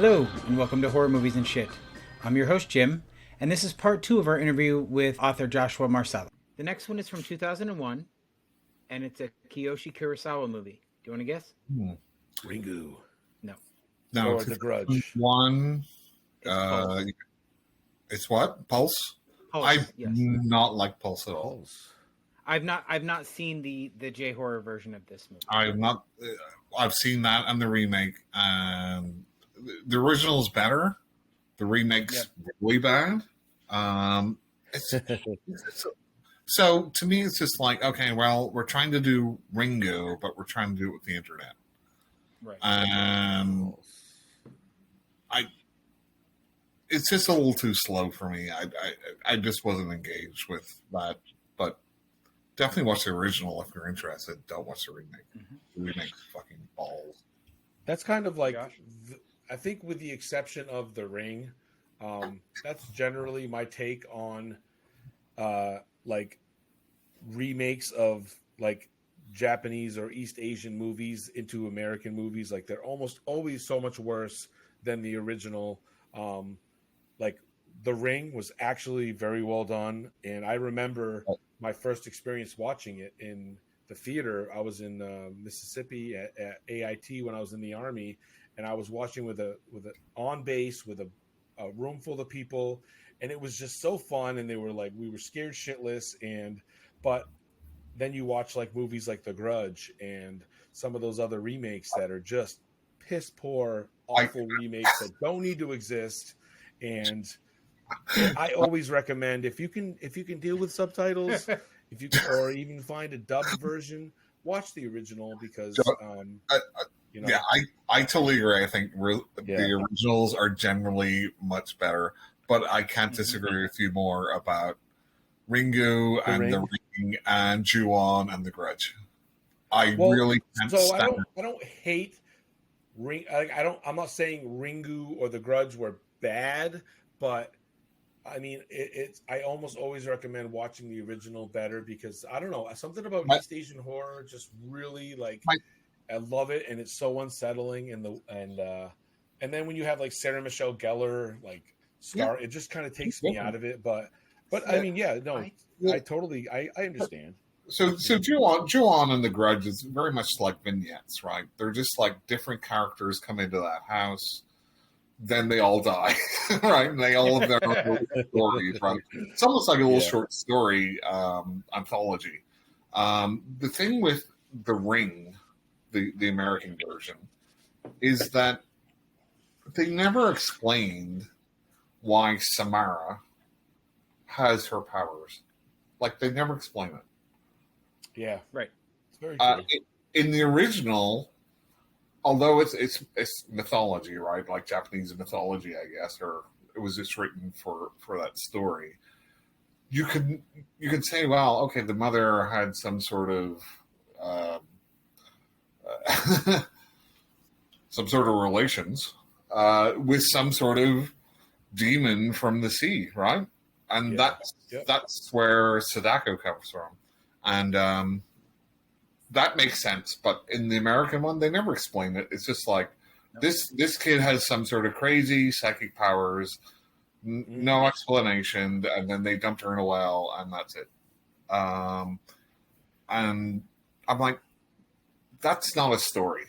Hello, and welcome to Horror Movies and Shit. I'm your host, Jim, and this is part 2 of our interview with author Joshua Marsella. The next one is from 2001, and it's a Kiyoshi Kurosawa movie. Do you want to guess? Ringu. No. No, Or The Grudge. One. It's Pulse. It's what? Pulse? Pulse, I yes. not like Pulse at all. Pulse. I've not seen the J horror version of this movie. I've not. I've seen that and the remake. The original is better. The remake's really bad. So to me, it's just like, okay, well, we're trying to do Ringo, but we're trying to do it with the internet. Right. It's just a little too slow for me. I just wasn't engaged with that. But definitely watch the original if you're interested. Don't watch the remake. Mm-hmm. The remake's fucking balls. That's kind of like, Josh? I think with the exception of The Ring, that's generally my take on like remakes of like Japanese or East Asian movies into American movies. Like they're almost always so much worse than the original. Like The Ring was actually very well done. And I remember my first experience watching it in the theater. I was in Mississippi at AIT when I was in the Army, and I was watching with a on base with a room full of people, and it was just so fun. And they were like, we were scared shitless. But then you watch like movies like The Grudge and some of those other remakes that are just piss poor, awful remakes that don't need to exist. And I always recommend if you can deal with subtitles, if you can, or even find a dubbed version, watch the original because Yeah, I totally agree. I think the originals are generally much better, but I can't disagree with you more about Ringu and The Ring and Ju-on and The Grudge. I really can't stand it. I don't hate Ring. I'm not saying Ringu or The Grudge were bad, but I mean, I almost always recommend watching the original better because I don't know, something about East Asian horror just really like I love it, and it's so unsettling. And then when you have like Sarah Michelle Gellar like star, it just kind of takes me out of it. But I mean, I totally I understand. So Ju-on and The Grudge is very much like vignettes, right? They're just like different characters come into that house. Then they all die, right? And they all have their own stories, right? It's almost like a little short story anthology. The thing with The Ring, the American version, is that they never explained why Samara has her powers. Like, they never explain it. Yeah, right. It's very true. In the original, although it's mythology, right? Like Japanese mythology, I guess, or it was just written for that story. You could say, well, okay, the mother had some sort of relations with some sort of demon from the sea, right? And that's where Sadako comes from, and that makes sense. But in the American one, they never explain it. It's just like this kid has some sort of crazy psychic powers, no explanation, and then they dumped her in a well, and that's it. And I'm like, that's not a story.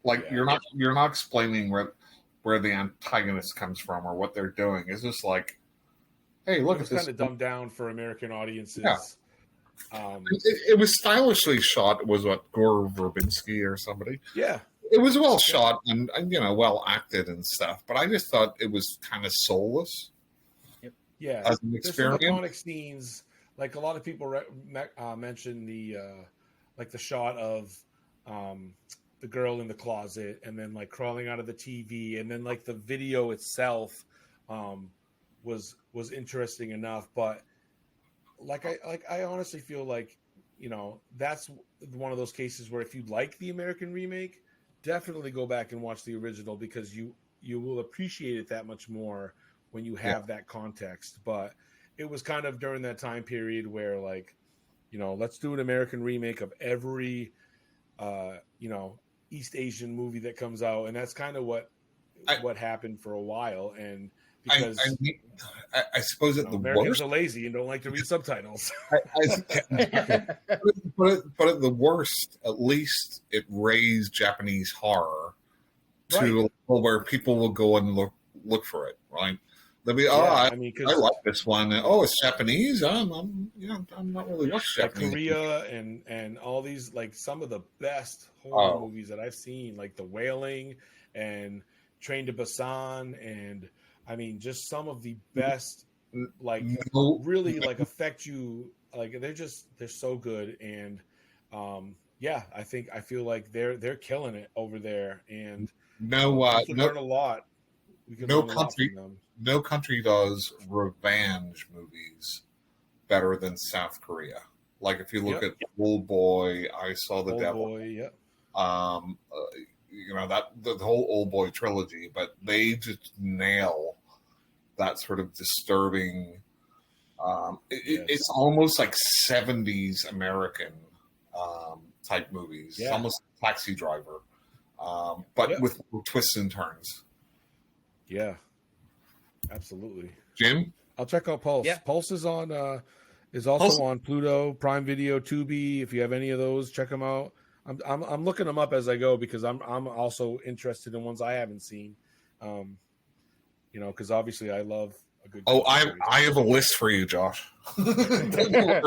Like you're not explaining where the antagonist comes from or what they're doing. It's just like, hey, look at this. It's kind of dumbed down for American audiences. Yeah. It was stylishly shot. It was what, Gore Verbinski or somebody? Yeah. It was well shot and well acted and stuff, but I just thought it was kind of soulless. Yeah. As an experience. There's some iconic scenes, like a lot of people mention the the shot of the girl in the closet and then like crawling out of the TV, and then like the video itself was interesting enough, but I honestly feel like, that's one of those cases where if you like the American remake, definitely go back and watch the original because you will appreciate it that much more when you have that context. But it was kind of during that time period where let's do an American remake of every East Asian movie that comes out, and that's kind of what I, what happened for a while, and I, because I suppose at the Americans worst, are lazy and don't like to read subtitles. but at the worst, at least it raised Japanese horror to Right. a level where people will go and look for it. Right? They'll be, I mean, I because like this one. Oh, it's Japanese. I'm not really watching like Japanese. Korea and all these, like some of the best horror Oh. movies that I've seen, like The Wailing and Train to Busan, and I mean just some of the best, like No, really like affect you. Like they're so good, and I feel like they're killing it over there, and we can learn a lot. We can no learn a lot country, from them. no country does revenge movies better than South Korea. Like if you look Yep. at Old Boy, I Saw the Old Devil, Boy, yep. that the whole Old Boy trilogy, but they just nail that sort of disturbing. Yes. It's almost like 70s American type movies. Yeah. It's almost Taxi Driver, but Yep. with twists and turns. Yeah, absolutely. Jim? I'll check out Pulse. Yeah. Pulse is on is also Pulse- on Pluto, Prime Video, Tubi. If you have any of those, check them out. I'm looking them up as I go because I'm also interested in ones I haven't seen. Because obviously I love a good. Oh, I have a list for you, Josh. I'm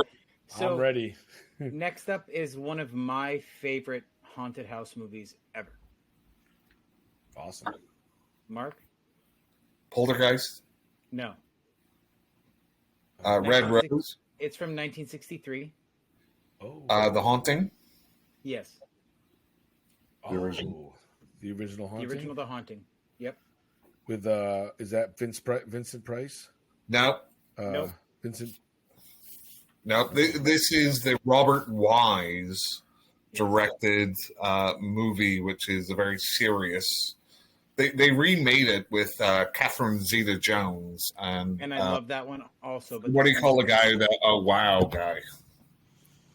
So ready. next up is one of my favorite haunted house movies ever. Awesome. Mark? Poltergeist, No. Red Rose, It's from 1963. Oh, The Haunting. Yes. the original. The original The Haunting? original The Haunting. Yep. With is that Vincent Price? No, Nope. Vincent. no. This is the Robert Wise directed movie, which is a very serious. They remade it with Catherine Zeta-Jones and And I love that one also. But what do you call the guy? Wow guy,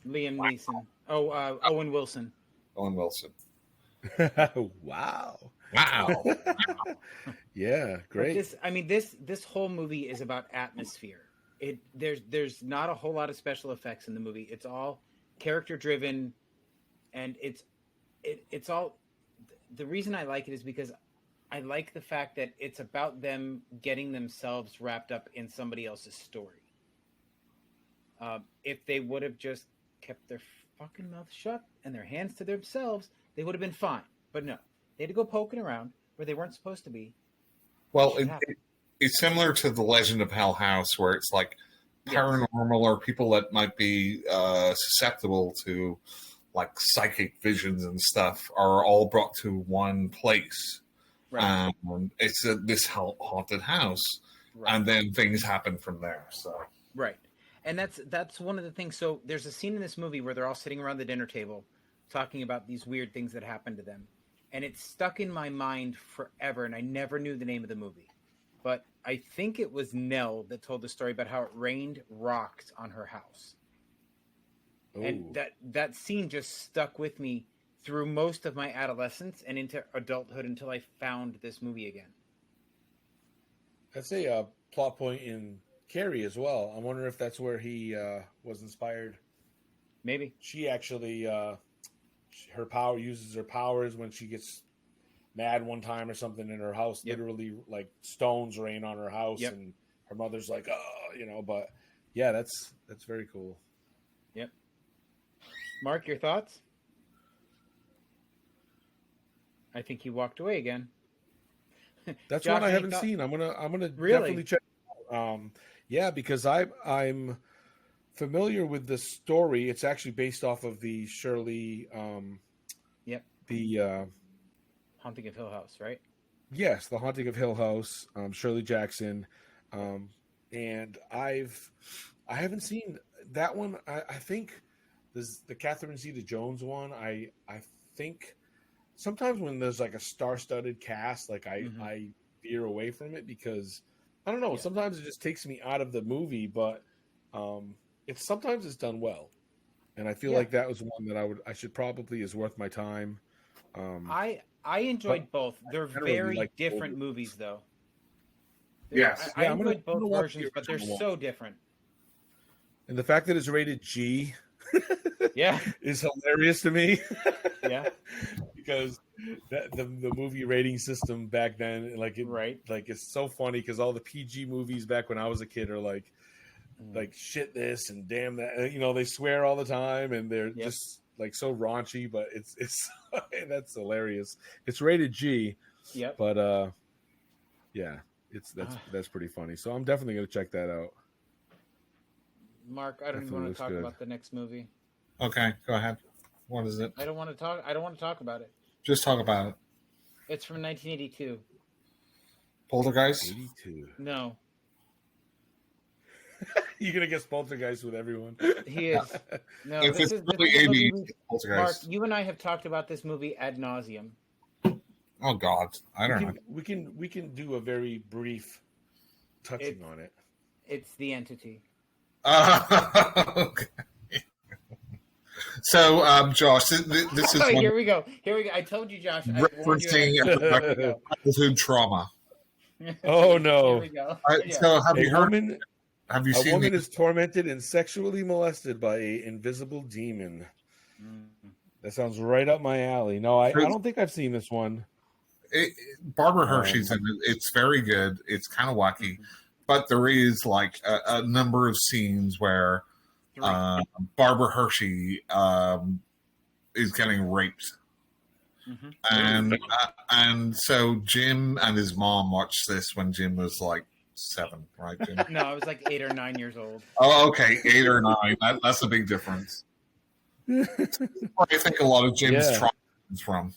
Liam Neeson. Oh, Owen Wilson. Owen Wilson. Wow. Wow. Yeah, great. But this whole movie is about atmosphere. There's not a whole lot of special effects in the movie. It's all character driven, and it's all. The reason I like it is because I like the fact that it's about them getting themselves wrapped up in somebody else's story. If they would have just kept their fucking mouth shut and their hands to themselves, they would have been fine. But no, they had to go poking around where they weren't supposed to be. Well, it's similar to the Legend of Hell House, where it's like paranormal or people that might be susceptible to like psychic visions and stuff are all brought to one place. Right. It's this haunted house, Right. and then things happen from there. So Right. And that's one of the things. So there's a scene in this movie where they're all sitting around the dinner table talking about these weird things that happened to them. And it's stuck in my mind forever, and I never knew the name of the movie. But I think it was Nell that told the story about how it rained rocks on her house. Ooh. And that scene just stuck with me through most of my adolescence and into adulthood until I found this movie again. That's a plot point in Carrie as well. I wonder if that's where he was inspired. Maybe. She actually her power uses her powers when she gets mad one time or something in her house. Yep. Literally, like stones rain on her house, Yep. and her mother's like, "Oh," But yeah, that's very cool. Yep. Mark, your thoughts? I think he walked away again. That's Josh, one I any haven't thought- seen. I'm gonna Really? definitely check. Yeah, because I'm familiar with the story. It's actually based off of the Shirley. Yep. The Haunting of Hill House, right? yes, the Haunting of Hill House. Shirley Jackson, and I haven't seen that one. I think the Catherine Zeta-Jones one. I think sometimes when there's like a star-studded cast, like I veer away from it because I don't know. Yeah. Sometimes it just takes me out of the movie, but sometimes it's done well, and I feel like that was one that I should probably is worth my time. I enjoyed both. They're generally very like different older movies, though. Yes. I Yeah, I'm enjoyed gonna both watch versions, the but they're original so different. And the fact that it's rated G Yeah. is hilarious to me. Yeah. Because the movie rating system back then, Right. like it's so funny because all the PG movies back when I was a kid are like shit this and damn that, you know, they swear all the time and they're just like so raunchy, but it's that's hilarious. It's rated G. Yep. But yeah, that's pretty funny. So I'm definitely gonna check that out. Mark, I don't even want to talk about the next movie. Okay, go ahead. What is it? I don't want to talk about it. Just talk about it. It's from 1982. Poltergeist? 82. No. You're gonna guess Poltergeist with everyone. He is. No, If this it's is really this 80s, movie. Mark, Poltergeist. you and I have talked about this movie ad nauseum. Oh God, I don't know. We can do a very brief touching on it. It's The Entity. Okay. So, Josh, this is one Here we go. I told you, Josh. I warned you. referencing childhood trauma. Oh no! Here we go. Yeah. So, have you heard? Woman, Have you a seen? woman is tormented and sexually molested by an invisible demon. That sounds right up my alley. No, I don't think I've seen this one. Barbara Hershey's in it. It's very good. It's kind of wacky, but there is like a number of scenes where Barbara Hershey is getting raped, and so Jim and his mom watched this when Jim was like 7, right, Jim? No, I was like 8 or 9 years old. Oh, okay, 8 or 9. That's a big difference. I think a lot of Jim's trauma comes from.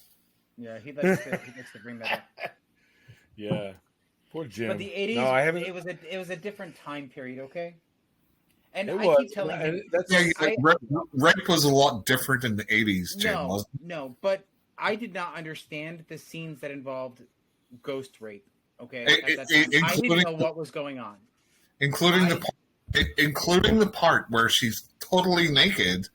Yeah, he likes to bring that up. Yeah, poor Jim. But the 80s, no, I haven't. It was a different time period, okay? And It I was. keep telling him, Rape was a lot different in the 80s, Jim, wasn't it? No, but I did not understand the scenes that involved ghost rape. Okay, I didn't know what was going on, including the part where she's totally naked,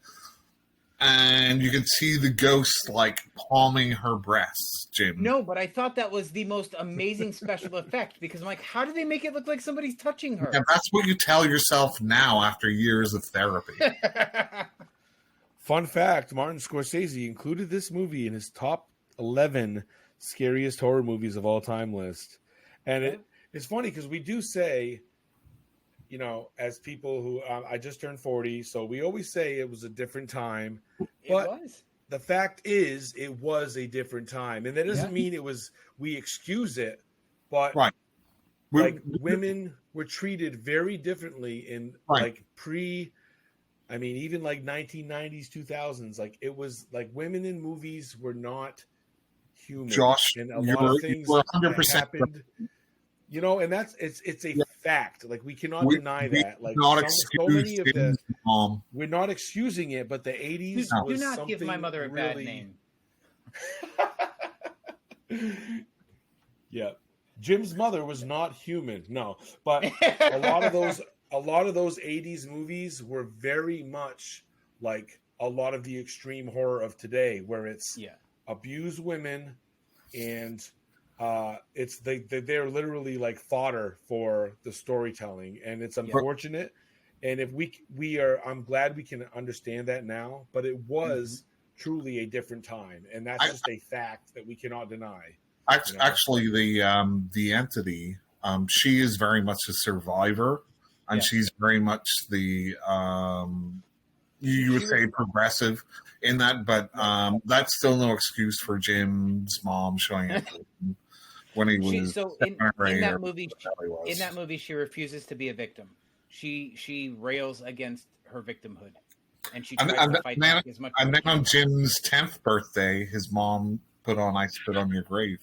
and you can see the ghost like palming her breasts, Jim. No, but I thought that was the most amazing special effect because I'm like, how do they make it look like somebody's touching her? Yeah, that's what you tell yourself now after years of therapy. Fun fact: Martin Scorsese included this movie in his top 11 scariest horror movies of all time list. And it's funny because we do say, you know, as people who I just turned 40, so we always say it was a different time. But it was. The fact is, it was a different time, and that doesn't mean it was. We excuse it, but like women were treated very differently in like I mean, even like 1990s, 2000s. Like it was like women in movies were not human. Josh, and a lot of things 100% happened. You know, and it's a fact. Like we cannot deny that. Like so many of the we're not excusing it, but the 80s was do not something give my mother a bad really... name. Yeah, Jim's mother was not human. No, but a lot of those 80s movies were very much like a lot of the extreme horror of today, where it's abused women and they're literally like fodder for the storytelling, and it's unfortunate. And if I'm glad we can understand that now, but it was truly a different time, and that's just a fact that we cannot deny. Actually, the entity, she is very much a survivor, and she's very much the you would say progressive in that, but that's still no excuse for Jim's mom showing up when he was. In that movie, she refuses to be a victim. She rails against her victimhood, and she tries to fight back as much. And then on Jim's 10th birthday, his mom put on "I Spit on Your Grave."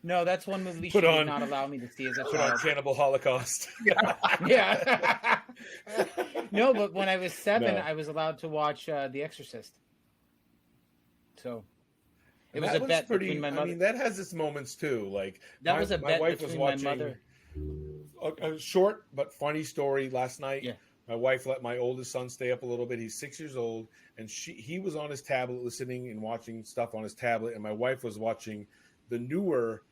No, that's one movie she did not allow me to see as a child. On Cannibal Holocaust. Yeah. No, but when I was 7, I was allowed to watch The Exorcist. So it was a bet between my mother. I mean, that has its moments too. Like that was a bet my wife between was watching my mother. A short but funny story last night. Yeah. My wife let my oldest son stay up a little bit. He's 6 years old, and he was on his tablet listening and watching stuff on his tablet, and my wife was watching the newer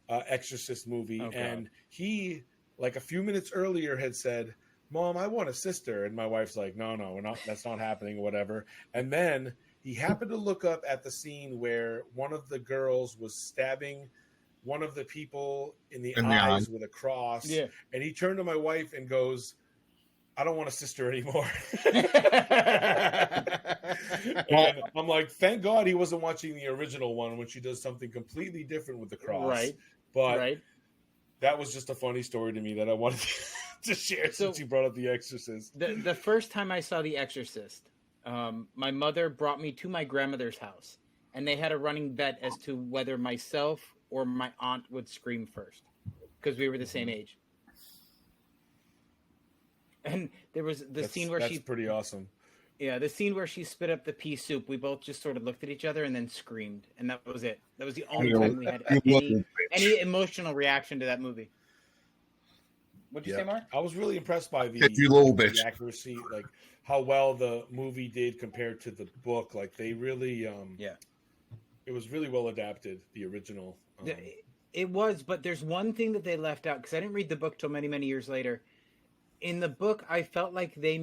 Exorcist movie, and he, like a few minutes earlier, had said, "Mom, I want a sister," and my wife's like, "No, we're not. That's not happening," or whatever. And then he happened to look up at the scene where one of the girls was stabbing one of the people in the eyes with a cross, and he turned to my wife and goes, "I don't want a sister anymore." And I'm like, thank God he wasn't watching the original one when she does something completely different with the cross. Right. But that was just a funny story to me that I wanted to share since you brought up The Exorcist. The first time I saw The Exorcist, my mother brought me to my grandmother's house, and they had a running bet as to whether myself or my aunt would scream first, because we were the same age. And there was the scene where that's pretty awesome. Yeah, the scene where she spit up the pea soup. We both just sort of looked at each other and then screamed, and that was it. That was the only time we had any emotional reaction to that movie. What'd you say, Mark? I was really impressed by the accuracy, like how well the movie did compared to the book. Like they really, it was really well adapted. The original. It was, but there's one thing that they left out, because I didn't read the book till many, many years later. In the book, I felt like they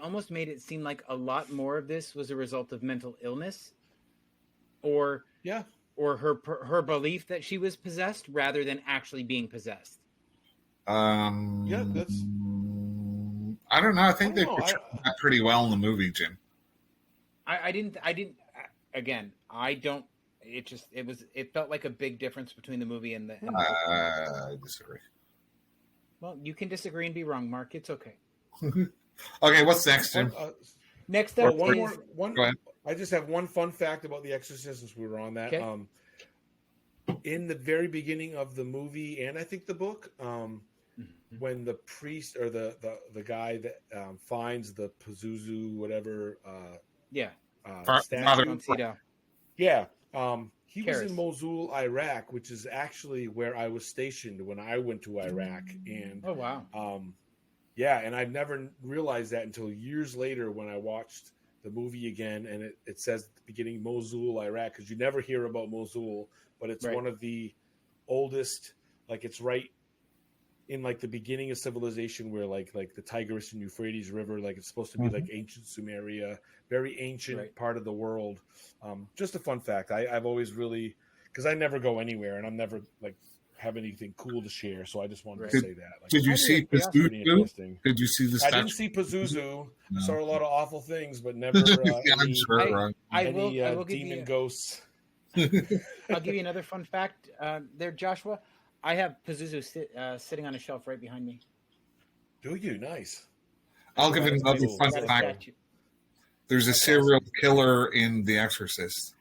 almost made it seem like a lot more of this was a result of mental illness, or her belief that she was possessed rather than actually being possessed. That's. I don't know. I think they portrayed that pretty well in the movie, Jim. I didn't. Again, I don't. It felt like a big difference between the movie and the. I disagree. Well, you can disagree and be wrong, Mark. It's okay. Okay, what's next, Jim? Next up, Go ahead. I just have one fun fact about The Exorcist, since we were on that. Okay. In the very beginning of the movie, and I think the book, when the priest or the guy that finds the Pazuzu, whatever, statue, he was in Mosul, Iraq, which is actually where I was stationed when I went to Iraq. And oh wow, and I never realized that until years later when I watched the movie again, and it says at the beginning Mosul, Iraq, because you never hear about Mosul, but it's one of the oldest, like it's right in like the beginning of civilization, where like the Tigris and Euphrates River, like it's supposed to be like ancient Sumeria, very ancient part of the world. Just a fun fact. I've always really, because I never go anywhere and I'm never like have anything cool to share, so I just wanted to say that. Like, did you see Pazuzu? Did you see the statue? I didn't see Pazuzu. No. Saw a lot of awful things, but never any demon ghosts. I'll give you another fun fact there, Joshua. I have Pazuzu sitting on a shelf right behind me. Do you? Nice. I'll give it another fun fact. There's a serial killer in The Exorcist.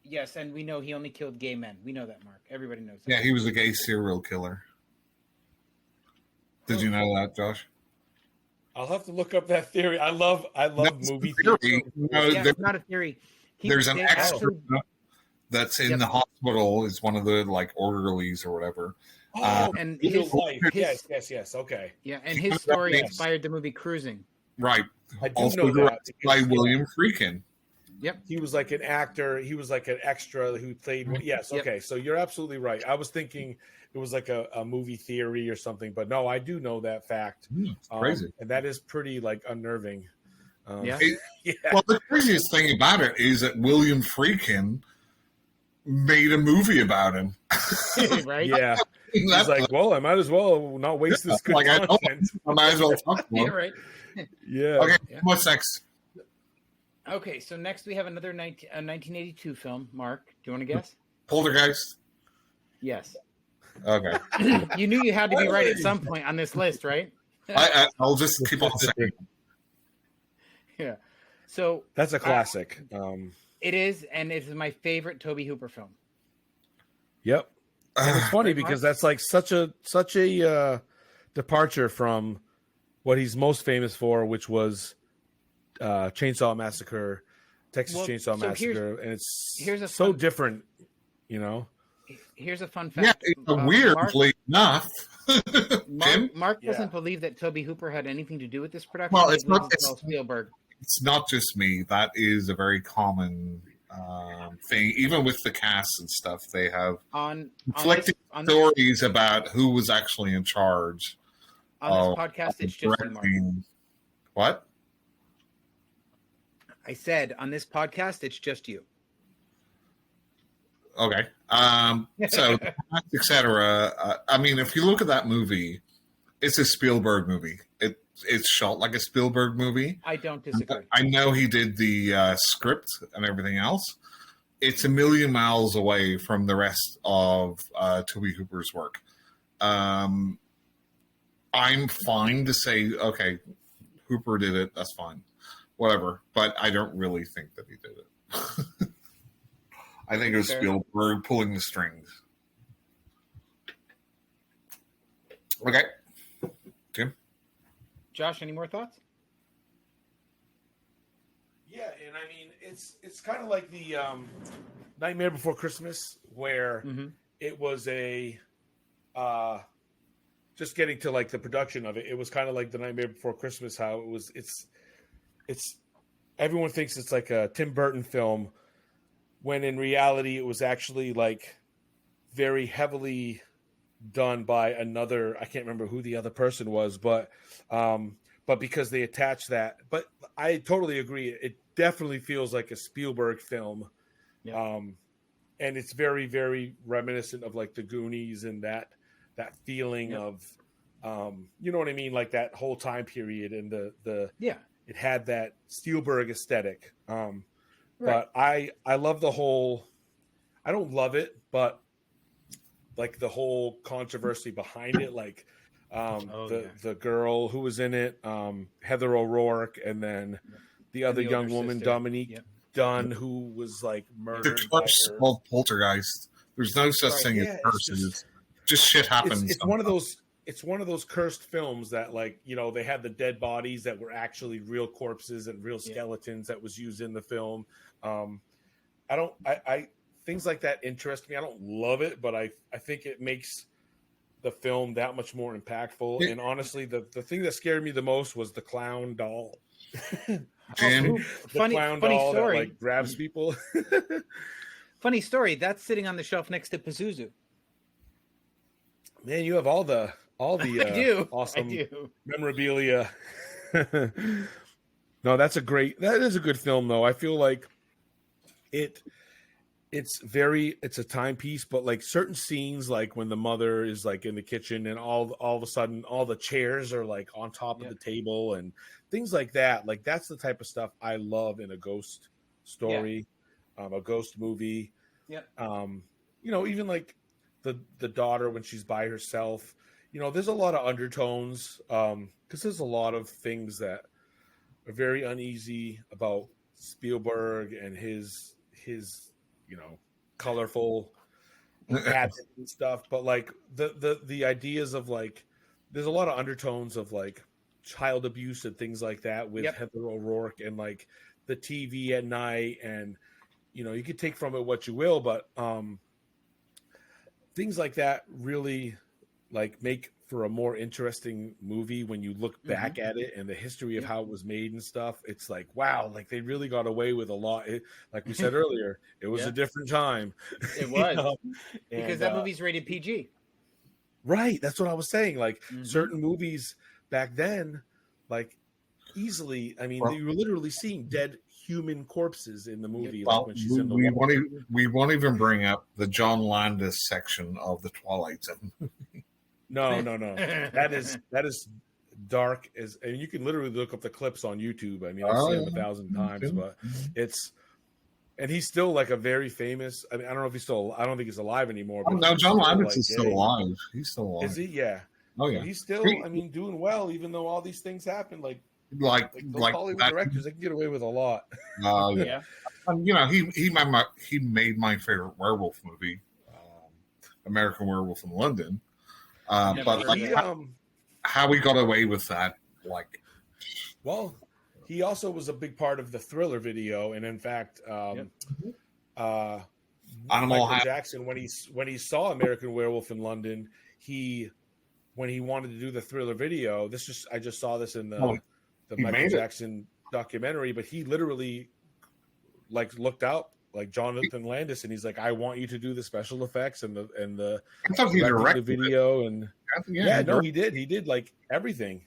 Yes, and we know he only killed gay men. We know that, Mark. Everybody knows that. Yeah, he was a gay serial killer. Did you know that, Josh? I'll have to look up that theory. I love movie theory. No, it's not a theory. There's an extra that's in the hospital. Is one of the like orderlies or whatever. And his life. Yes. Okay. Yeah, and his story inspired the movie Cruising. Right. I do know that by William Friedkin. Yep. He was like an actor. He was like an extra who played. Yes. Okay. So you're absolutely right. I was thinking it was like a movie theory or something, but no, I do know that fact. It's crazy. And that is pretty like unnerving. Well, the craziest thing about it is that William Friedkin made a movie about him. Right? Yeah. He's like, well, I might as well not waste this good content. I might as well talk about it. Yeah, right. Yeah. Okay. What's next? Okay, so next we have another 1982 film. Mark, do you want to guess? Poltergeist? Yes. Okay. You knew you had to be right at some point on this list, right? I'll just keep on saying. Yeah. So that's a classic. It is, and it's my favorite Tobe Hooper film. Yep. And it's funny because that's like such a departure from what he's most famous for, which was Chainsaw Massacre, Texas Chainsaw Massacre, and it's so different, you know. Here's a fun fact. Yeah, weirdly enough. Tim? Mark Yeah. doesn't believe that Toby Hooper had anything to do with this production. Well, He it's believes not. it's all Spielberg. It's not just me. That is a very common thing. Even with the cast and stuff, they have On conflicting this stories about who was actually in charge of podcast, it's just you, Mark. directing. What? I said on this podcast, it's just you. Okay. So, etc. I mean, if you look at that movie, it's a Spielberg movie. It's shot like a Spielberg movie. I don't disagree. I know he did the script and everything else. It's a million miles away from the rest of Toby Hooper's work. I'm fine to say, okay, Hooper did it. That's fine. Whatever. But I don't really think that he did it. I think it was Spielberg pulling the strings. Okay. Tim? Josh, any more thoughts? Yeah, and I mean, it's kind of like the Nightmare Before Christmas, where it was a just getting to like the production of it. It was kind of like the Nightmare Before Christmas, how it was. It's everyone thinks it's like a Tim Burton film, when in reality it was actually like very heavily done by another. I can't remember who the other person was, but because they attached that. But I totally agree. It definitely feels like a Spielberg film. Yeah. And it's very, very reminiscent of like the Goonies and that feeling of, you know what I mean? Like that whole time period and it had that Spielberg aesthetic. Right. But I love the whole, I don't love it, but like the whole controversy behind it, like the girl who was in it, Heather O'Rourke, and then the other young woman, sister. Dominique Dunn, who was like murdered. The curse of Poltergeist. There's no such thing as curses. Just shit happens. It's one of those. It's one of those cursed films that, like, you know, they had the dead bodies that were actually real corpses and real skeletons that was used in the film. I things like that interest me. I don't love it, but I think it makes the film that much more impactful. And honestly, the thing that scared me the most was the clown doll. Funny story. That like grabs people. Funny story. That's sitting on the shelf next to Pazuzu. Man, you have all the awesome memorabilia. No, that is a good film though. I feel like it's a timepiece, but like certain scenes, like when the mother is like in the kitchen and all of a sudden all the chairs are like on top of the table and things like that. Like that's the type of stuff I love in a ghost story, a ghost movie. Yeah. You know, even like the daughter when she's by herself, you know, there's a lot of undertones because there's a lot of things that are very uneasy about Spielberg and his you know, colorful hats and stuff, but like the ideas of like there's a lot of undertones of like child abuse and things like that with Heather O'Rourke and like the TV at night, and you know, you could take from it what you will, but things like that really like make for a more interesting movie when you look back at it and the history of how it was made and stuff. It's like, wow, like they really got away with a lot. Like we said earlier, it was a different time. It was. You know? Because that movie's rated PG. Right. That's what I was saying. Like certain movies back then, like easily, I mean, you were literally seeing dead human corpses in the movie. Well, like when she's in the we won't even bring up the John Landis section of the Twilight Zone. No. That is dark as, and you can literally look up the clips on YouTube. I mean, I've seen them 1,000 times, but and he's still like a very famous. I mean, I don't know if I don't think he's alive anymore. But no, John Landis is still alive. He's still alive. Is he? Yeah. Oh yeah. He's still, I mean, doing well, even though all these things happen. Like Hollywood directors, they can get away with a lot. Yeah. You know, he made my favorite werewolf movie, American Werewolf in London. But like how we got away with that, like, well, he also was a big part of the Thriller video, and in fact, Michael Jackson, when he saw American Werewolf in London, he when he wanted to do the Thriller video, I just saw this in Oh, the he Michael made it. Jackson documentary, but he literally like looked out like Jonathan Landis, and he's like, I want you to do the special effects and the I thought he directing the directed video, and it. he did like everything.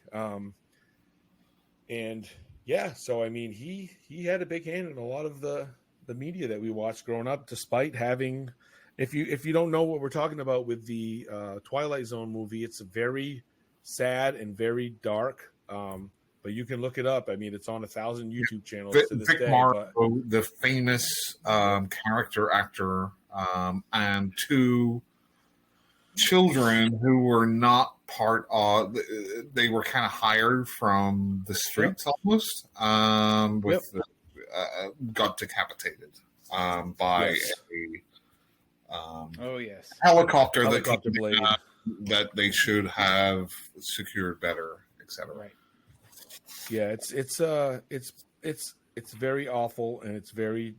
And yeah, so I mean, he had a big hand in a lot of the media that we watched growing up, despite having, if you don't know what we're talking about with the Twilight Zone movie, it's very sad and very dark. But you can look it up. I mean, it's on 1,000 YouTube channels to this Vic day. Morrow, the famous character actor, and two children who were not part of. They were kind of hired from the streets almost. Got decapitated by a helicopter blade that they should have secured better, etc. Right. Yeah, it's very awful and it's very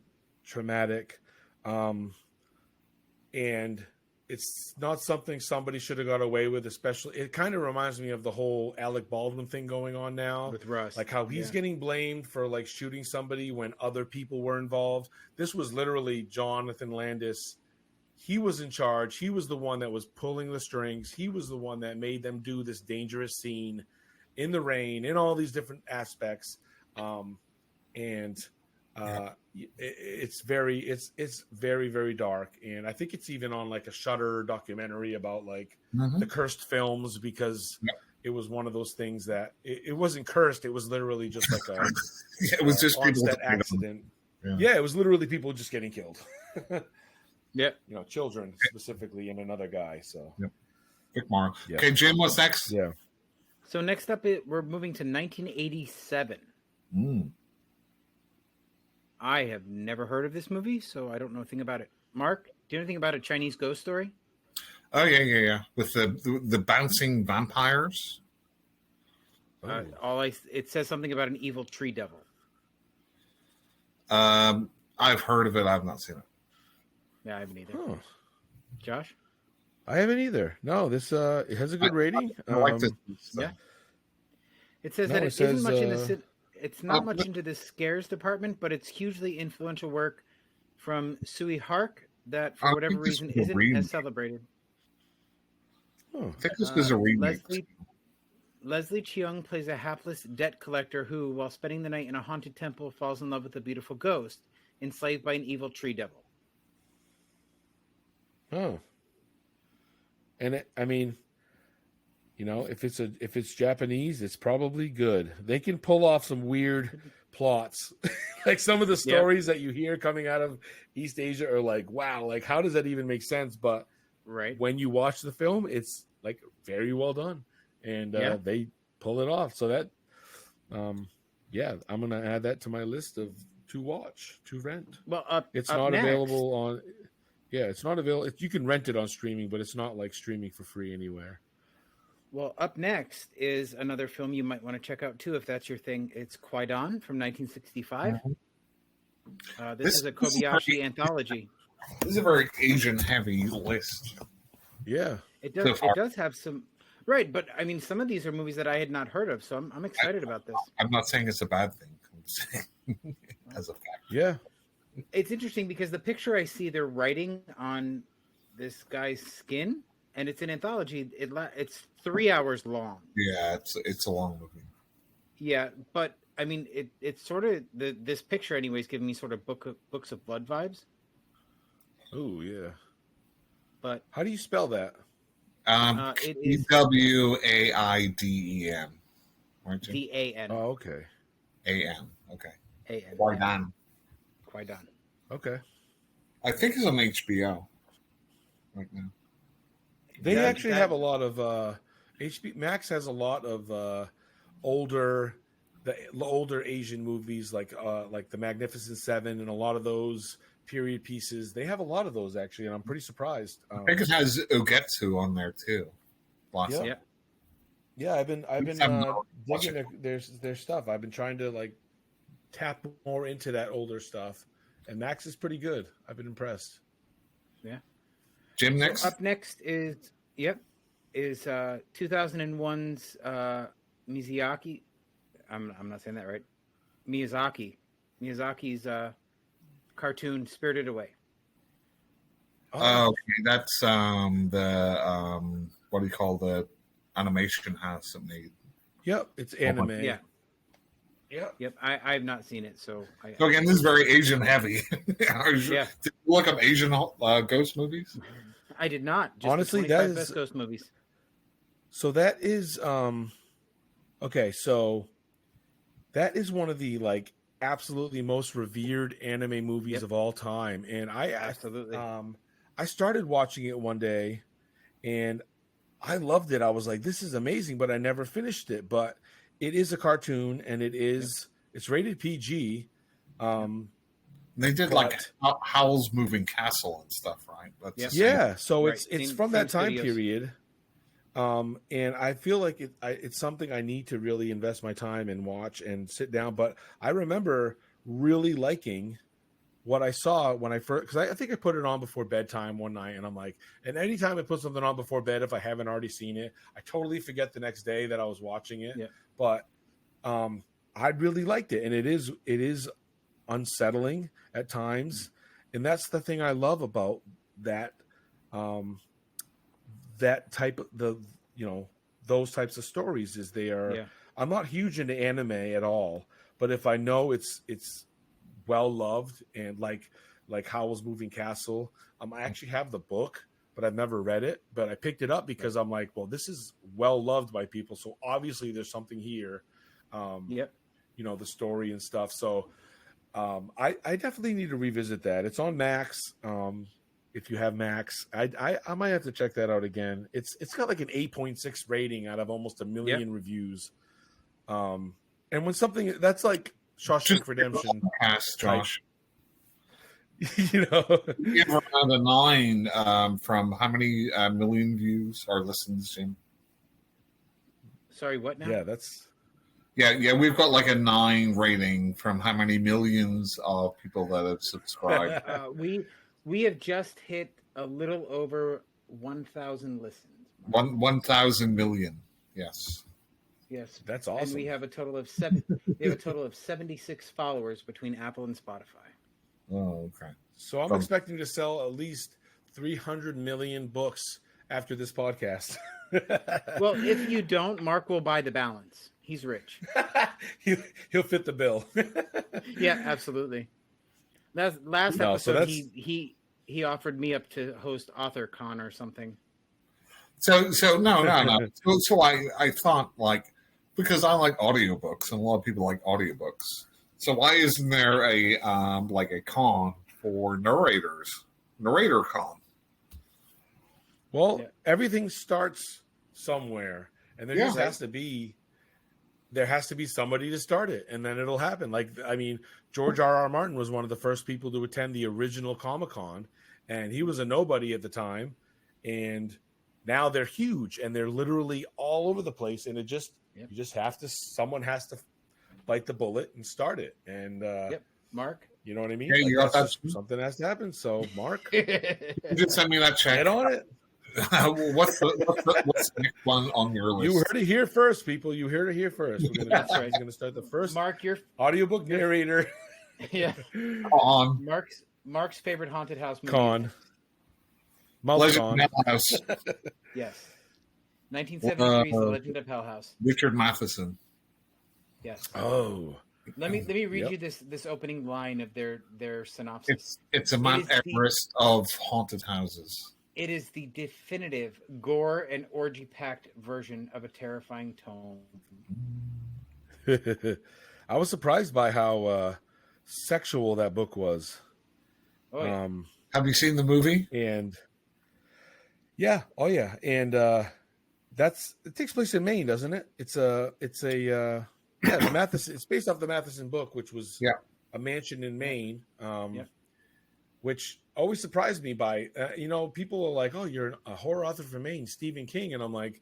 traumatic, and it's not something somebody should have got away with. Especially, it kind of reminds me of the whole Alec Baldwin thing going on now with Russ, like how he's getting blamed for like shooting somebody when other people were involved. This was literally Jonathan Landis. He was in charge. He was the one that was pulling the strings. He was the one that made them do this dangerous scene in the rain, in all these different aspects. It's very, very dark. And I think it's even on like a Shudder documentary about like the cursed films, because it was one of those things that it wasn't cursed. It was literally just like a, it was just people accident. Yeah. It was literally people just getting killed. Yeah. Children specifically and another guy. So, Vic Morrow. Yeah. Okay, Jim, what's next? Yeah. So next up, we're moving to 1987. I have never heard of this movie, so I don't know a thing about it. Mark, do you know anything about A Chinese Ghost Story? Oh, yeah. With the bouncing vampires. It says something about an evil tree devil. I've heard of it. I've not seen it. Yeah, I haven't either. Oh. Josh? I haven't either. No, this it has a good rating. I like this. Yeah. It says that it isn't much in it's not much into the scares department, but it's hugely influential work from Sui Hark that, for whatever reason, isn't as celebrated. I think this was a remake. Leslie Cheung plays a hapless debt collector who, while spending the night in a haunted temple, falls in love with a beautiful ghost, enslaved by an evil tree devil. Oh. And I mean, if it's Japanese, it's probably good. They can pull off some weird plots. Like some of the stories that you hear coming out of East Asia are like, wow, like how does that even make sense? But when you watch the film, it's like very well done. And they pull it off. So that, I'm going to add that to my list of to watch, to rent. Well, it's not available on. Yeah, it's not available. You can rent it on streaming, but it's not like streaming for free anywhere. Well, up next is another film you might want to check out too, if that's your thing. It's Kwaidan from 1965. This is a Kobayashi anthology. This is a very Asian-heavy list. Yeah, it does. It does have some. Right, but I mean, some of these are movies that I had not heard of, so I'm excited about this. I'm not saying it's a bad thing. I'm saying as a fact. Yeah. It's interesting because the picture I see, they're writing on this guy's skin, and it's an anthology. It's 3 hours long. Yeah, it's a long movie. Yeah, but I mean, it's sort of this picture, anyways, giving me sort of Books of Blood vibes. Oh yeah. But how do you spell that? It is Waiden. D-A-N. Oh, okay. A-N. Okay. A-N. Kwaidan. Okay. I think it's on HBO right now. They actually have a lot of HBO Max has a lot of older Asian movies like The Magnificent Seven and a lot of those period pieces. They have a lot of those actually, and I'm pretty surprised. I think it has Ugetsu on there too. Yeah, I've been digging their stuff. I've been trying to like tap more into that older stuff, and Max is pretty good. I've been impressed. Yeah. Jim, next. So up next is is 2001's Miyazaki. I'm not saying that right. Miyazaki's cartoon Spirited Away. Oh, okay, that's the what do you call the animation house that made? Yep, it's anime. Yeah. Yep. I've not seen it, so So again, this is very Asian heavy. Yeah. Did you look up Asian ghost movies? I did not. Just Honestly, the that 25 is best ghost movies. so. That is okay. So that is one of the like absolutely most revered anime movies of all time, and Absolutely. I started watching it one day, and I loved it. I was like, "This is amazing," but I never finished it. But it is a cartoon, and it's rated PG. They did like Howl's Moving Castle and stuff, right? That's the same. So Right. it's Same- from that same time studios. period. And I feel like it's something I need to really invest my time and watch and sit down. But I remember really liking what I saw when I first, because I think I put it on before bedtime one night, and I'm like, and anytime I put something on before bed, if I haven't already seen it, I totally forget the next day that I was watching it. Yeah. But I really liked it, and it is unsettling at times, and that's the thing I love about that. That type of those types of stories is they are. Yeah. I'm not huge into anime at all, but if I know it's well loved and like Howl's Moving Castle, I actually have the book, but I've never read it. But I picked it up because I'm like, well, this is well loved by people, so obviously there's something here. Yep. The story and stuff. So I definitely need to revisit that. It's on Max. If you have Max, I might have to check that out again. It's got like an 8.6 rating out of almost 1 million reviews. And when something that's like Shawshank Redemption, Cast, Josh. you know, You have around a 9 from how many million views or listens, Jim? Sorry, what now? yeah, that's Yeah, we've got like a 9 rating from how many millions of people that have subscribed. We have just hit a little over 1,000 listens. 1,000 million. Yes. Yes, that's awesome. and we have a total of 76 followers between Apple and Spotify. Oh, okay. So I'm expecting to sell at least 300 million books after this podcast. Well, if you don't, Mark will buy the balance. He's rich. He'll fit the bill. Yeah, absolutely. Last No, so episode, that's- he offered me up to host Author Con or something. So no. So I thought like because I like audiobooks and a lot of people like audiobooks. So why isn't there a like a con for narrators? Narrator con. Well, Yeah. everything starts somewhere, and there just has to be somebody to start it, and then it'll happen. Like, I mean, George R.R. Martin was one of the first people to attend the original Comic-Con, and he was a nobody at the time, and now they're huge, and they're literally all over the place, and you just have to, someone has to bite the bullet and start it, and Mark? you know what I mean? Yeah, you got that. Something has to happen, so Mark, You just send me that check. get on it. what's the next one on your list? You heard it here first, people. You heard it here first. That's right. He's going to start the first Mark, audiobook narrator. yeah. on Mark's favorite haunted house movie. Con. Mouth Legend Con. of Hell House. Yes. 1973's The Legend of Hell House. Richard Matheson. Yes. Oh. Let me read Yep. you this opening line of their synopsis. It's a Mount Everest of haunted houses. It is the definitive gore and orgy-packed version of a terrifying tome. I was surprised by how sexual that book was. Oh, yeah. Have you seen the movie? And yeah, and it takes place in Maine, doesn't it? It's the Matheson. It's based off the Matheson book, which was a mansion in Maine. Which always surprised me by people are like, oh, you're a horror author from Maine, Stephen King, and I'm like,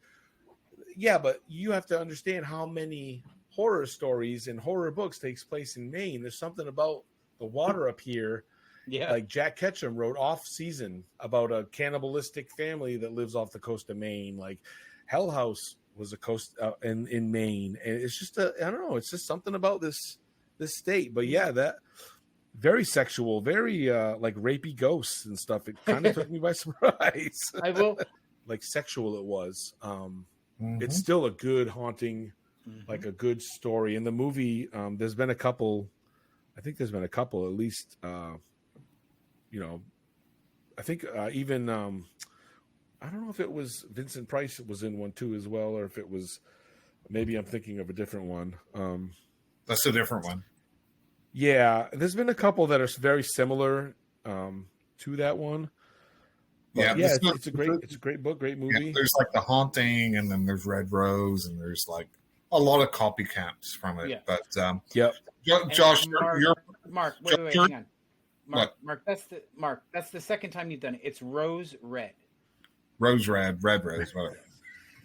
yeah, but you have to understand how many horror stories and horror books takes place in Maine. There's something about the water up here, Yeah. Like Jack Ketchum wrote Off Season about a cannibalistic family that lives off the coast of Maine. Like Hell House was a coast in Maine, and it's just I don't know. It's just something about this state. But yeah, that very sexual, very like rapey ghosts and stuff. It kind of took me by surprise. I will. Like sexual, it was. It's still a good haunting, like a good story. In the movie, there's been a couple. I think there's been a couple, at least. You know, I think even I don't know if it was Vincent Price was in one too as well, or if it was maybe I'm thinking of a different one. That's a different one. Yeah, there's been a couple that are very similar to that one. But yeah, it's a great book, great movie. Yeah, there's like The Haunting, and then there's Red Rose, and there's like a lot of copycats from it. Yeah. But Josh, Mark, wait, hang on. Mark, that's the second time you've done it. It's Rose Red. Rose Red, Red Rose, whatever.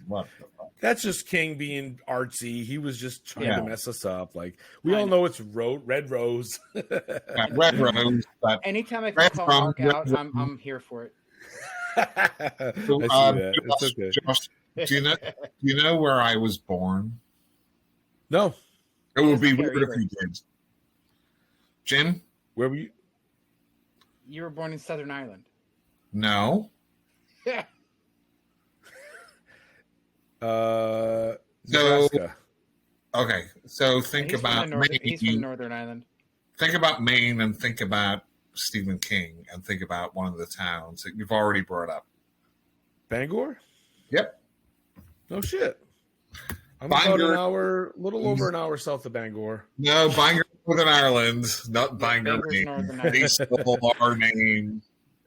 What the fuck? That's just King being artsy. He was just trying to mess us up. Like we all know it's Red Rose. Red Rose. But anytime I can call Mark out, I'm here for it. Josh, do you know where I was born? No. It would be weird if you did. Jim? Where were you? You were born in Southern Ireland. No. Yeah. Nebraska. Okay, so think about Maine. He's from Northern Ireland. Think about Maine and think about Stephen King and think about one of the towns that you've already brought up. Bangor? Yep. No shit. I'm Bangor, about a little over an hour south of Bangor. No, Bangor, Northern Ireland, not Bangor, Maine. They stole our name.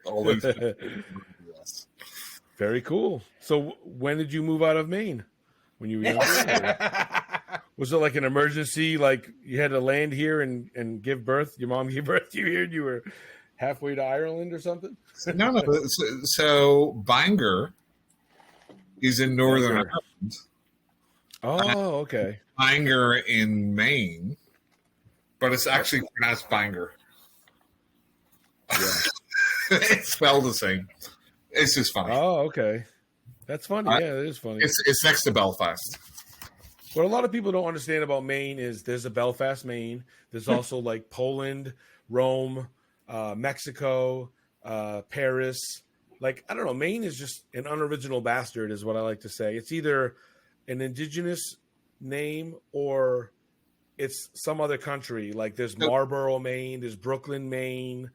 All those yes. Very cool. So when did you move out of Maine? When you were younger? Was it like an emergency? Like you had to land here and give birth? Your mom gave birth to you here and you were halfway to Ireland or something? No. So Bangor is in Northern Ireland. Oh, okay. Bangor in Maine, but it's actually pronounced Bangor. Yeah. It's spelled the same. It's just funny. Oh, okay. That's funny. Yeah, it is funny. It's next to Belfast. What a lot of people don't understand about Maine is there's a Belfast, Maine. There's also like Poland, Rome, Mexico, Paris. Like, I don't know. Maine is just an unoriginal bastard is what I like to say. It's either an indigenous name or it's some other country. Like there's Marlborough, Maine. There's Brooklyn, Maine.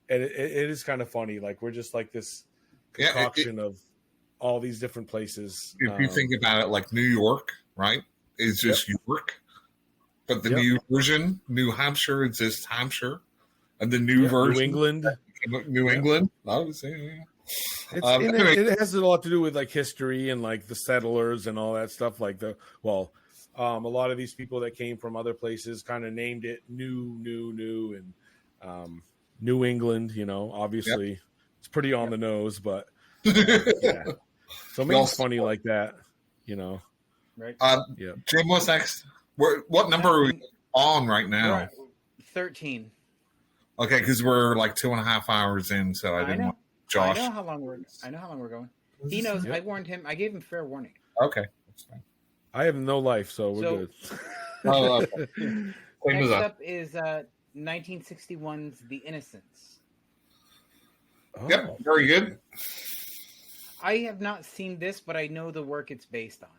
And it is kind of funny. Like we're just like this concoction of all these different places. If you think about it, like New York, right? It's just York. But the new version, New Hampshire, it's just Hampshire. And the new version, New England. Obviously, it has a lot to do with like history and like the settlers and all that stuff. Like a lot of these people that came from other places kind of named it new and New England, obviously it's pretty on the nose, but yeah. So Maine's funny like that, Right. Jim, what's next? What number are we on right now? 13. Okay, because we're like 2.5 hours in, so I didn't want Josh. I know how long we're going. He knows. I warned him. I gave him fair warning. Okay, that's fine. I have no life, so we're good. Next up is 1961's The Innocents. Oh. Yep, very good. I have not seen this, but I know the work it's based on.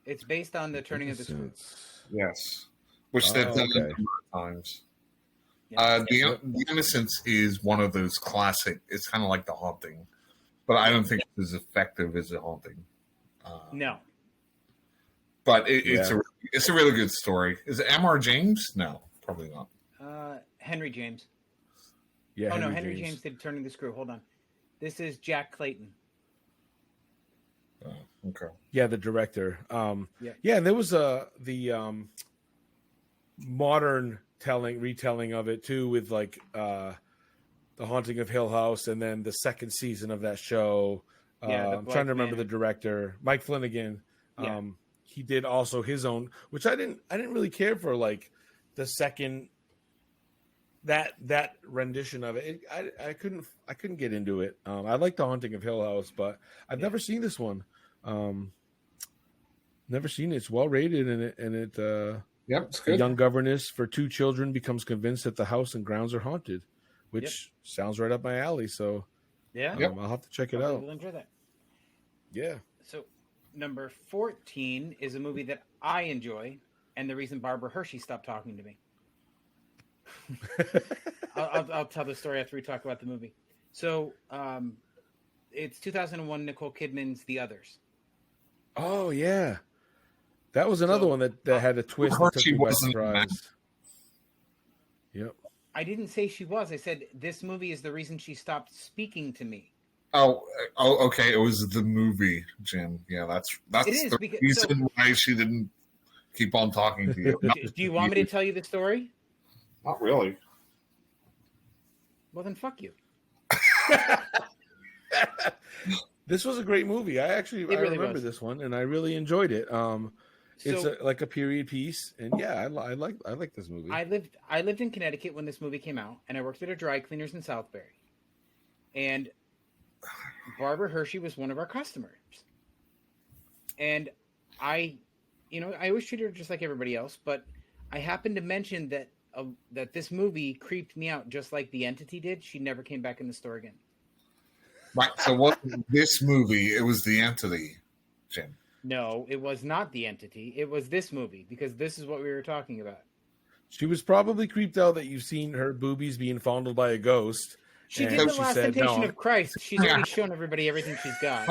It's based on The Turning of the Screw. Yes, which they've done a number of times. Yeah. The Innocents is one of those classic. It's kind of like The Haunting, but I don't think it's as effective as The Haunting. No. But it's a really good story. Is it M.R. James? No, probably not. Henry James. Yeah. Henry James did Turning the Screw. Hold on. This is Jack Clayton. Oh, okay. Yeah, the director. And there was the modern retelling of it too, with like The Haunting of Hill House, and then the second season of that show. I'm trying to remember the director, Mike Flanagan. He did also his own, which I didn't really care for, like the second that rendition of it, I couldn't get into it. I like The Haunting of Hill House, but I've never seen this one. Never seen it. It's well rated, and it Yep, it's a good. young governess for 2 children becomes convinced that the house and grounds are haunted, which sounds right up my alley. So Yeah. I'll have to check it Probably out. will enjoy that. Yeah. So, number 14 is a movie that I enjoy, and the reason Barbara Hershey stopped talking to me. I'll tell the story after we talk about the movie. So, it's 2001 Nicole Kidman's The Others. Oh yeah, that was another one that had a twist that took Hershey me by wasn't surprise. Yep. I didn't say she was. I said this movie is the reason she stopped speaking to me. Oh, okay. It was the movie, Jim. Yeah, that's It is, the because- reason why she didn't keep on talking to you. Do you want me to tell you the story? Not really. Well, then fuck you. This was a great movie. I really remember was. this one, and I really enjoyed it. It's So- like a period piece, and yeah, I like this movie. I lived in Connecticut when this movie came out, and I worked at a dry cleaners in Southbury. And Barbara Hershey was one of our customers. And I always treated her just like everybody else, but I happened to mention that this movie creeped me out just like The Entity did. She never came back in the store again. Right. So what? This movie? It was The Entity, Jim. No, it was not The Entity. It was this movie, because this is what we were talking about. She was probably creeped out that you've seen her boobies being fondled by a ghost. She And did the she Last said, Temptation "No." of Christ. She's already shown everybody everything she's got.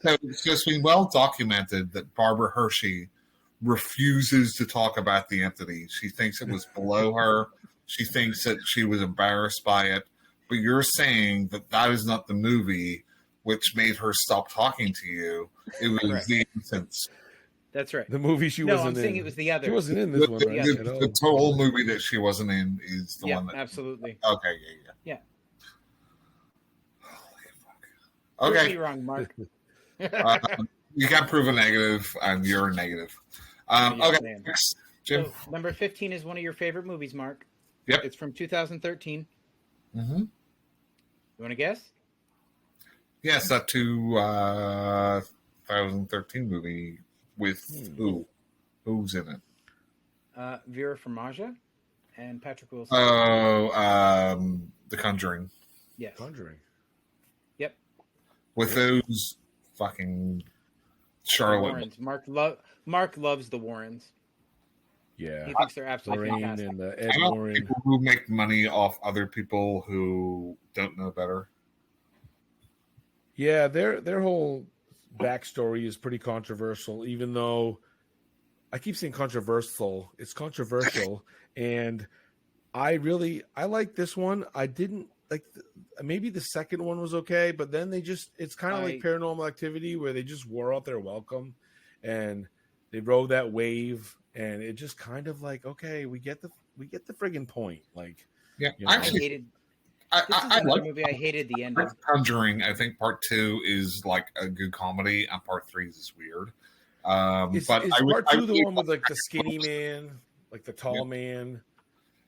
So it's been well documented that Barbara Hershey refuses to talk about The Entity. She thinks it was below her. She thinks that she was embarrassed by it. But you're saying that is not the movie which made her stop talking to you. It was Correct. The Innocents. That's right. The movie she No, wasn't I'm saying in. it was the other. She wasn't in this one, right? The, at all. the total movie that she wasn't in is the Yeah, one that. absolutely. Okay, yeah. Prove Okay. me wrong, Mark. You can't prove a negative, and you're a negative. Yes, Okay, ma'am. next, Jim. So, number 15 is one of your favorite movies, Mark. Yep. It's from 2013. Mm-hmm. You want to guess? Yes, that 2013 movie with who? Who's in it? Vera Farmiga and Patrick Wilson. Oh, The Conjuring. Yes. Conjuring. Yep. With those fucking The Charlotte. Warrens. Mark loves the Warrens. Yeah. He thinks they're absolutely Lorraine fantastic. and Ed I know Warren. people who make money off other people who don't know better. Yeah, their whole backstory is pretty controversial, even though I keep saying controversial. It's controversial, and I like this one. I didn't like maybe the second one was okay, but then it's kind of like Paranormal Activity, where they just wore out their welcome and they rode that wave, and it just kind of like, okay, we get the friggin' point. Like, Yeah, you know, actually, This is I another like movie I hated the ending. Conjuring. I think part 2 is like a good comedy, and part 3 is weird. Is But part two the one with like the skinny man, like the tall man?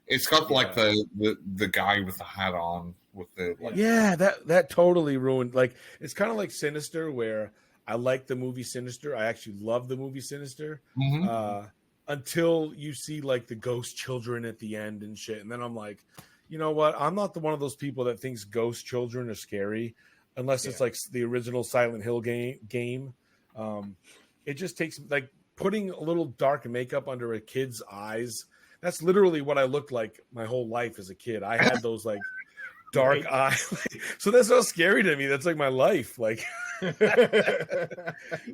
It's got like the guy with the hat on with the like, Yeah, that totally ruined. Like, it's kind of like Sinister, where I like the movie Sinister. I actually love the movie Sinister. Until you see like the ghost children at the end and shit, and then I'm like, you know what? I'm not one of those people that thinks ghost children are scary, unless it's like the original Silent Hill game. It just takes like putting a little dark makeup under a kid's eyes. That's literally what I looked like my whole life as a kid. I had those like dark eyes. So that's not scary to me. That's like my life. Like,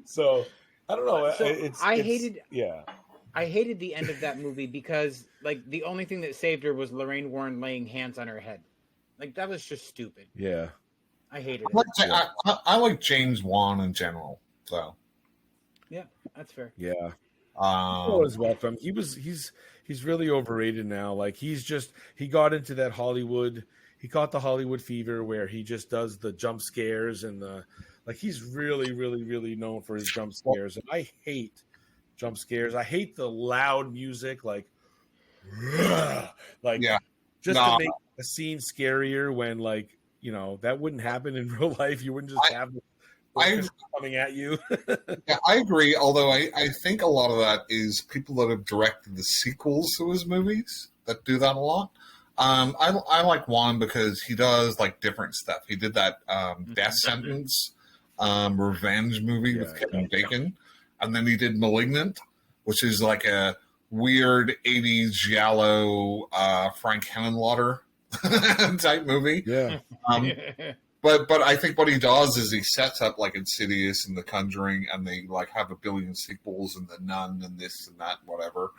so I don't know. So I hated the end of that movie because like the only thing that saved her was Lorraine Warren laying hands on her head. Like that was just stupid. Yeah. I hated it. I like James Wan in general. So Yeah, that's fair. Yeah. Always welcome. He's really overrated now. Like he got into that Hollywood. He caught the Hollywood fever where he just does the jump scares and he's really, really, really known for his jump scares. And I hate jump scares. I hate the loud music, like yeah. just No. to make a scene scarier when, like, that wouldn't happen in real life. You wouldn't just have orchestra coming at you. Yeah, I agree. Although I think a lot of that is people that have directed the sequels to his movies that do that a lot. I like Juan because he does like different stuff. He did that Death Sentence revenge movie with Kevin Bacon, and then he did Malignant, which is like a weird 80s giallo Frank Henenlotter type movie. Yeah. But I think what he does is he sets up like Insidious and The Conjuring, and they like have a billion sequels and The Nun and this and that, whatever,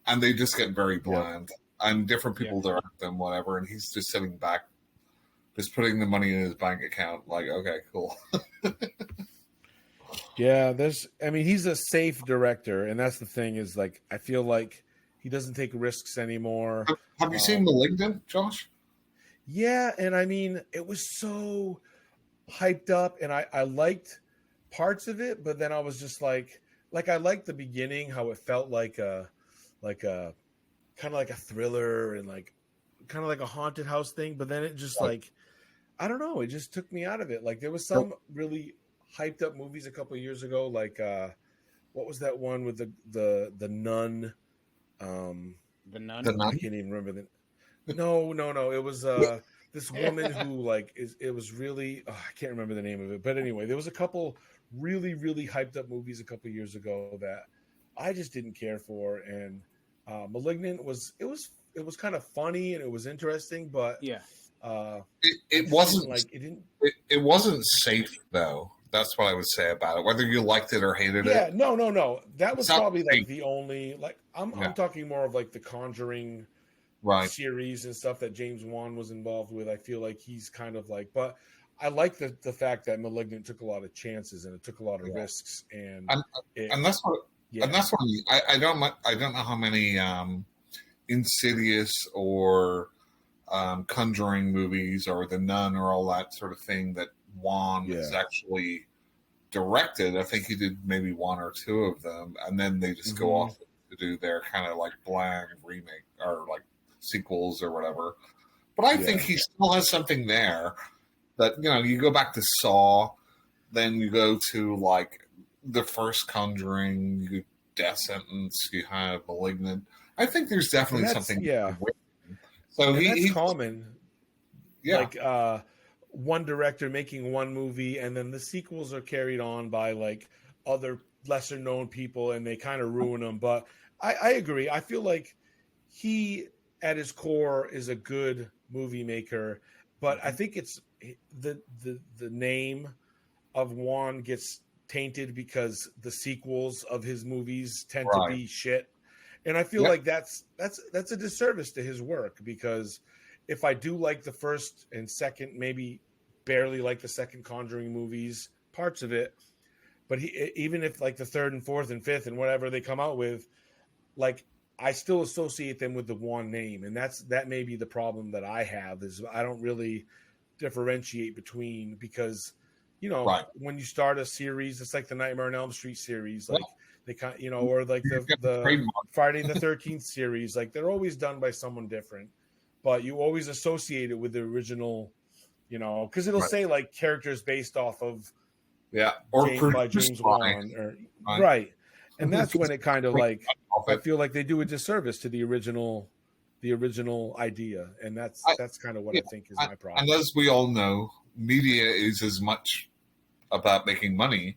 and they just get very bland. And different people direct them, whatever, and he's just sitting back, just putting the money in his bank account, like, okay, cool. Yeah, he's a safe director, and that's the thing is, like, I feel like he doesn't take risks anymore. Have you seen Malignant, Josh? Yeah, and I mean, it was so hyped up, and I liked parts of it, but then I was just like I liked the beginning, how it felt like a kind of like a thriller and like kind of like a haunted house thing, but then it just like, I don't know, it just took me out of it. Like there was some really hyped up movies a couple of years ago, like what was that one with the nun? The Nun. I can't even remember No, it was this woman who like it was really I can't remember the name of it, but anyway, there was a couple really really hyped up movies a couple of years ago that I just didn't care for, and Malignant was kind of funny and it was interesting, but it wasn't like it wasn't safe though. That's what I would say about it. Whether you liked it or hated it. Yeah, no. That was probably like the only like I'm talking more of like the Conjuring series and stuff that James Wan was involved with. I feel like he's kind of like, but I like the fact that Malignant took a lot of chances and it took a lot of risks, and that's what. Yeah. And that's why I don't know how many Insidious or Conjuring movies or The Nun or all that sort of thing that Juan has actually directed. I think he did maybe one or two of them, and then they just go off to do their kind of like bland remake or like sequels or whatever. But I think he still has something there that, you go back to Saw, then you go to like the first Conjuring, you Death Sentence, you have Malignant. I think there's definitely something. Yeah. So he's common. Yeah. Like one director making one movie, and then the sequels are carried on by like other lesser known people, and they kind of ruin them. But I agree. I feel like he, at his core, is a good movie maker. But I think it's the name of Juan gets tainted because the sequels of his movies tend to be shit, and I feel like that's a disservice to his work, because if I do like the first and second, maybe barely like the second Conjuring movies, parts of it, but even if like the third and fourth and fifth and whatever they come out with, like I still associate them with the Juan name, and that may be the problem that I have, is I don't really differentiate between, because when you start a series, it's like the Nightmare on Elm Street series, like they kind, or like the Friday the 13th series, like they're always done by someone different, but you always associate it with the original, because it'll say like characters based off of by James Wan, or and that's when it kind of like I feel like they do a disservice to the original idea, and that's kind of what I think is my problem. And as we all know, media is as much about making money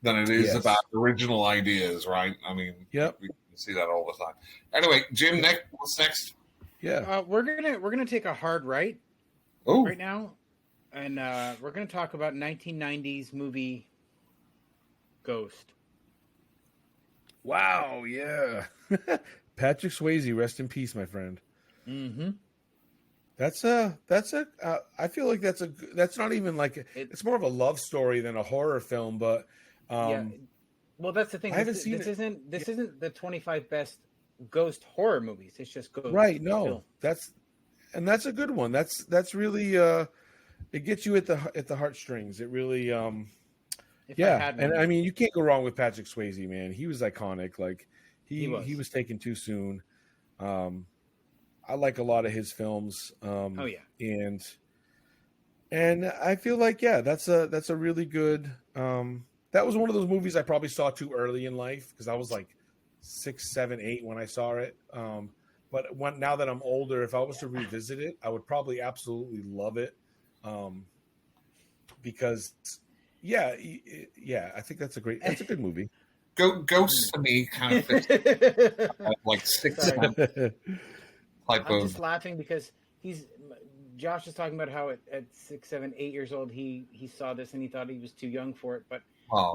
than it is about original ideas, right? I mean, we can see that all the time. Anyway, Jim, what's next? We're gonna take a hard right right now, and we're gonna talk about 1990s movie Ghost. Wow, yeah. Patrick Swayze, rest in peace, my friend. Mm-hmm. I feel like that's not even like it's more of a love story than a horror film, but well, that's the thing. This isn't the 25 best ghost horror movies. It's just ghost. Right? No, that's a good one. That's really it gets you at the heartstrings. It really and I mean, you can't go wrong with Patrick Swayze, man. He was iconic. Like he was taken too soon. I like a lot of his films. Oh yeah, and I feel like that's a really good. That was one of those movies I probably saw too early in life because I was like 6, 7, 8 when I saw it. But now that I'm older, if I was to revisit it, I would probably absolutely love it. Because I think that's a good movie. Ghosts to me kind of fits like 6, 7 type I'm of. just laughing because Josh is talking about how at 6, 7, 8 years old he saw this and he thought he was too young for it. But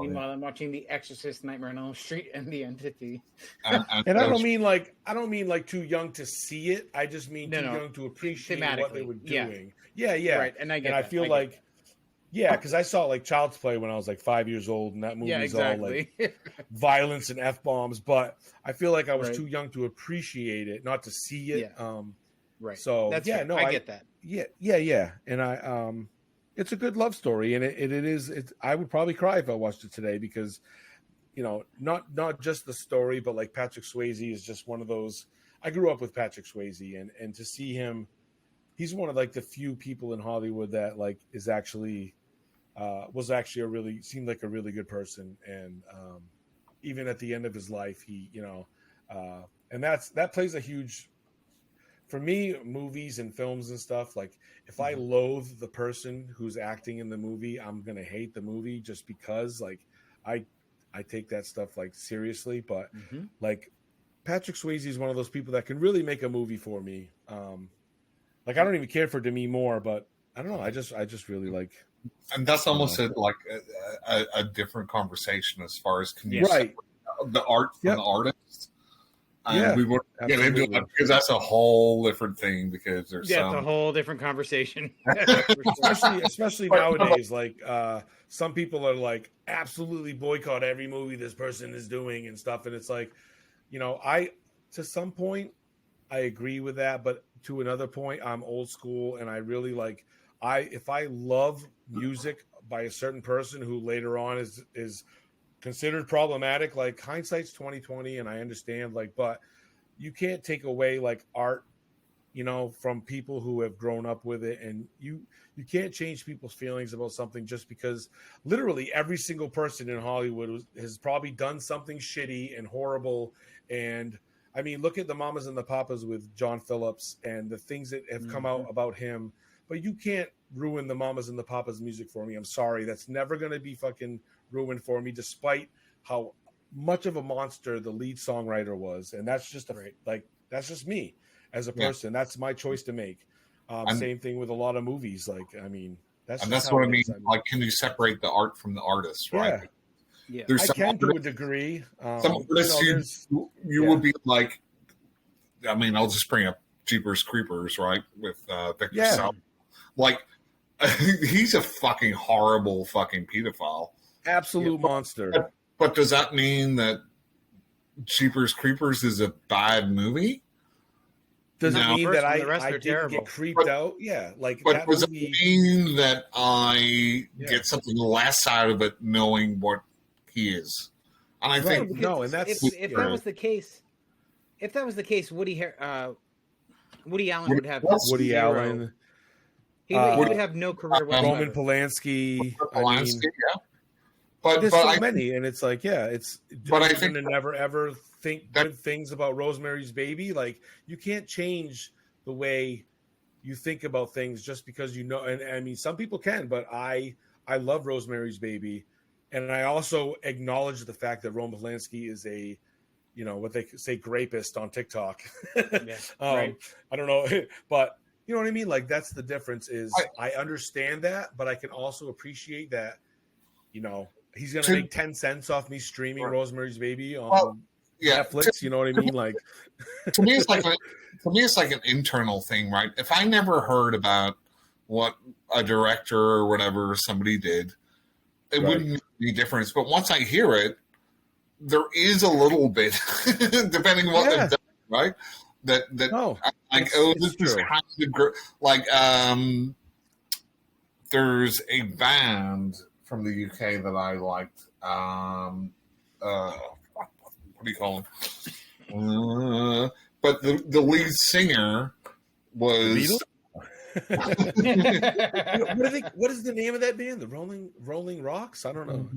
meanwhile, I'm watching The Exorcist, Nightmare on Elm Street, and The Entity. And I don't mean like too young to see it. I just mean too young to appreciate what they were doing. Yeah. Right, and I feel like. Yeah, because I saw like Child's Play when I was like 5 years old, and that movie's all like violence and F-bombs. But I feel like I was too young to appreciate it, not to see it. Yeah. Right. So I get that. Yeah. And it's a good love story, and it is. I would probably cry if I watched it today because, not just the story, but like Patrick Swayze is just one of those. I grew up with Patrick Swayze, and to see him, he's one of like the few people in Hollywood that like is actually. Was actually seemed like a really good person, and even at the end of his life, he and that plays a huge for me. Movies and films and stuff, like if I loathe the person who's acting in the movie, I'm gonna hate the movie just because like I take that stuff like seriously. But like Patrick Swayze is one of those people that can really make a movie for me. Like I don't even care for Demi Moore, but I don't know. I just really like. And that's almost a different conversation as far as can you separate the art from the artist. And we won't get into it because that's a whole different thing because there's it's a whole different conversation. especially nowadays, like some people are like absolutely boycott every movie this person is doing and stuff. And it's like, to some point I agree with that, but to another point, I'm old school and I really like if I love music by a certain person who later on is considered problematic, like hindsight's 2020, and I understand, like, but you can't take away like art, from people who have grown up with it, and you can't change people's feelings about something just because literally every single person in Hollywood has probably done something shitty and horrible. And I mean, look at the Mamas and the Papas with John Phillips and the things that have come out about him. But you can't ruin the Mamas and the Papas music for me. I'm sorry. That's never going to be fucking ruined for me, despite how much of a monster the lead songwriter was. And that's just that's just me as a person. That's my choice to make. Same thing with a lot of movies. Like, I mean, that's what I mean. Like, can you separate the art from the artist, right? Yeah. I can to a degree. Some artists you would be like, I mean, I'll just bring up Jeepers Creepers, right? With Victor Salva. Like, he's a fucking horrible fucking pedophile. Absolute monster. But does that mean that Jeepers Creepers is a bad movie? Does it mean that I didn't get creeped out? Yeah. Like, but does it mean that I get something less out of it knowing what he is? And I think no, and that's if that was the case. If that was the case, Woody Allen would have Woody Allen. He would have no career whatsoever. Roman Polanski. But there's so many, and it's like, but I think to never ever think good things about Rosemary's Baby. Like, you can't change the way you think about things just because And I mean, some people can, but I love Rosemary's Baby, and I also acknowledge the fact that Roman Polanski is a, what they say, grapist on TikTok. I don't know, but. You know what I mean? Like, that's the difference is I understand that, but I can also appreciate that, he's going to make 10 cents off me streaming Rosemary's Baby on Netflix. You know what I mean? Like, to me, it's like an internal thing, right? If I never heard about what a director or whatever somebody did, it wouldn't make any difference. But once I hear it, there is a little bit, depending on what they've done, right? This is kind of like there's a band from the UK that I liked. What do you call them? But the lead singer was what is the name of that band? The Rolling Rocks? I don't know.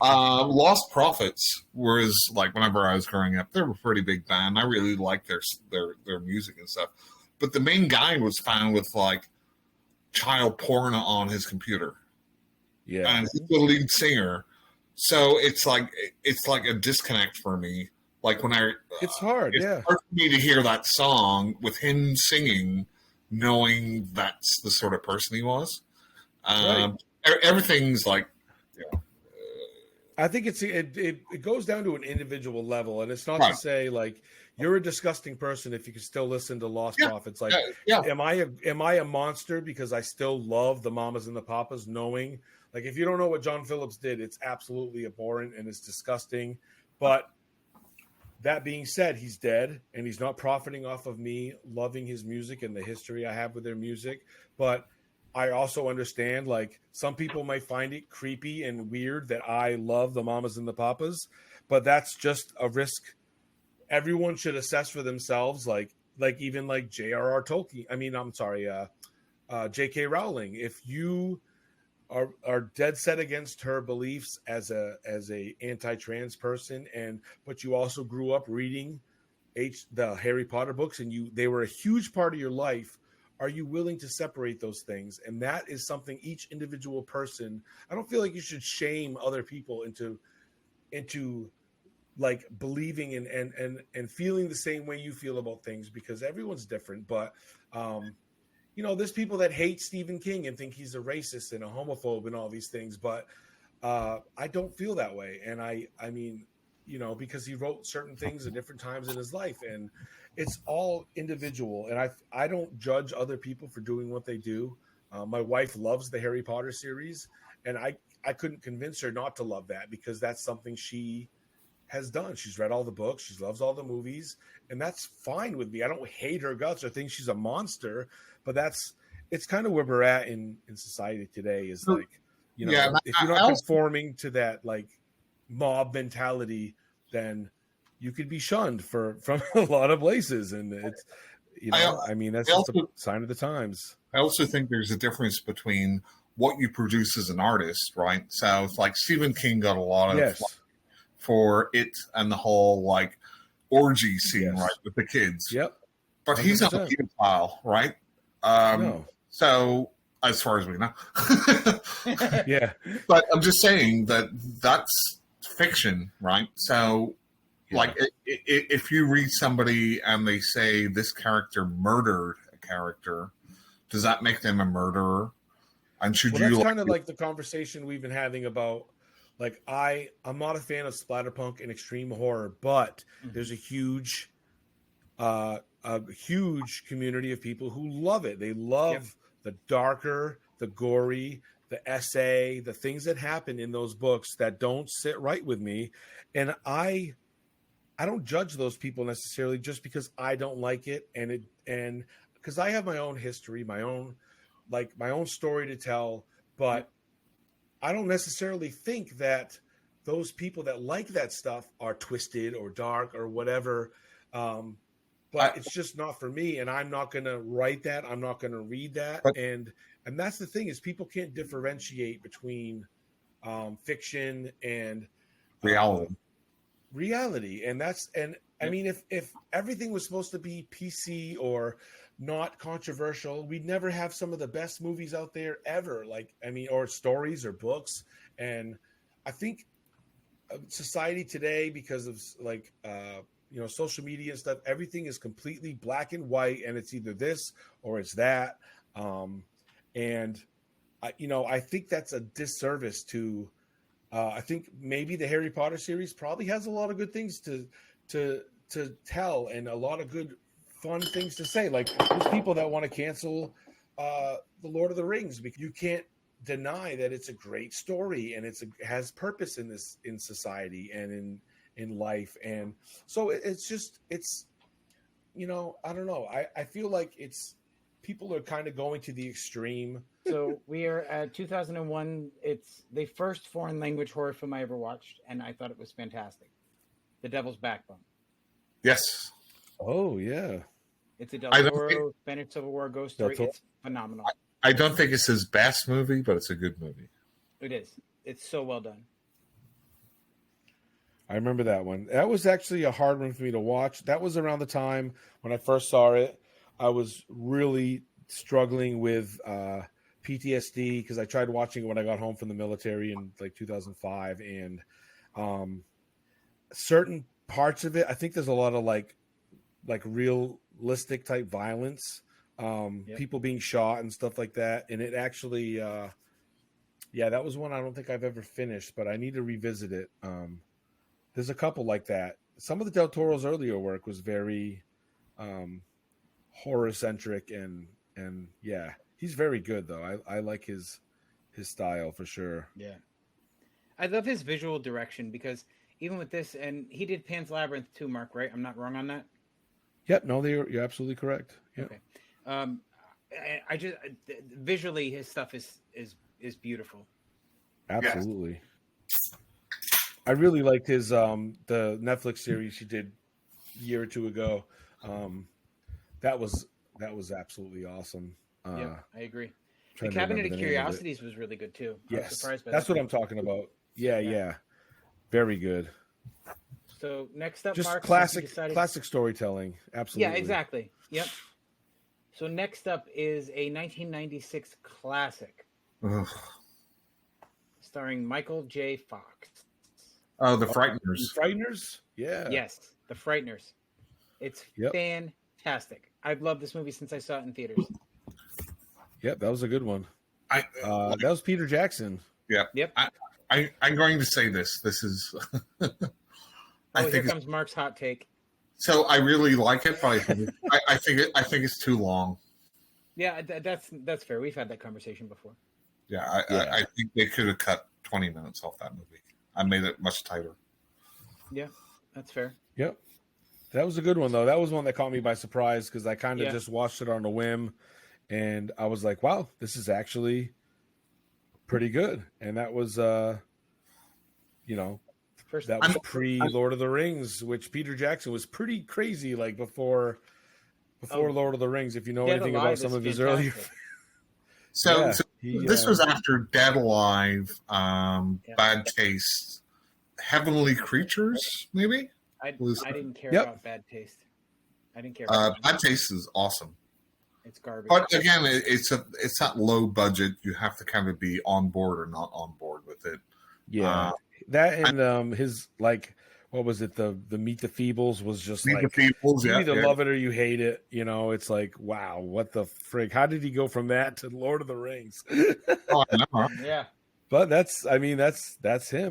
Lost Prophets was like whenever I was growing up, they were a pretty big band. I really liked their music and stuff. But the main guy was found with like child porn on his computer. Yeah. And he's the lead singer. So it's like a disconnect for me. Like when it's hard, it's hard for me to hear that song with him singing, knowing that's the sort of person he was. Right. Everything's like, I think it goes down to an individual level, and it's not to say like you're a disgusting person if you can still listen to Lost Prophets. Like, am I a monster because I still love the Mamas and the Papas? Knowing, like, if you don't know what John Phillips did, it's absolutely abhorrent and it's disgusting. But that being said, he's dead, and he's not profiting off of me loving his music and the history I have with their music. But I also understand, like, some people might find it creepy and weird that I love the Mamas and the Papas, but that's just a risk everyone should assess for themselves. Like even like J.R.R. Tolkien. I mean, I'm sorry, J.K. Rowling. If you are dead set against her beliefs as a anti-trans person, but you also grew up reading the Harry Potter books, and they were a huge part of your life. Are you willing to separate those things? And that is something each individual person. I don't feel like you should shame other people into like believing and feeling the same way you feel about things, because everyone's different. But there's people that hate Stephen King and think he's a racist and a homophobe and all these things. But I don't feel that way. And I mean, because he wrote certain things at different times in his life, and it's all individual. And I don't judge other people for doing what they do. My wife loves the Harry Potter series, and I couldn't convince her not to love that, because that's something she has done. She's read all the books. She loves all the movies, and that's fine with me. I don't hate her guts or think she's a monster, but it's kind of where we're at in society today, is like, if you're not conforming to that like mob mentality, then you could be shunned from a lot of places. And it's, that's just a sign of the times. I also think there's a difference between what you produce as an artist, right? So it's like Stephen King got a lot of for it and the whole like orgy scene, right, with the kids. Yep. But 100%. He's not a pedophile, right? No. So as far as we know. Yeah. But I'm just saying that's fiction, right? So like if you read somebody and they say this character murdered a character, does that make them a murderer? And that's kind of like the conversation we've been having about, like, I'm not a fan of splatterpunk and extreme horror, but there's a huge community of people who love it. They love the darker, the gory, the essay, the things that happen in those books that don't sit right with me. And I don't judge those people necessarily just because I don't like it, and because I have my own history, my own story to tell, but I don't necessarily think that those people that like that stuff are twisted or dark or whatever. But it's just not for me, and I'm not going to write that. I'm not going to read that. And that's the thing, is people can't differentiate between fiction and reality. And I mean, if everything was supposed to be PC or not controversial, we'd never have some of the best movies out there ever. Like, I mean, or stories or books. And I think society today, because of like, social media and stuff, everything is completely black and white, and it's either this or it's that. And I think that's a disservice to, I think maybe the Harry Potter series probably has a lot of good things to tell, and a lot of good fun things to say. Like, there's people that want to cancel the Lord of the Rings, because you can't deny that it's a great story and it has purpose in society and in life. And so it's I don't know. I feel like people are kind of going to the extreme. So we are at 2001. It's the first foreign language horror film I ever watched, and I thought it was fantastic. The Devil's Backbone. Yes. Oh, yeah. It's a Del I don't Toro Spanish Civil War ghost story. It's phenomenal. I don't think it's his best movie, but it's a good movie. It is. It's so well done. I remember that one. That was actually a hard one for me to watch. That was around the time when I first saw it. I was really struggling with PTSD because I tried watching it when I got home from the military in like 2005, and certain parts of it, I think there's a lot of like realistic type violence, people being shot and stuff like that. And it actually, that was one I don't think I've ever finished, but I need to revisit it. There's a couple like that. Some of the Del Toro's earlier work was very horror centric, and yeah, he's very good though. I like his style for sure. Yeah, I love his visual direction because even with this, and he did Pan's Labyrinth too, Mark. Right? I'm not wrong on that. Yep. No, you're absolutely correct. Yep. Okay. I just visually his stuff is beautiful. Absolutely. Yes. I really liked his the Netflix series he did a year or two ago. That was absolutely awesome. Yeah, I agree. The Cabinet of Curiosities was really good too. Yes, that's what I'm talking about. Yeah, very good. So next up, just Mark, classic storytelling. Absolutely. Yeah, exactly. Yep. So next up is a 1996 classic, starring Michael J. Fox. Oh, The Frighteners. The Frighteners? Yeah. Yes, The Frighteners. It's fantastic. I've loved this movie since I saw it in theaters. Yep, that was a good one. That was Peter Jackson. Yeah. Yep. I'm going to say this. This is. Here comes Mark's hot take. So I really like it, but I think it's too long. Yeah, that's fair. We've had that conversation before. Yeah, I think they could have cut 20 minutes off that movie. I made it much tighter. Yeah, that's fair. Yep. That was a good one, though. That was one that caught me by surprise because I kind of just watched it on a whim, and I was like, wow, this is actually pretty good. And that was, that was pre-Lord of the Rings, which Peter Jackson was pretty crazy, like before Lord of the Rings, if you know anything about some of his earlier... So this was after Dead Alive, Bad Taste, Heavenly Creatures, maybe? I didn't care about Bad Taste. I didn't care about Bad Taste is awesome. It's garbage. But again, it's not low budget. You have to kind of be on board or not on board with it. Yeah. That and his, like, what was it? The Meet the Feebles was just Meet the Feebles, you either love it or you hate it. It's like, wow, what the frig? How did he go from that to Lord of the Rings? Oh, I know. Yeah. But that's him,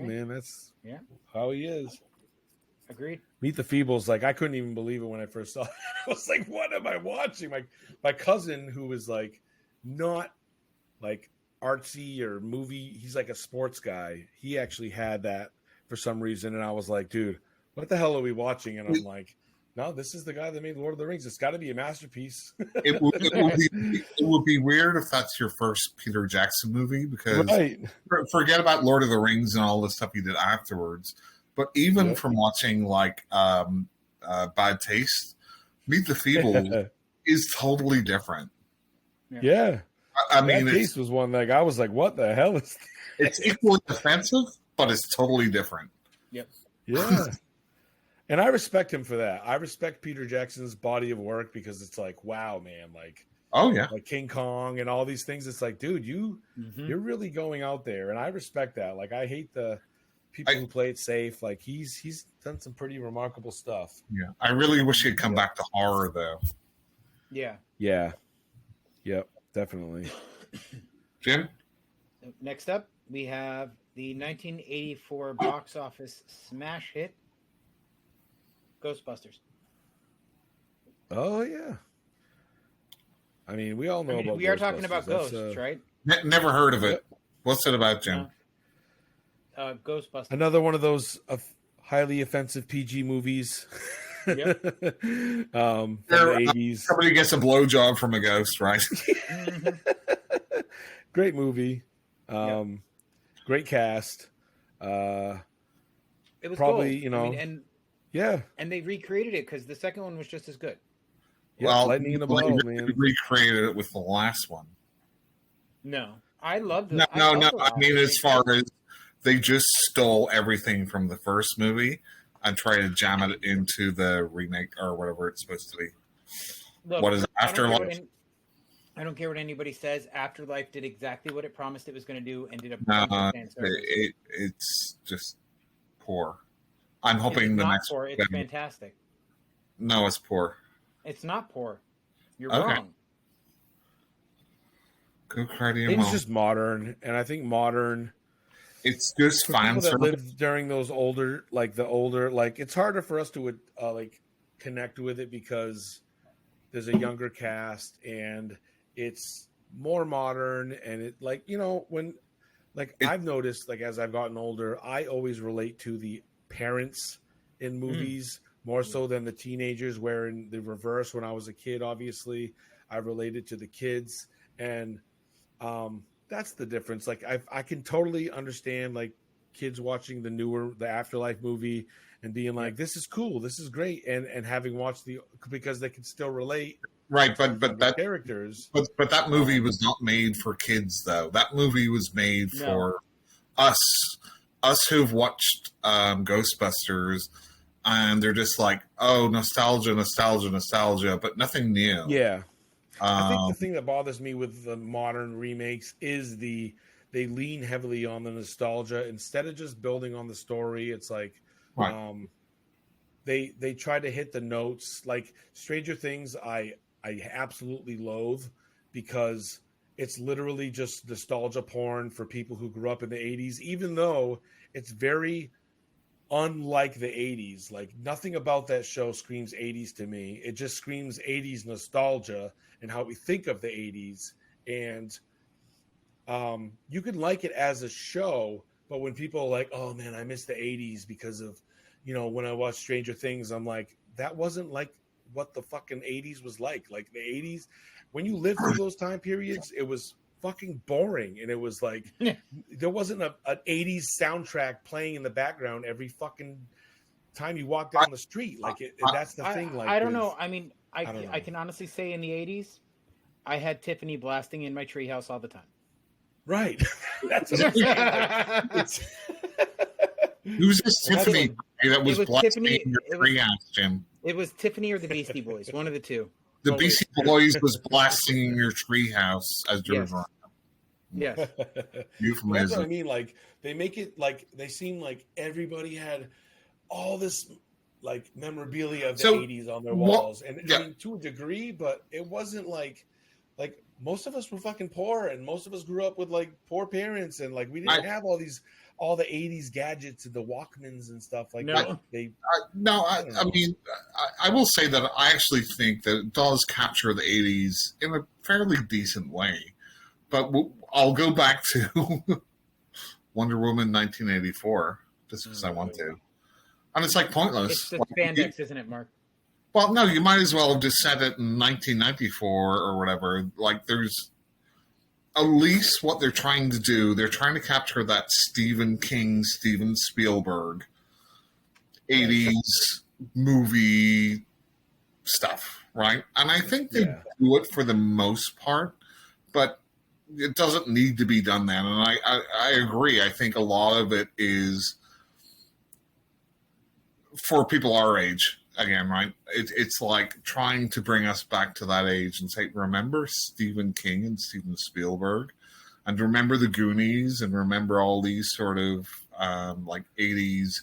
man. That's how he is. Agreed. Meet the Feebles, like I couldn't even believe it when I first saw it. I was like, what am I watching? My cousin, who was like not like artsy or movie, he's like a sports guy. He actually had that for some reason, and I was like, dude, what the hell are we watching? And I'm like, no, this is the guy that made Lord of the Rings. It's got to be a masterpiece. It would be weird if that's your first Peter Jackson movie, because forget about Lord of the Rings and all the stuff he did afterwards. But even from watching like Bad Taste, Meet the Feebles is totally different. Yeah. I mean, Bad Taste was one like I was like, what the hell is this? It's equally offensive, but it's totally different. Yep. Yeah. And I respect him for that. I respect Peter Jackson's body of work because it's like, wow, man, like, oh yeah, like King Kong and all these things. It's like, dude, you're really going out there, and I respect that. Like, I hate the people who play it safe. Like, he's done some pretty remarkable stuff. Yeah, I really wish he'd come back to horror though. Yeah. Yeah. Yep. Definitely. Jim. Next up, we have the 1984 box office smash hit, Ghostbusters. Oh yeah. I mean, we all know about. We are talking about ghosts, right? Never heard of it. What's it about, Jim? Ghostbusters. Another one of those highly offensive PG movies. Yep. From the 80s. Somebody gets a blowjob from a ghost, right? Great movie. Great cast. It was probably gold. And they Yeah, well, lightning in the they bottle, man. recreated it with the last one. No, I love the. No. The I last mean, as movie. far as they just stole everything from the first movie and tried to jam it into the remake or whatever it's supposed to be. Look, What is Afterlife? I don't care what anybody says. Afterlife did exactly what it promised it was going to do and did a bunch No, of fan service. it's just poor. I'm It's hoping the not next. poor. It's fantastic. No, it's poor. It's not poor. You're Okay. wrong. Go Cardi It was just modern, and I think modern. It's just For fan people that service. lived during those older, like it's harder for us to like connect with it because there's a younger cast and it's more modern and it like when I've noticed like as I've gotten older, I always relate to the parents in movies more so than the teenagers. Where in the reverse, when I was a kid, obviously I related to the kids and that's the difference. Like I can totally understand like kids watching the Afterlife movie and being like, this is cool, this is great, and having watched because they can still relate. Right, but that characters. But that movie was not made for kids though. That movie was made for us who've watched Ghostbusters and they're just like, oh, nostalgia, but nothing new. Yeah. I think the thing that bothers me with the modern remakes is they lean heavily on the nostalgia instead of just building on the story. It's like they try to hit the notes. Like Stranger Things, I absolutely loathe because it's literally just nostalgia porn for people who grew up in the 80s, even though it's very unlike the 80s. Like nothing about that show screams 80s to me. It just screams 80s nostalgia and how we think of the 80s. And you can like it as a show, but when people are like, oh man, I miss the 80s because of, when I watched Stranger Things, I'm like, that wasn't like what the fucking 80s was like. Like the 80s, when you lived through those time periods, it was fucking boring. And it was like, there wasn't an 80s soundtrack playing in the background every fucking time you walk down the street. Like that's the thing. Like I don't know. I mean, I can honestly say in the 80s, I had Tiffany blasting in my treehouse all the time. Right. That's what I'm saying. Like, who's this Tiffany that was blasting in your treehouse, Jim? It was Tiffany or the Beastie Boys, one of the two. The Beastie Boys was blasting in your treehouse as you were growing up. Yes. That's what I mean. Like they make it like they seem like everybody had all this like memorabilia of the 80s on their walls, and I mean, to a degree, but it wasn't like most of us were fucking poor, and most of us grew up with like poor parents, and like we didn't have all the 80s gadgets and the Walkmans and stuff like that. I mean, I will say that I actually think that it does capture the 80s in a fairly decent way. But I'll go back to Wonder Woman 1984 just because I want to. And it's like pointless. It's the spandex, isn't it, Mark? Well, no, you might as well have just said it in 1994 or whatever. Like, there's at least what they're trying to do. They're trying to capture that Stephen King, Steven Spielberg 80s movie stuff, right? And I think they do it for the most part, but it doesn't need to be done then. And I agree. I think a lot of it is for people our age. Again, right? It's like trying to bring us back to that age and say, remember Stephen King and Steven Spielberg, and remember the Goonies, and remember all these sort of like 80s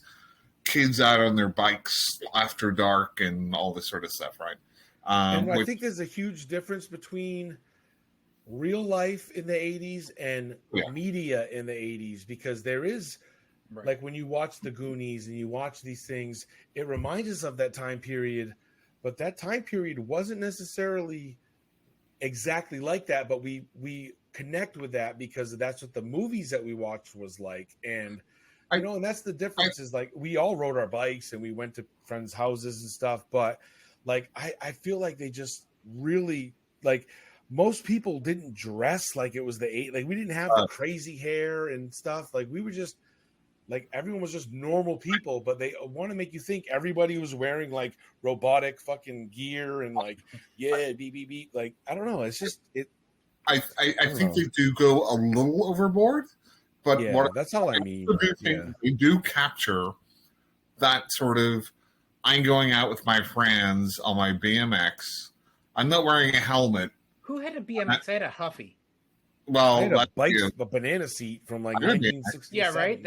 kids out on their bikes after dark and all this sort of stuff, right? And I think there's a huge difference between real life in the 80s and media in the 80s, because there is... Right. Like when you watch the Goonies and you watch these things, it reminds us of that time period, but that time period wasn't necessarily exactly like that. But we connect with that because that's what the movies that we watched was like. And and that's the difference is like we all rode our bikes and we went to friends' houses and stuff. But like I feel like they just really like most people didn't dress like it was the like we didn't have the crazy hair and stuff. Like we were just like everyone was just normal people, but they want to make you think everybody was wearing like robotic fucking gear and like beep beep beep. Like I don't know. It's just it. I think they do go a little overboard, but that's all I mean. I do think they do capture that sort of. I'm going out with my friends on my BMX. I'm not wearing a helmet. Who had a BMX? I had a Huffy. Well, I had a banana seat from like 1967. Yeah, right.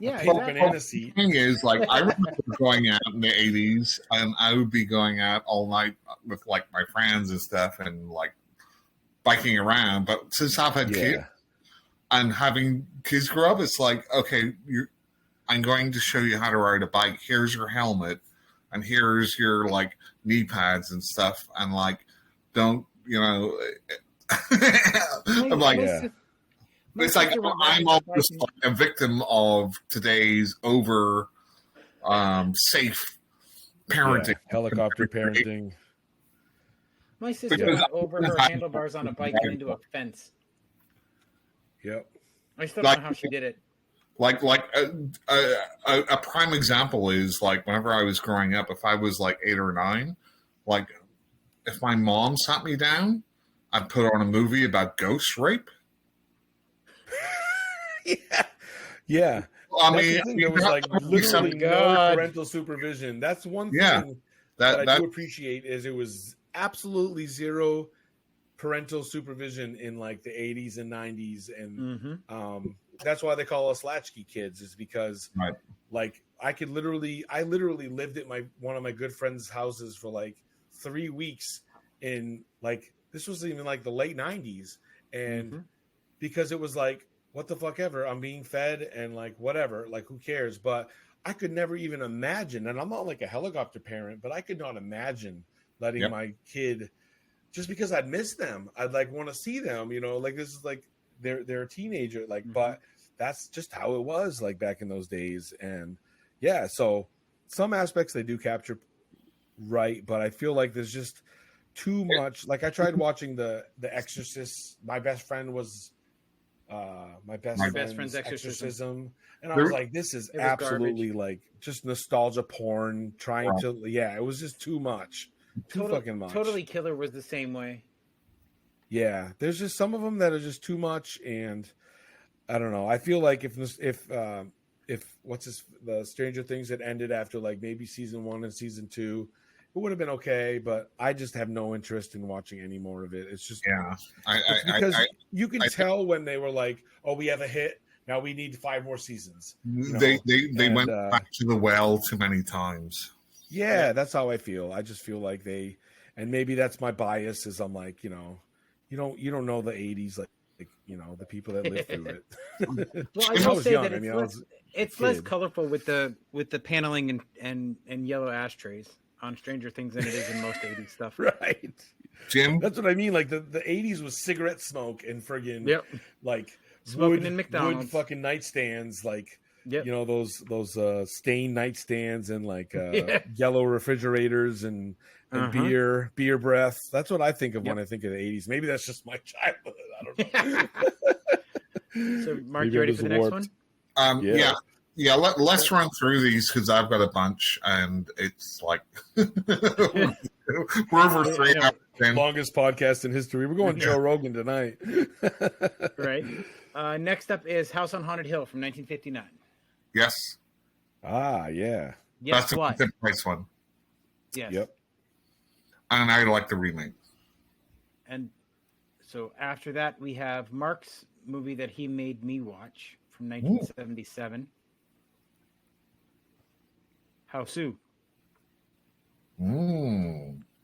Banana seat. The thing is, like, I remember going out in the 80s, and I would be going out all night with like my friends and stuff, and like biking around. But since I've had kids and having kids grow up, it's like, okay, I'm going to show you how to ride a bike. Here's your helmet, and here's your like knee pads and stuff, and like, don't I'm like, it's like I'm almost like a victim of today's over safe parenting, helicopter parenting. My sister went over her handlebars on a bike and into a fence. Yep. I still don't know how she did it. Like a prime example is like whenever I was growing up, if I was like 8 or 9, like if my mom sat me down, I'd put on a movie about ghost rape. Yeah. I mean, there was like literally no parental supervision. That's one thing that I do appreciate is it was absolutely zero parental supervision in like the 80s and 90s, and that's why they call us latchkey kids, is because like I literally lived at one of my good friends' houses for like 3 weeks in like, this was even like the late 90s, and because it was like, what the fuck ever, I'm being fed and like whatever, like who cares? But I could never even imagine, and I'm not like a helicopter parent, but I could not imagine letting my kid, just because I'd miss them, I'd like want to see them, like this is like they're a teenager, like but that's just how it was like back in those days. And so some aspects they do capture right, but I feel like there's just too much. Like I tried watching the Exorcist. My best friend was my best friend's exorcism, and I was like, this is absolutely garbage. Like just nostalgia porn trying to it was just too much, fucking much. Totally Killer was the same way. There's just some of them that are just too much, and I don't know. I feel like if the Stranger Things had ended after like maybe season 1 and season 2, it would have been okay, but I just have no interest in watching any more of it. It's just because you can tell when they were like, "Oh, we have a hit. Now we need 5 more seasons." They went back to the well too many times. Yeah, that's how I feel. I just feel like and maybe that's my bias. Is I'm like, you don't know the '80s, like the people that lived through it. Well, I will say that it's less colorful with the paneling and yellow ashtrays on Stranger Things than it is in most 80s stuff. Right. Jim? That's what I mean. Like the 80s was cigarette smoke and friggin' like smoking in McDonald's. Wood fucking nightstands, like those stained nightstands and like yellow refrigerators and beer breath. That's what I think of when I think of the 80s. Maybe that's just my childhood. I don't know. So Mark, you ready for the next one? Let's run through these because I've got a bunch, and it's like we're over 3 hours. Longest podcast in history. We're going Joe Rogan tonight. Right. Next up is House on Haunted Hill from 1959. Yes. Ah, yeah. Yes, that's a nice one. Yes. Yep. And I like the remake. And so after that, we have Mark's movie that he made me watch from 1977. Hausu.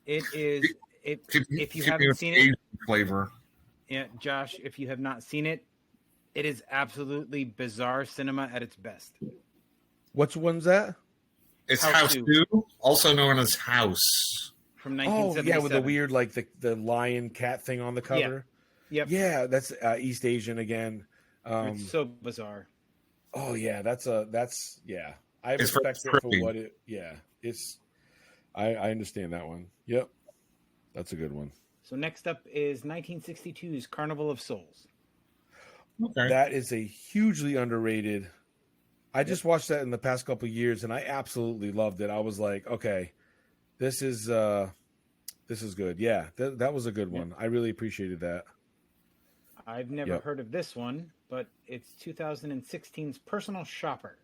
It is. If you haven't seen it, flavor. Yeah, Josh. If you have not seen it, it is absolutely bizarre cinema at its best. Which one's that? It's Hausu, also known as House. From 1977. Oh yeah, with the weird like the lion cat thing on the cover. Yep. Yeah, that's East Asian again. It's so bizarre. Oh yeah, I respect it for what it. Yeah, it's. I understand that one. Yep, that's a good one. So next up is 1962's Carnival of Souls. Okay. That is a hugely underrated I just watched that in the past couple of years, and I absolutely loved it. I was like, okay, this is good. Yeah, that was a good one. I really appreciated that. I've never heard of this one, but it's 2016's Personal Shopper.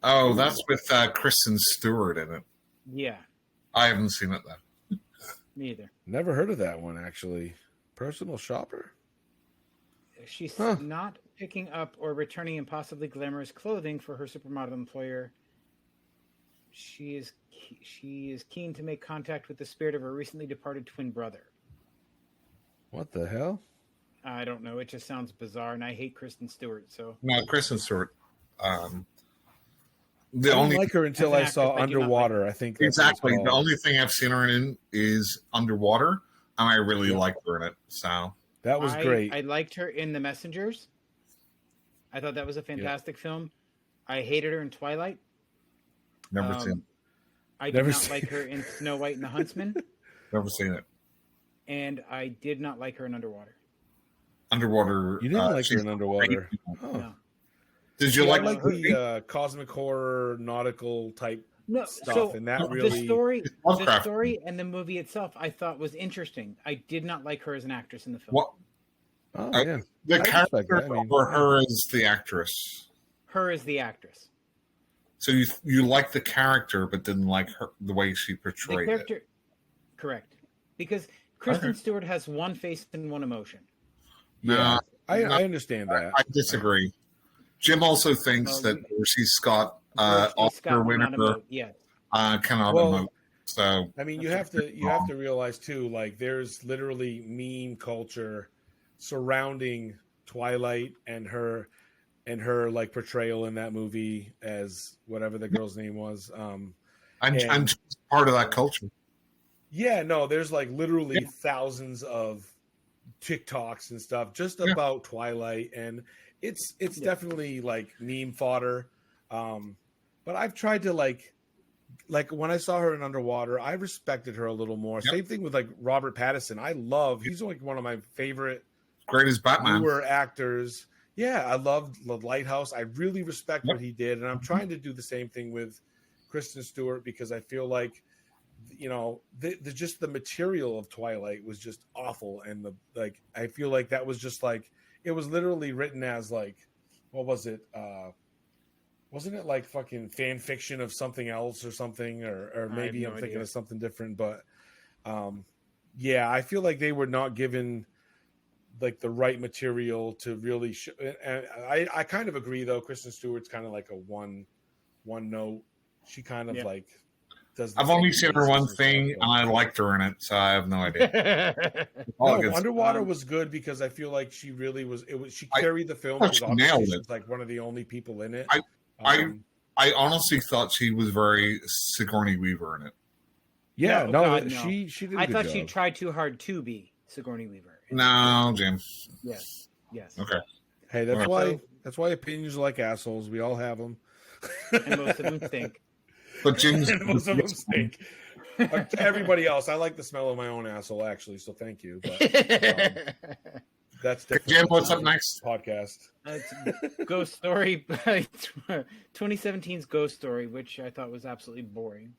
Oh, that's with Kristen Stewart in it. Yeah. I haven't seen it though. Me either. Never heard of that one, actually. Personal Shopper? She's not picking up or returning impossibly glamorous clothing for her supermodel employer. She is keen to make contact with the spirit of her recently departed twin brother. What the hell? I don't know. It just sounds bizarre, and I hate Kristen Stewart. So No, Kristen Stewart. I didn't like her until I saw Underwater. I think that's exactly the only thing I've seen her in is Underwater, and I really liked her in it. So that was great. I liked her in The Messengers. I thought that was a fantastic film. I hated her in Twilight. Never seen. I did not like her in Snow White and the Huntsman. Never seen it. And I did not like her in Underwater. Underwater. You didn't like her in Underwater. Oh. No. Did you like the cosmic horror nautical type stuff? So and that really the story and the movie itself, I thought was interesting. I did not like her as an actress in the film. What? The character or her as the actress? Her as the actress. So you liked the character, but didn't like her the way she portrayed it. Correct. Because Kristen Stewart has one face and one emotion. No, I understand that. I disagree. Jim also thinks that Orsi Scott, Oscar winner, cannot emote. So I mean, you have to realize too, like there's literally meme culture surrounding Twilight and her like portrayal in that movie as whatever the girl's name was. I'm just part of that culture. Yeah, no, there's like literally thousands of TikToks and stuff just about Twilight, and it's definitely like meme fodder. But I've tried to like when I saw her in Underwater, I respected her a little more. Yep. Same thing with like Robert Pattinson. He's like one of my favorite greatest Batman newer actors. Yeah, I loved The Lighthouse. I really respect what he did, and I'm trying to do the same thing with Kristen Stewart because I feel like just the material of Twilight was just awful, and I feel like that was just like it was literally written as like what was it? Wasn't it like fucking fan fiction of something else or something, or maybe I'm thinking of something different, but I feel like they were not given like the right material to really show. And I kind of agree though. Kristen Stewart's kind of like a one note. She kind of like does. I've only seen her one thing, and I liked her in it, so I have no idea. Underwater was good because I feel like she really was. She carried the film. She nailed it. Like one of the only people in it. I honestly thought she was very Sigourney Weaver in it. Yeah, no. She did. I thought she tried too hard to be Sigourney Weaver. No, Jim. Yes. Okay. Hey, that's why opinions are like assholes. We all have them, and most of them stink. But Jim's most of them stink. To everybody else, I like the smell of my own asshole, actually. So thank you. But, that's different. Jim, what's up next? Podcast. It's Ghost Story, 2017's Ghost Story, which I thought was absolutely boring.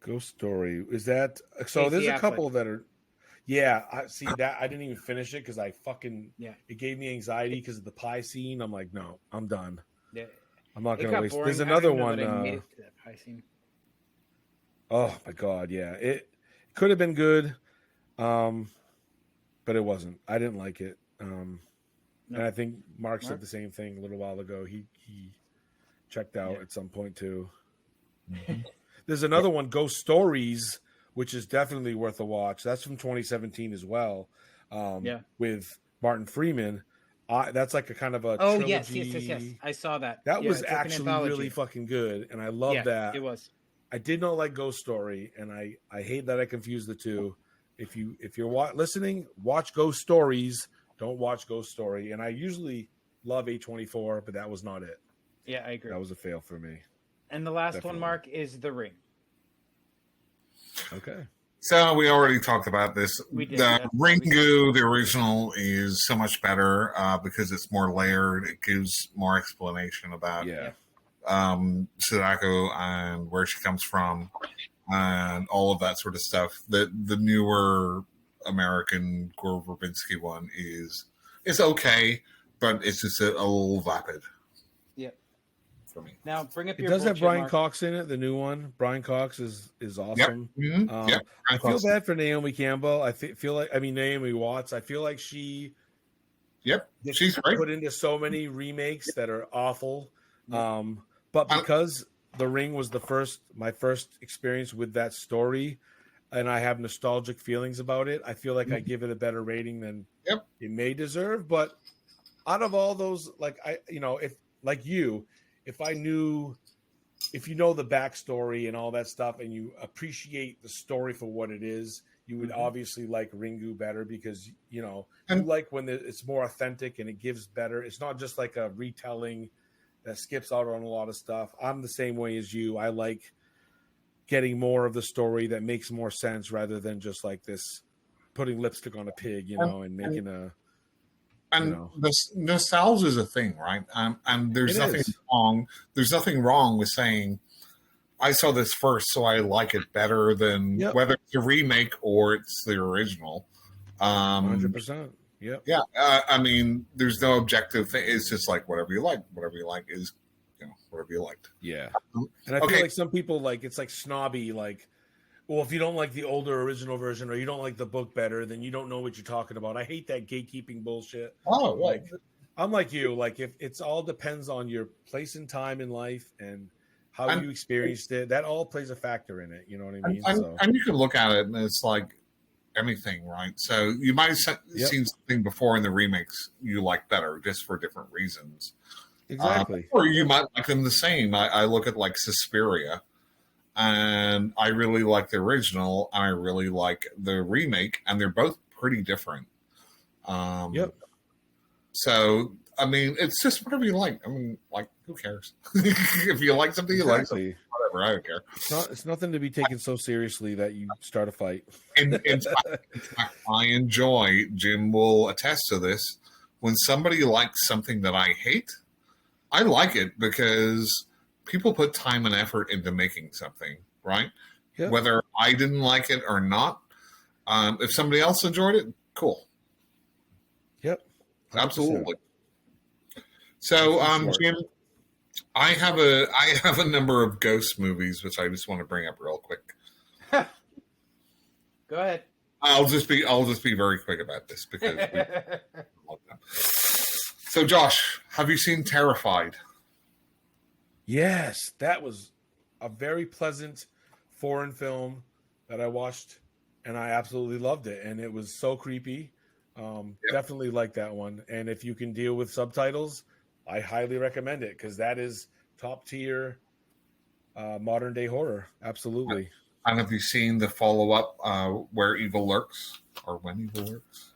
Ghost Story, is that so? There's a couple that are. Yeah, I see that. I didn't even finish it because I fucking it gave me anxiety because of the pie scene. I'm like, no, I'm done. Yeah, I'm not gonna waste. There's another one. Pie scene. Oh my god, yeah, it could have been good, but it wasn't. I didn't like it. And I think Mark said the same thing a little while ago. He checked out at some point too. Mm-hmm. There's another one, Ghost Stories, which is definitely worth a watch. That's from 2017 as well. With Martin Freeman. That's like a kind of a trilogy. Yes. I saw that. That was actually really fucking good, and I love that. It was. I did not like Ghost Story, and I hate that I confused the two. If you're listening, watch Ghost Stories. Don't watch Ghost Story. And I usually love A24, but that was not it. Yeah, I agree. That was a fail for me. And the last one, Mark, is The Ring. Okay. So we already talked about this. We did, The yeah. Ringu, the original, is so much better because it's more layered. It gives more explanation about Sadako and where she comes from and all of that sort of stuff. The newer American Gore Verbinski one is okay, but it's just a little vapid. Yep. For me. Now bring up It your does have bullshit, Brian Mark. Cox in it, the new one. Brian Cox is awesome. Yep. Mm-hmm. Yep. I feel bad for Naomi Campbell. Feel like Naomi Watts. I feel like she she's great. Put into so many remakes that are awful. But because The Ring was my first experience with that story, and I have nostalgic feelings about it, I feel like I give it a better rating than it may deserve. But out of all those, if you know the backstory and all that stuff, and you appreciate the story for what it is, you would obviously like Ringu better because you like when it's more authentic and it gives better. It's not just like a retelling that skips out on a lot of stuff. I'm the same way as you. I like getting more of the story that makes more sense rather than just like this putting lipstick on a pig, and making a. This nostalgia is a thing, right? And there's nothing wrong. There's nothing wrong with saying, "I saw this first, so I like it better than whether it's a remake or it's the original." 100%. Yeah. Yeah. I mean, there's no objective thing. It's just like whatever you like. Whatever you like is, whatever you liked. Yeah. And I feel like some people it's like snobby, like, well, if you don't like the older original version or you don't like the book better, then you don't know what you're talking about. I hate that gatekeeping bullshit. Oh, like I'm like you. Like if it's all depends on your place and time in life and how you experienced it, that all plays a factor in it. You know what I mean? And you can look at it and it's like anything, right? So you might have seen something before in the remakes you like better, just for different reasons. Exactly. Or you might like them the same. I look at like Suspiria. And I really like the original, and I really like the remake, and they're both pretty different. So, I mean, it's just whatever you like. I mean, like, who cares? If you like something, you like something. Whatever, I don't care. It's nothing to be taken so seriously that you start a fight. In fact, I enjoy, Jim will attest to this, when somebody likes something that I hate, I like it because people put time and effort into making something, right? Yep. Whether I didn't like it or not, if somebody else enjoyed it, cool. Yep, 100%. Absolutely. So, Jim, I have a number of ghost movies which I just want to bring up real quick. Go ahead. I'll just be very quick about this because we love them. So, Josh, have you seen Terrified? Yes, that was a very pleasant foreign film that I watched, and I absolutely loved it. And it was so creepy. Definitely like that one. And if you can deal with subtitles, I highly recommend it because that is top tier modern day horror. Absolutely. And have you seen the follow up, Where Evil Lurks or When Evil Lurks?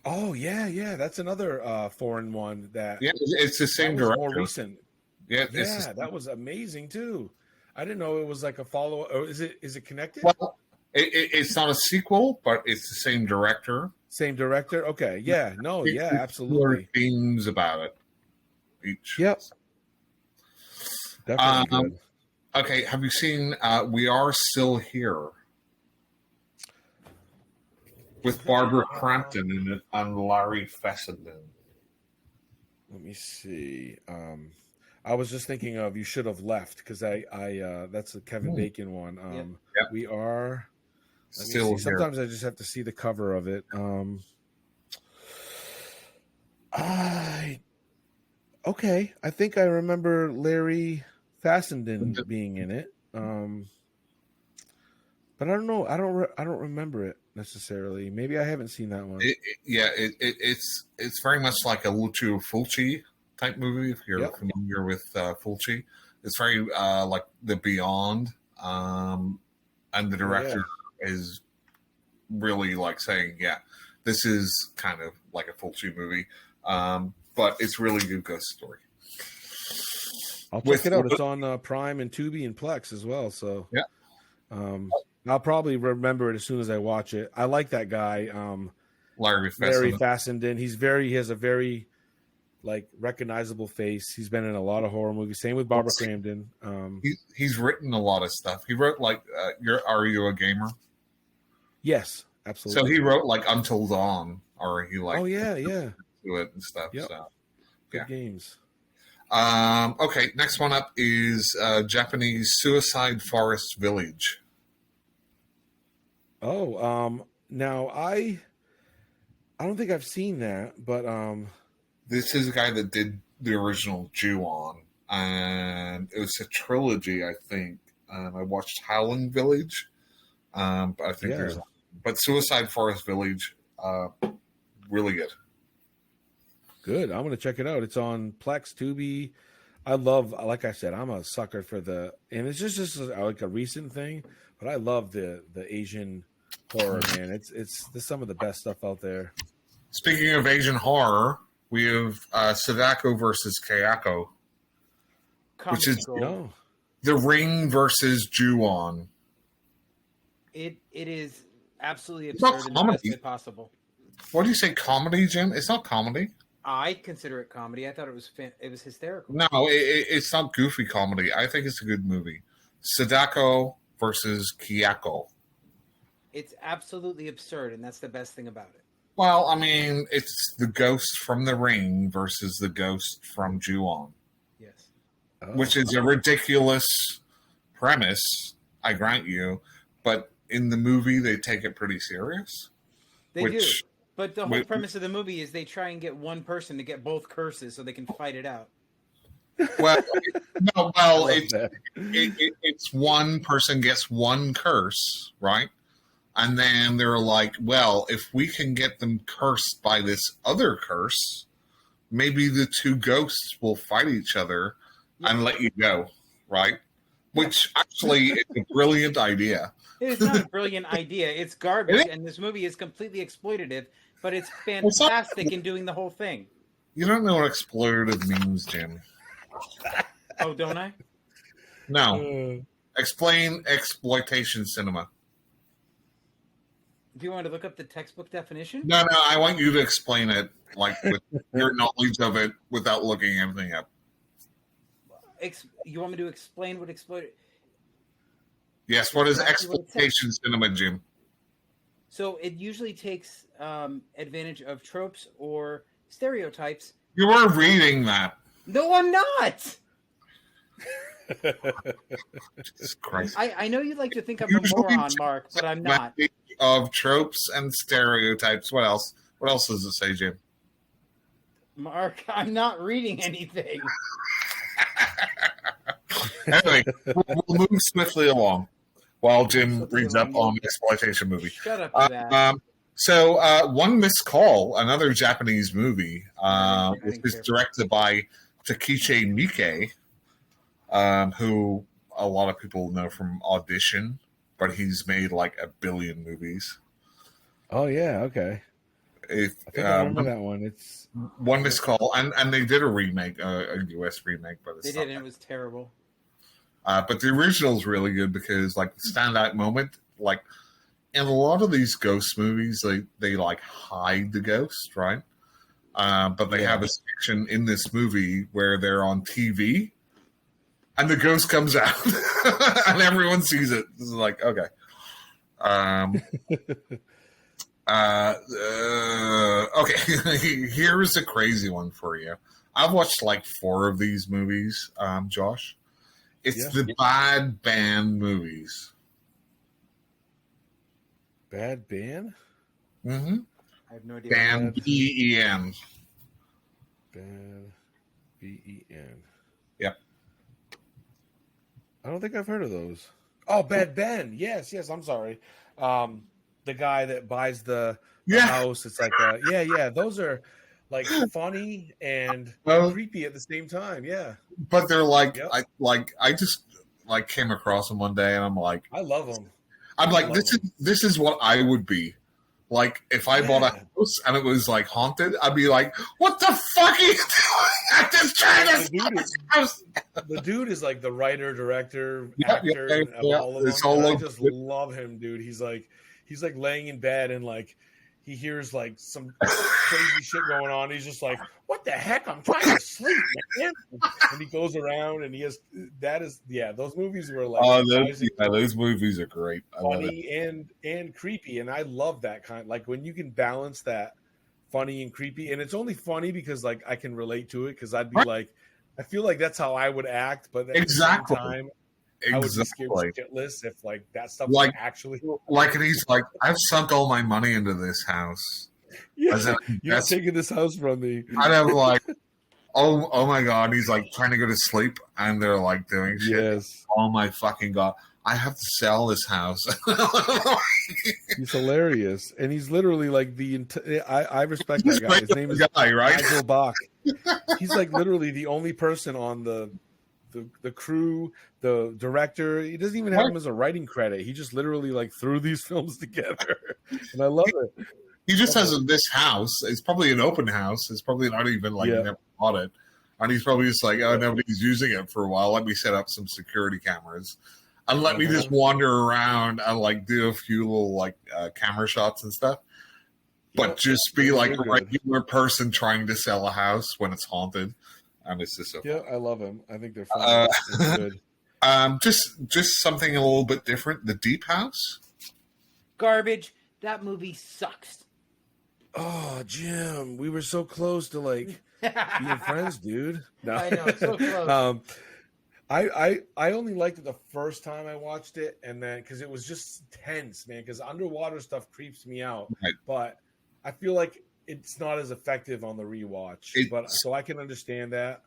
Oh yeah. That's another foreign one that. Yeah, it's the same director. More recent. Yeah, that was amazing too. I didn't know it was like a follow. Or is it connected? Well, it's not a sequel, but it's the same director. Same director. Okay. Yeah. No. Yeah. Absolutely. Themes about it. Each. Yep. Definitely good. Okay. Have you seen We Are Still Here? With Barbara Crampton in it and Larry Fessenden. Let me see. I was just thinking of You Should Have Left because I that's a Kevin Bacon one. We Are Still Here. Sometimes I just have to see the cover of it. Okay. I think I remember Larry Fessenden being in it. But I don't know. I don't remember it necessarily. Maybe I haven't seen that one. It's very much like a Lucio Fulci type movie. If you're familiar with Fulci, it's very like The Beyond, and the director is really like saying, this is kind of like a Fulci movie, but it's really good ghost story. I'll check it out. It's on Prime and Tubi and Plex as well. So I'll probably remember it as soon as I watch it. I like that guy. Larry Larry Fessenden. Fessenden. He has a very like recognizable face. He's been in a lot of horror movies. Same with Barbara Crampton. He's written a lot of stuff. He wrote like Are You a Gamer? Yes, absolutely. So he wrote like Until Dawn, or he like to it and stuff. Yep. So good games. Okay, next one up is Japanese Suicide Forest Village. Now I don't think I've seen that, but this is a guy that did the original Ju-on, and it was a trilogy, I think. I watched Howling Village, but I think but Suicide Forest Village, really good. Good. I'm gonna check it out. It's on Plex, Tubi. I love, like I said, I'm a sucker for and it's just like a recent thing, but I love the Asian horror, man. It's some of the best stuff out there. Speaking of Asian horror, we have Sadako versus Kayako, which is The Ring versus Ju-on. It is absolutely absurd in the best way possible. What do you say, comedy, Jim? It's not comedy. I consider it comedy. I thought it was hysterical. No, it's not goofy comedy. I think it's a good movie. Sadako versus Kayako. It's absolutely absurd, and that's the best thing about it. Well, I mean, it's the ghost from The Ring versus the ghost from Ju-on. Yes. Which is a ridiculous premise, I grant you, but in the movie they take it pretty serious. They do. But the whole premise of the movie is they try and get one person to get both curses so they can fight it out. Well, it's one person gets one curse, right? And then they're like, well, if we can get them cursed by this other curse, maybe the two ghosts will fight each other and let you go, right? Which actually is a brilliant idea. It's not a brilliant idea. It's garbage, and this movie is completely exploitative, but it's fantastic in doing the whole thing. You don't know what exploitative means, Jim. Oh, don't I? No. Explain exploitation cinema. Do you want to look up the textbook definition? No, I want you to explain it, like with your knowledge of it, without looking everything up. You want me to explain what exploit? Yes, what is exploitation cinema, Jim? So it usually takes advantage of tropes or stereotypes. You were reading that. No, I'm not. Jesus Christ. I know you like to think I'm a moron, Mark, but I'm not. Of tropes and stereotypes. What else? What else does it say, Jim? Mark, I'm not reading anything. Anyway, we'll move swiftly along while Jim reads up on exploitation movie. Shut up with that. So, One Missed Call, another Japanese movie, which is directed by Takeshi Miike, who a lot of people know from Audition, but he's made like 1 billion movies. Oh yeah, okay. I think I remember that one. It's One Missed Call, and they did a remake, a US remake, but they did, and it was terrible. But the original is really good because, like, the standout moment, like, in a lot of these ghost movies, they like hide the ghost, right? But they have a section in this movie where they're on TV, and the ghost comes out, and everyone sees it. This is like, okay. Okay, here's a crazy one for you. I've watched like 4 of these movies, Josh. It's the Bad Band movies. Bad Band? Mm-hmm. I have no idea. Band, B-E-N. Bad, B-E-N. Yep. I don't think I've heard of those. Oh, Bad Ben. Yes, I'm sorry. The guy that buys the house. It's like, those are like funny and creepy at the same time. Yeah. But they're like, I just like came across them one day and I'm like, I love them. I'm like, this is what I would be Like, if I bought a house and it was like haunted, I'd be like, "What the fuck are you doing? I'm just trying to sell this house." The dude is like the writer, director, Yeah, actor of all of them. And I just love him, dude. He's like laying in bed and like he hears like some crazy shit going on. He's just like, "What the heck? I'm trying to sleep, man." And he goes around and he has those movies were like those movies are great. Funny and creepy. And I love that kind, like when you can balance that funny and creepy. And it's only funny because like I can relate to it because I'd be like, I feel like that's how I would act, but at the same time, I would be scared shitless if like that stuff was actually like. And he's like, "I've sunk all my money into this house. Yeah, you're taking this house from me." I'd have like, oh my god. He's like trying to go to sleep, and they're like doing shit. Yes. Oh my fucking god! I have to sell this house. He's hilarious, and he's literally like I respect that guy. His name is Nigel Bach. He's like literally the only person on the crew, the director. He doesn't even have him as a writing credit. He just literally like threw these films together, and I love it. He just has this house. It's probably an open house. It's probably not even like he never bought it, and he's probably just like, "Oh, nobody's using it for a while. Let me set up some security cameras." And let me just wander around and like do a few little like camera shots and stuff, but just be like a regular person trying to sell a house when it's haunted, and it's just so fun. I love him. I think they're fun. Good. Just something a little bit different. The Deep House, garbage. That movie sucks. Oh, Jim, we were so close to like being friends, dude. No. I know, so close. I only liked it the first time I watched it, and then because it was just tense, man. Because underwater stuff creeps me out, but I feel like it's not as effective on the rewatch. But so I can understand that.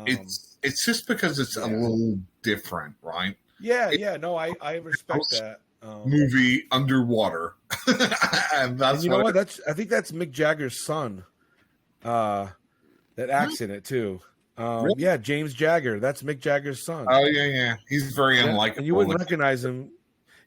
It's just because it's a little different, right? Yeah. No, I respect that. Movie underwater, and you know what? I think that's Mick Jagger's son. That acts in it too. Really? Yeah, James Jagger. That's Mick Jagger's son. Oh yeah. He's very unlikable. And you wouldn't recognize him.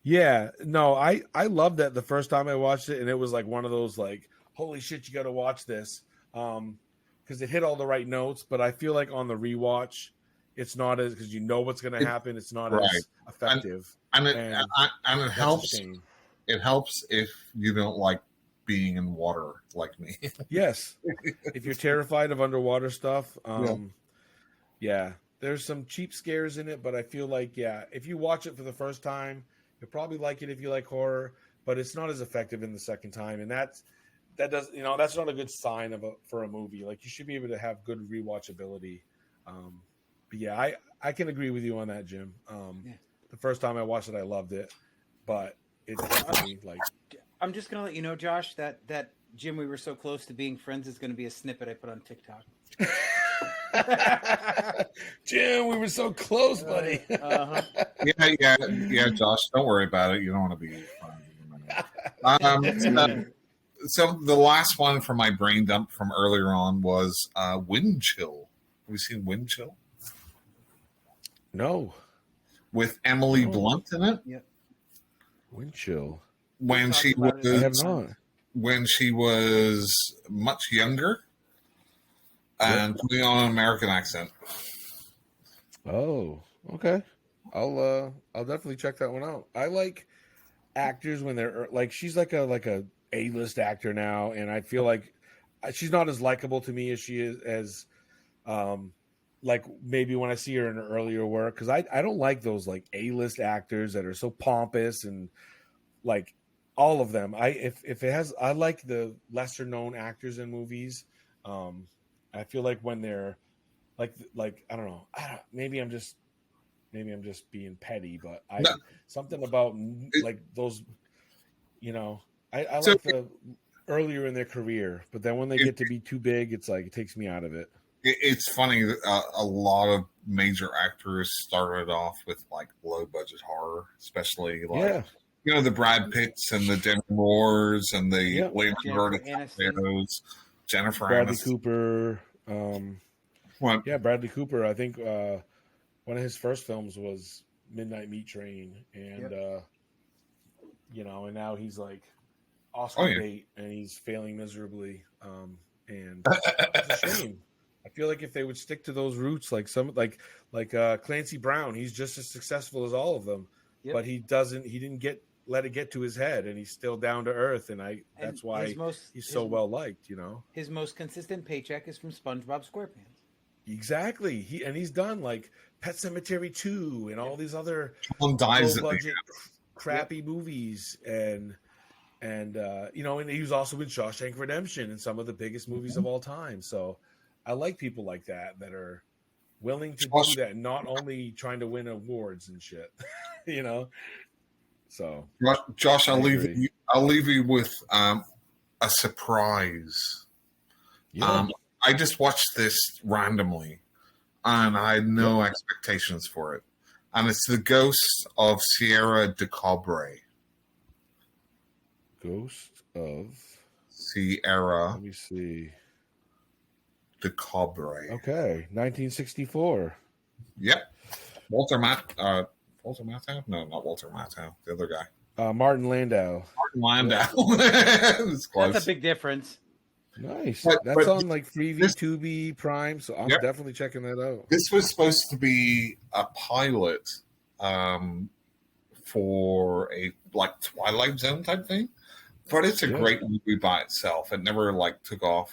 Yeah, no, I loved that the first time I watched it, and it was like one of those like, holy shit, you got to watch this, because it hit all the right notes. But I feel like on the rewatch, it's not as because you know what's going to happen. It's not as effective, and it helps. It helps if you don't like being in water like me. Yes, if you're terrified of underwater stuff, there's some cheap scares in it, but I feel like if you watch it for the first time, you'll probably like it if you like horror, but it's not as effective in the second time, and that's not a good sign for a movie. Like you should be able to have good rewatchability. But I can agree with you on that, Jim. The first time I watched it, I loved it, but it's definitely like. I'm just gonna let you know, Josh, that Jim, we were so close to being friends is gonna be a snippet I put on TikTok. Jim, we were so close, buddy. Yeah, Josh, don't worry about it. You don't want to be funny. So the last one from my brain dump from earlier on was Wind Chill. Have you seen Wind Chill? No. With Emily Blunt in it? Yep. Wind Chill. When she was much younger and putting on an American accent. Oh, okay. I'll definitely check that one out. I like actors when they're like she's like a A-list actor now, and I feel like she's not as likable to me as she is as like maybe when I see her in her earlier work, because I don't like those like A-list actors that are so pompous and like all of them. I like the lesser known actors in movies. I feel like when they're like I don't know. Maybe I'm just being petty, but something about like those, I like the earlier in their career, but then when they get to be too big, it's like it takes me out of it. It's funny. A lot of major actors started off with like low budget horror, especially like the Brad Pitts and the Demi Moores and the Leonardo DiCaprios, Jennifer Bradley Aniston. Cooper. Bradley Cooper. I think one of his first films was Midnight Meat Train, and and now he's like Oscar bait, and he's failing miserably. And it's a shame. I feel like if they would stick to those roots, like Clancy Brown, he's just as successful as all of them, but he didn't let it get to his head, and he's still down to earth, and that's why he's so well liked. His most consistent paycheck is from SpongeBob SquarePants. Exactly. He's done like Pet Sematary 2 and all these other low budget crappy movies, and and he was also in Shawshank Redemption and some of the biggest movies of all time. So I like people like that are willing to do that, not only trying to win awards and shit. So Josh, I'll leave you with a surprise. Yeah. I just watched this randomly, and I had no expectations for it. And it's the Ghost of Sierra de Cobre. Ghost of Sierra. Let me see. De Cobre. Okay, 1964. Yep. Walter Matthau? No, not Walter Matthau. The other guy. Martin Landau. Martin Landau. That's a big difference. Nice. That's on like Freevee, Tubi, Prime, so I'm definitely checking that out. This was supposed to be a pilot for a like Twilight Zone type thing, but it's a great movie by itself. It never took off.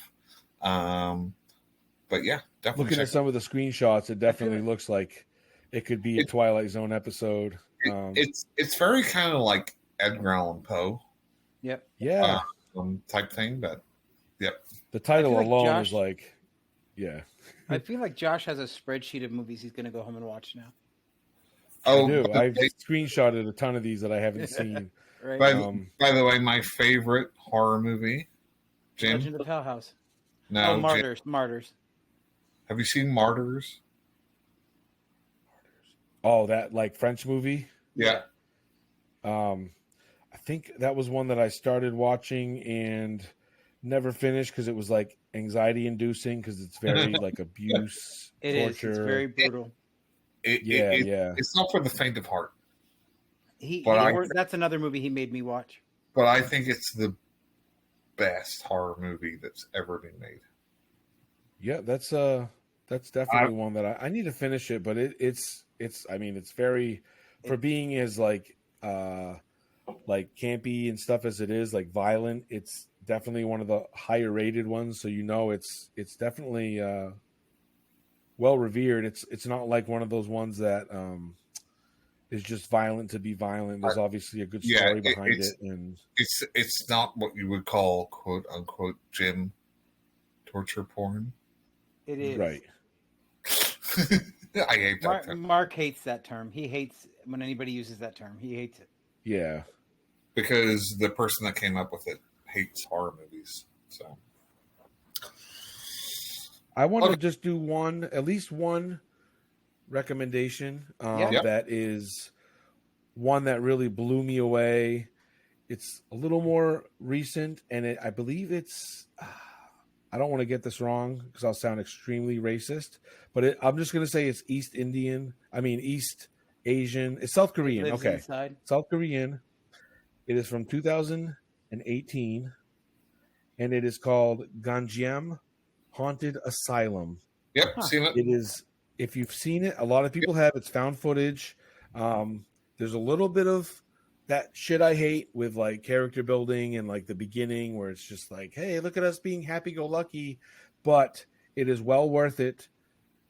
But yeah, definitely. Looking at some of the screenshots, it definitely looks like it could be a Twilight Zone episode. It's very kind of like Edgar Allan Poe. Yep. Yeah. Type thing, but yep. The title alone is like, yeah. I feel like Josh has a spreadsheet of movies he's going to go home and watch now. Oh, I do. I've screenshotted a ton of these that I haven't seen. Right. By the way, my favorite horror movie, Jim. Legend of Hell House. No, Martyrs. Jim. Martyrs. Have you seen Martyrs? Oh, that like French movie? Yeah. I think that was one that I started watching and never finished because it was like anxiety inducing because it's very like abuse, torture. It's very brutal. It's not for the faint of heart. That's another movie he made me watch. But I think it's the best horror movie that's ever been made. Yeah, that's definitely one that I need to finish it, but it's very for being as like campy and stuff as it is, like violent, it's definitely one of the higher rated ones, so it's definitely well revered. It's not like one of those ones that is just violent to be violent. There's obviously a good story behind it, and it's not what you would call quote unquote Jim torture porn. It is right. I hate that term. Mark hates that term. He hates when anybody uses that term. He hates it. Yeah, because the person that came up with it hates horror movies. So I want to just do at least one recommendation that is one that really blew me away. It's a little more recent, and I believe it's I don't want to get this wrong because I'll sound extremely racist, but I'm just going to say it's East Asian. It's South Korean. Okay. Inside. South Korean. It is from 2018, and it is called Ganjiam Haunted Asylum. Yep, seen it. It is, if you've seen it, a lot of people have. It's found footage. There's a little bit of that shit I hate with like character building and like the beginning where it's just like, hey, look at us being happy-go-lucky, but it is well worth it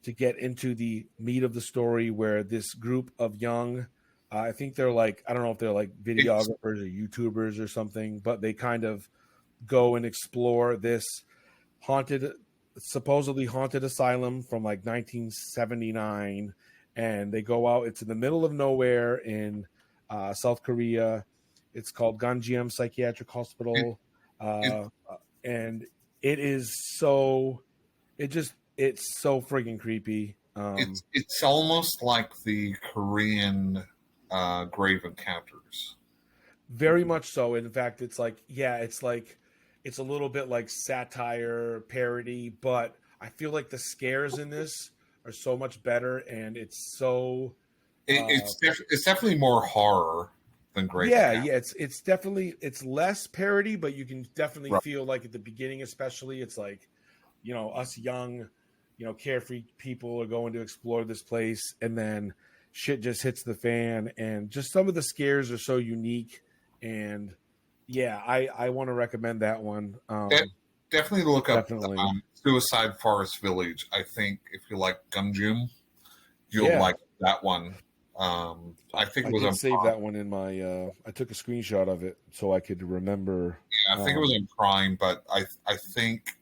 to get into the meat of the story where this group of young, I think they're like, I don't know if they're like videographers or YouTubers or something, but they kind of go and explore this supposedly haunted asylum from like 1979, and they go out. It's in the middle of nowhere in South Korea. It's called Ganjiam Psychiatric Hospital, and it's so friggin' creepy. It's almost like the Korean Grave Encounters. Very much so. In fact, it's a little bit like satire, parody, but I feel like the scares in this are so much better, and it's so. It's definitely more horror than Great. Yeah, it's definitely it's less parody, but you can definitely Right. feel like at the beginning, especially, it's like, us young, carefree people are going to explore this place, and then shit just hits the fan, and just some of the scares are so unique, and yeah, I want to recommend that one. Definitely look up Definitely. Suicide Forest Village. I think if you like Gunjum, you'll Yeah. like that one. I think I it was did on save Prime. that one in my. I took a screenshot of it so I could remember. Yeah, I think it was on Prime, but I think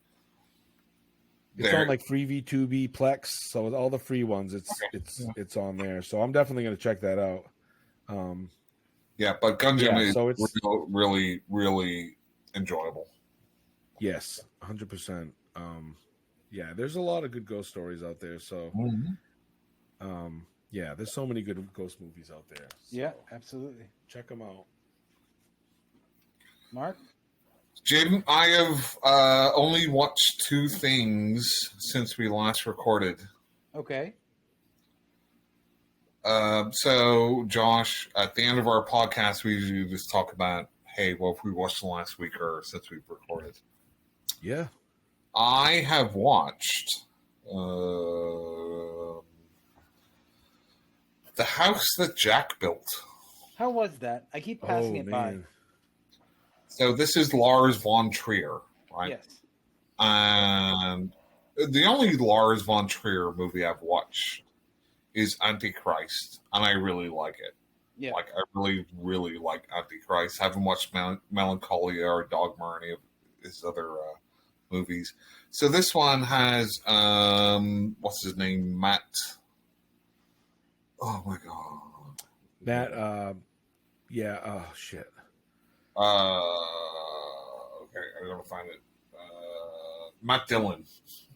It's on like Freevee, Tubi, Plex, so all the free ones. It's on there. So I'm definitely going to check that out. Yeah, but Gunjum Yeah, is so it's- really, really enjoyable. Yes, 100%. Yeah, there's a lot of good ghost stories out there. So, yeah, there's so many good ghost movies out there. So Yeah, absolutely. check them out. Mark? Jim, I have only watched 2 things since we last recorded. Okay. So, Josh, at the end of our podcast, we usually just talk about, hey, what have we watched the last week or since we've recorded? Yeah. I have watched The House That Jack Built. How was that? I keep passing it by. So this is Lars von Trier, right? Yes. And the only Lars von Trier movie I've watched is Antichrist, and I really like it. Yeah. Like, I really, really like Antichrist. I haven't watched Melancholia or Dogma or any of his other movies. So this one has, what's his name? Matt. Oh my God. Matt, yeah, oh, shit. Okay, I gotta find it. Matt Dillon.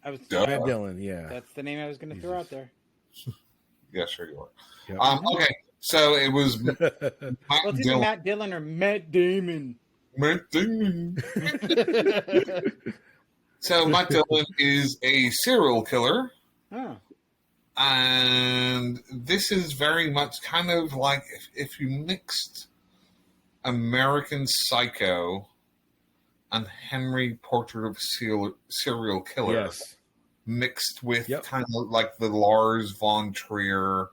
Matt Dillon, yeah. That's the name I was going to throw out there. Yeah, sure you are. Yep. Okay, so it was Matt Well, it's either Dillon. Matt Dillon or Matt Damon. Matt Dillon. So Matt Dillon is a serial killer. Oh. And this is very much kind of like if you mixed American Psycho and Henry Portrait of a Serial Killer, Yes. mixed with kind of like the Lars von Trier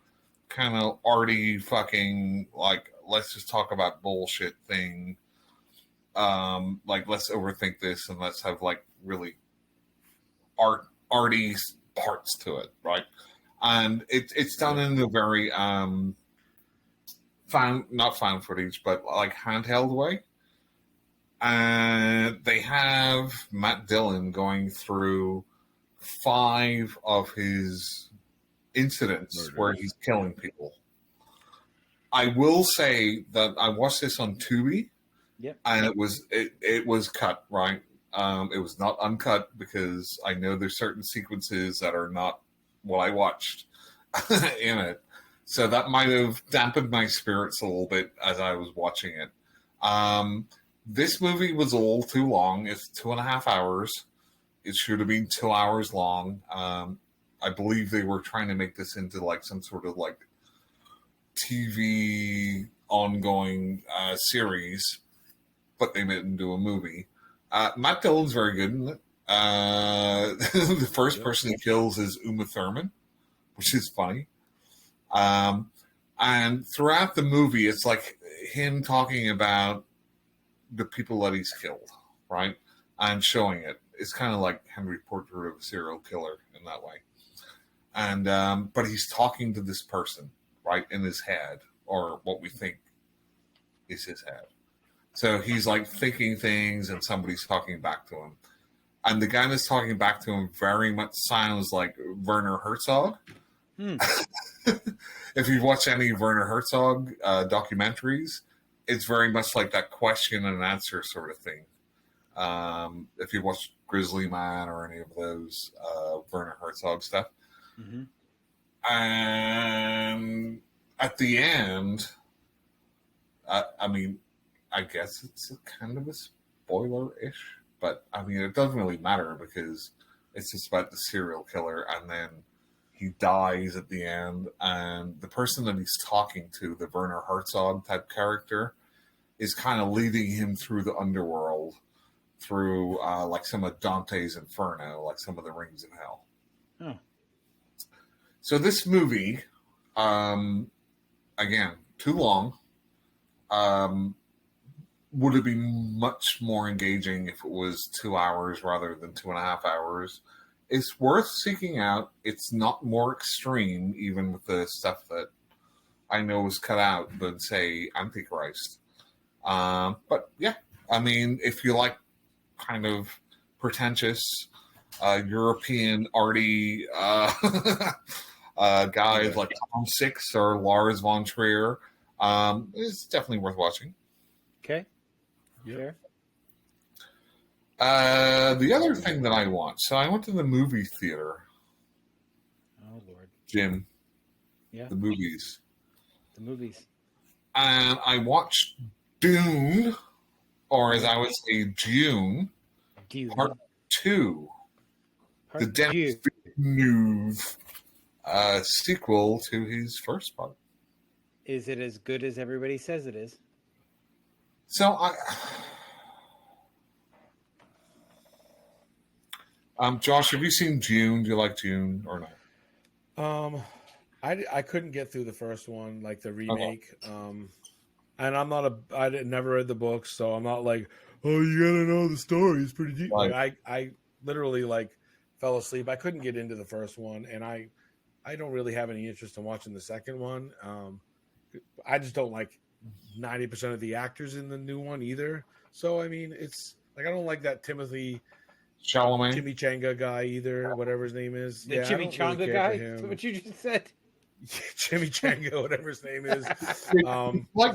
kind of arty fucking like let's just talk about bullshit thing. Like let's overthink this and let's have like really arty parts to it, right? And it's done in a very not found footage, but like handheld way. And they have Matt Dillon going through 5 of his incidents where he's killing people. I will say that I watched this on Tubi, and it was cut, right? It was not uncut because I know there's certain sequences that are not what I watched in it. So that might have dampened my spirits a little bit as I was watching it. This movie was a little too long. It's 2.5 hours. It should have been 2 hours long. I believe they were trying to make this into like some sort of like TV ongoing series, but they didn't do a movie. Matt Dillon's very good in it. The first person he kills is Uma Thurman, which is funny. And throughout the movie, it's like him talking about the people that he's killed, right? And showing it. It's kind of like Henry Portrait of a Serial Killer in that way. And but he's talking to this person, right, in his head, or what we think is his head. So he's like thinking things and somebody's talking back to him. And the guy that's talking back to him very much sounds like Werner Herzog. If you watch any Werner Herzog documentaries, it's very much like that question and answer sort of thing. If you watch Grizzly Man or any of those Werner Herzog stuff. Mm-hmm. And at the end, I mean, I guess it's kind of a spoiler-ish, but I mean, it doesn't really matter because it's just about the serial killer and then he dies at the end, and the person that he's talking to, the Werner Herzog type character, is kind of leading him through the underworld, through like some of Dante's Inferno, like some of the Rings of Hell. Oh. So this movie, again, too long. Would have been much more engaging if it was 2 hours rather than 2.5 hours. It's worth seeking out. It's not more extreme, even with the stuff that I know was cut out than, say, Antichrist. But yeah, I mean, if you like kind of pretentious European arty guys like Tom Six or Lars von Trier, it's definitely worth watching. Okay. Yep. Sure. The other thing that I watched, so I went to the movie theater. Oh Lord. Jim. Yeah. The movies. The movies. And I watched Dune, or as I would say, June, Part 2. The Denis Villeneuve sequel to his first part. Is it as good as everybody says it is? So Josh, have you seen June? Do you like June or not? I couldn't get through the first one, like the remake. And I'm not I never read the books, so I'm not like, oh, you gotta know the story. It's pretty deep. Right. Like I literally like fell asleep. I couldn't get into the first one, and I don't really have any interest in watching the second one. I just don't like 90% of the actors in the new one either. So I mean, it's like I don't like that Timothy Chalamet, Chimichanga guy either, whatever his name is. The Chimichanga guy? Is what you just said? Chimichanga, whatever his name is.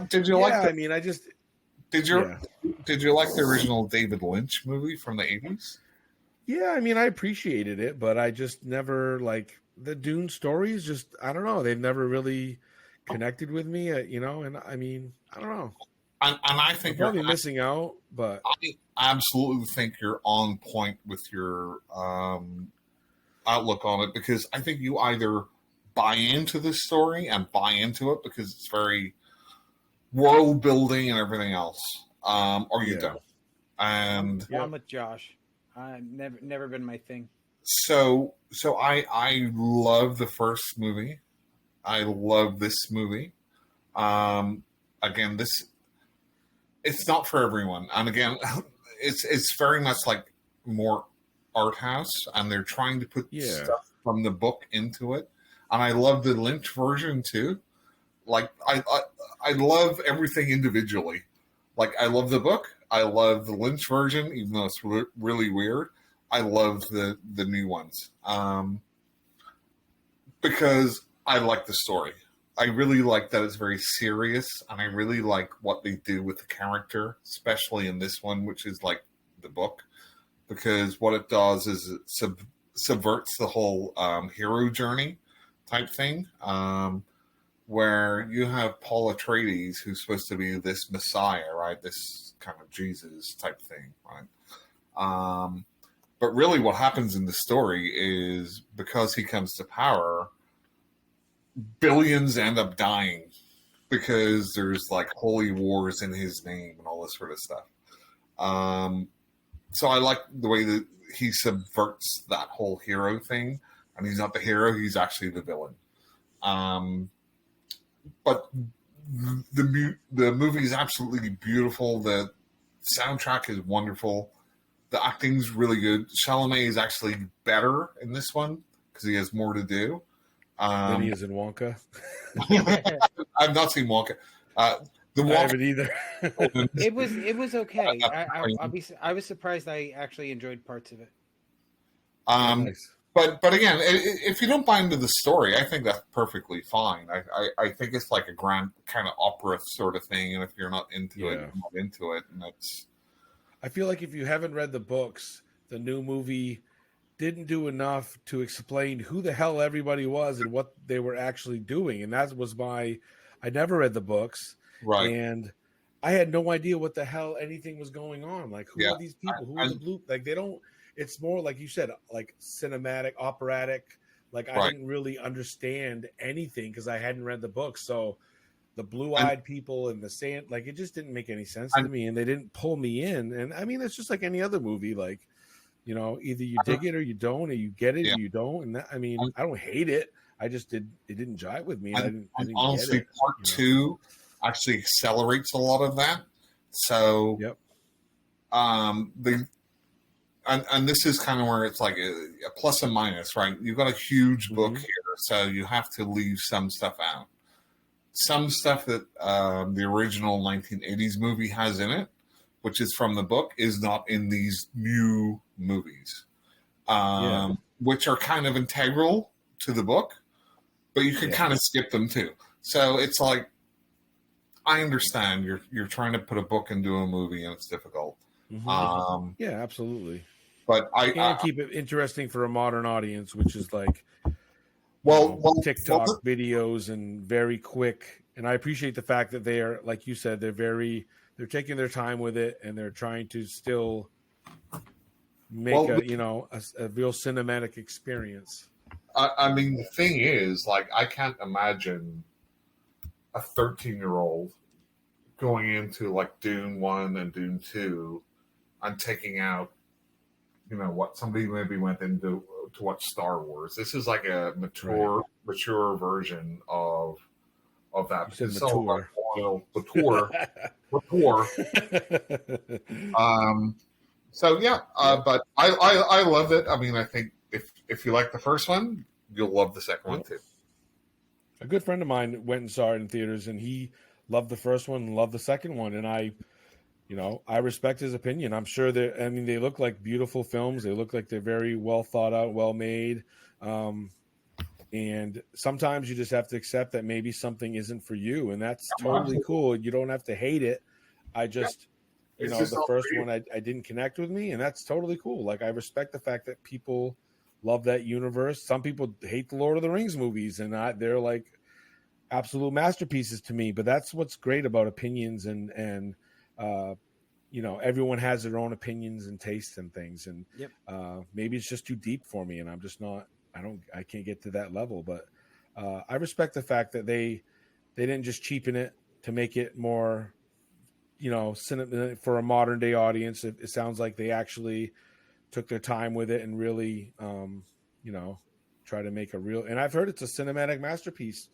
Did you like I mean, I just did you like the original David Lynch movie from the 80s? Yeah, I mean, I appreciated it, but I just never like the Dune stories. Just I don't know, they've never really connected with me. And I mean, I don't know. And I think you're probably missing out, but I absolutely think you're on point with your outlook on it, because I think you either buy into the story and buy into it because it's very world building and everything else, or you don't. And I'm with Josh. Never been my thing. So I love the first movie. I love this movie. Again, it's not for everyone, and again, it's very much like more art house, and they're trying to put stuff from the book into it. And I love the Lynch version too. Like I love everything individually. Like I love the book. I love the Lynch version, even though it's really weird. I love the new ones because I like the story. I really like that it's very serious, and I really like what they do with the character, especially in this one, which is like the book, because what it does is it subverts the whole hero journey type thing, where you have Paul Atreides, who's supposed to be this messiah, right? This kind of Jesus type thing, right? But really what happens in the story is because he comes to power, billions end up dying because there's like holy wars in his name and all this sort of stuff. So I like the way that he subverts that whole hero thing, and he's not the hero, he's actually the villain. But the movie is absolutely beautiful. The soundtrack is wonderful. The acting's really good. Chalamet is actually better in this one because he has more to do. Than he is in Wonka. I've not seen Wonka. I haven't either. It was okay. I was surprised. I actually enjoyed parts of it. Nice. But again, if you don't buy into the story, I think that's perfectly fine. I think it's like a grand kind of opera sort of thing, and if you're not into it, you're not into it, and that's. I feel like if you haven't read the books, the new movie didn't do enough to explain who the hell everybody was and what they were actually doing, and that was I never read the books, right? And I had no idea what the hell anything was going on. Like, who are these people? Who are the blue? Like, they don't. It's more like you said, like cinematic, operatic. Like I didn't really understand anything because I hadn't read the book. So the blue-eyed people and the sand, like it just didn't make any sense to me, and they didn't pull me in. And I mean, it's just like any other movie. Like, you know, either you dig it or you don't, or you get it or you don't. And that, I mean, I don't hate it. I just it didn't jive with me. And I didn't honestly, get it, part two actually accelerates a lot of that. So, and this is kind of where it's like a plus and minus, right? You've got a huge book here, so you have to leave some stuff out. Some stuff that the original 1980s movie has in it, which is from the book, is not in these new movies, which are kind of integral to the book, but you can kind of skip them too. So it's like, I understand you're trying to put a book into a movie and it's difficult. Yeah, absolutely. But I keep it interesting for a modern audience, which is like, TikTok videos and very quick. And I appreciate the fact that they are, like you said, they're taking their time with it, and they're trying to still make a real cinematic experience. I mean, the thing is, like, I can't imagine a 13-year-old going into like Dune 1 and Dune 2 and taking out, you know, what somebody maybe went into to watch Star Wars. This is like a mature version of that. You said mature. So yeah, but I love it. I mean, I think if you like the first one, you'll love the second one too. A good friend of mine went and saw it in theaters, and he loved the first one and loved the second one. And I respect his opinion. I'm sure they look like beautiful films. They look like they're very well thought out, well made. And sometimes you just have to accept that maybe something isn't for you, and that's totally cool. You don't have to hate it. I just, the first one I didn't connect with me, and that's totally cool. Like, I respect the fact that people love that universe. Some people hate the Lord of the Rings movies, and they're like absolute masterpieces to me. But that's what's great about opinions, and everyone has their own opinions and tastes and things. And maybe it's just too deep for me, and I'm just not. I can't get to that level. But I respect the fact that they didn't just cheapen it to make it more, for a modern day audience. It sounds like they actually took their time with it and really, try to make a real. And I've heard it's a cinematic masterpiece,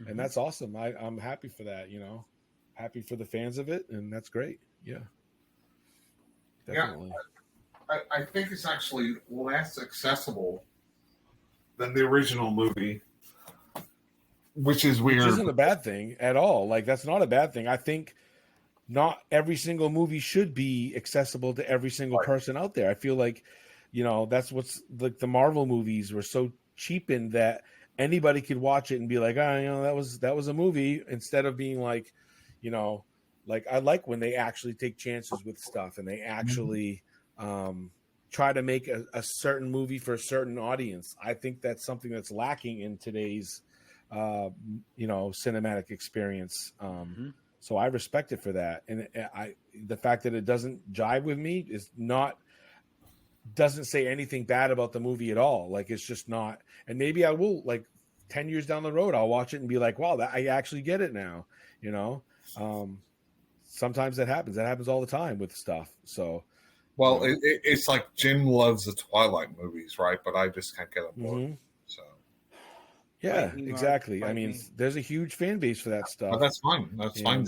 and that's awesome. I'm happy for that. Happy for the fans of it, and that's great. Yeah, definitely. Yeah, I think it's actually less accessible than the original movie, which is weird. Which isn't a bad thing at all. Like, that's not a bad thing. I think not every single movie should be accessible to every single person out there. I feel like, that's what's like the Marvel movies were so cheapened that anybody could watch it and be like, that was a movie, instead of being like, like, I like when they actually take chances with stuff and they actually try to make a certain movie for a certain audience. I think that's something that's lacking in today's, cinematic experience. So I respect it for that. And the fact that it doesn't jive with me doesn't say anything bad about the movie at all. Like, it's just not. And maybe I will, like, 10 years down the road, I'll watch it and be like, wow, I actually get it now. Sometimes that happens. That happens all the time with stuff. So, well, it's like Jim loves the Twilight movies, right? But I just can't get on board. So, yeah, exactly. I mean, there's a huge fan base for that stuff. But that's fine. That's fine.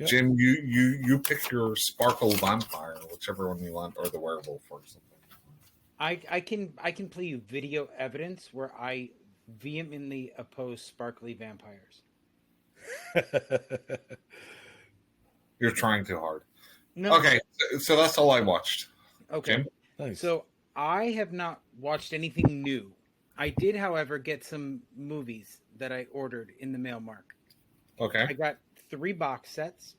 Jim, you pick your sparkle vampire, whichever one you want, or the werewolf or something. I can play you video evidence where I vehemently oppose sparkly vampires. You're trying too hard. No. Okay, so that's all I watched. Okay. Jim? Nice. So I have not watched anything new. I did, however, get some movies that I ordered in the mail, Mark. Okay. I got 3 box sets,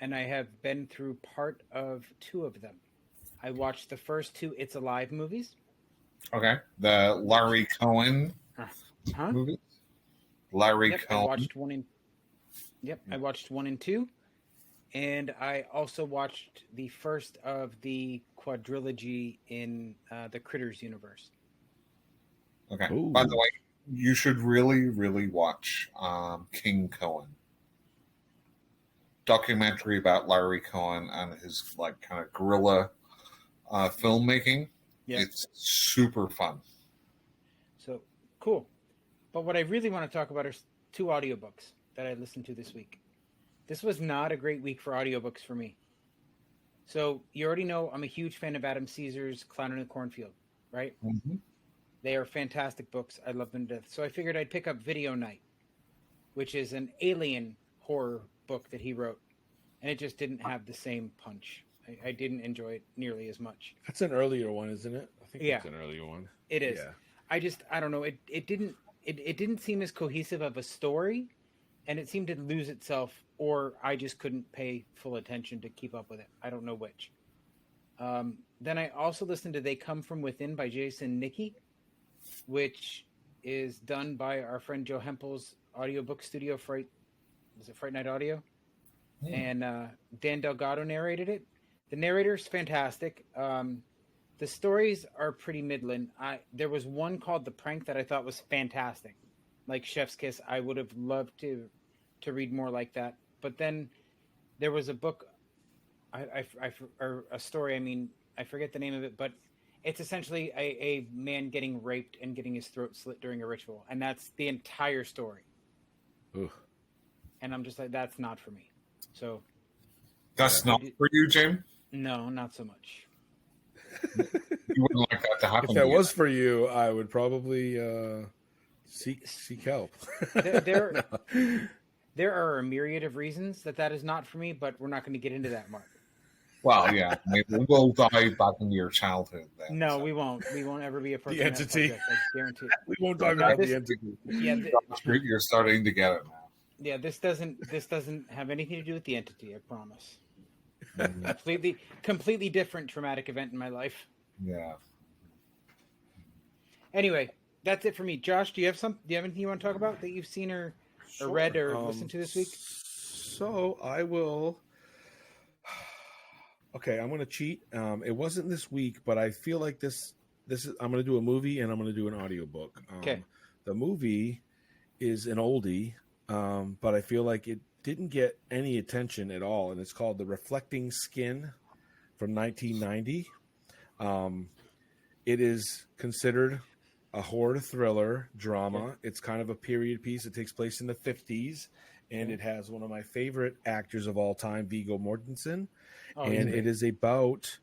and I have been through part of 2 of them. I watched the first 2 It's Alive movies. Okay. The Larry Cohen movies. Larry Cohen. I watched 1 and 2. And I also watched the first of the quadrilogy in the Critters universe. Okay. Ooh. By the way, you should really, really watch King Cohen. Documentary about Larry Cohen and his like kind of guerrilla filmmaking. Yeah. It's super fun. So cool. But what I really want to talk about are two audiobooks that I listened to this week. This was not a great week for audiobooks for me. So you already know I'm a huge fan of Adam Caesar's Clown in the Cornfield, right? Mm-hmm. They are fantastic books. I love them to death. So I figured I'd pick up Video Night, which is an alien horror book that he wrote. And it just didn't have the same punch. I didn't enjoy it nearly as much. That's an earlier one, isn't it? I think Yeah. it's an earlier one. It is. Yeah. I don't know. It didn't seem as cohesive of a story, and it seemed to lose itself, or I just couldn't pay full attention to keep up with it. I don't know which. Then I also listened to They Come From Within by Jason Nicky, which is done by our friend Joe Hempel's audiobook studio, Fright Night Audio? Yeah. And Dan Delgado narrated it. The narrator's fantastic. The stories are pretty middling. There was one called The Prank that I thought was fantastic. Like Chef's Kiss. I would have loved to read more like that. But then there was a book, or a story, I mean, I forget the name of it, but it's essentially a man getting raped and getting his throat slit during a ritual. And that's the entire story. Ooh. And I'm just like, that's not for me. So That's not for you, Jim? no, not so much. You wouldn't like that to happen. If that was for you, I would probably seek help. There are a myriad of reasons that is not for me, but we're not going to get into that, Mark. Well, yeah, maybe we'll dive back into your childhood then. No, we won't. We won't ever be approaching The entity. that subject, I guarantee it. We won't talk about the entity. Yeah, You're starting to get it now. yeah. This doesn't have anything to do with the entity. I promise. Mhm. Completely different traumatic event in my life. Yeah. Anyway, that's it for me. Josh, do you have anything you want to talk about that you've seen or read or listened to this week? So I will. Okay, I'm going to cheat. It wasn't this week, but I feel like this is. I'm going to do a movie and I'm going to do an audiobook. Okay. The movie is an oldie, but I feel like it didn't get any attention at all, and it's called The Reflecting Skin from 1990. It is considered a horror thriller drama. Okay. It's kind of a period piece. It takes place in the 50s, and it has one of my favorite actors of all time, Viggo Mortensen. Oh, And it is about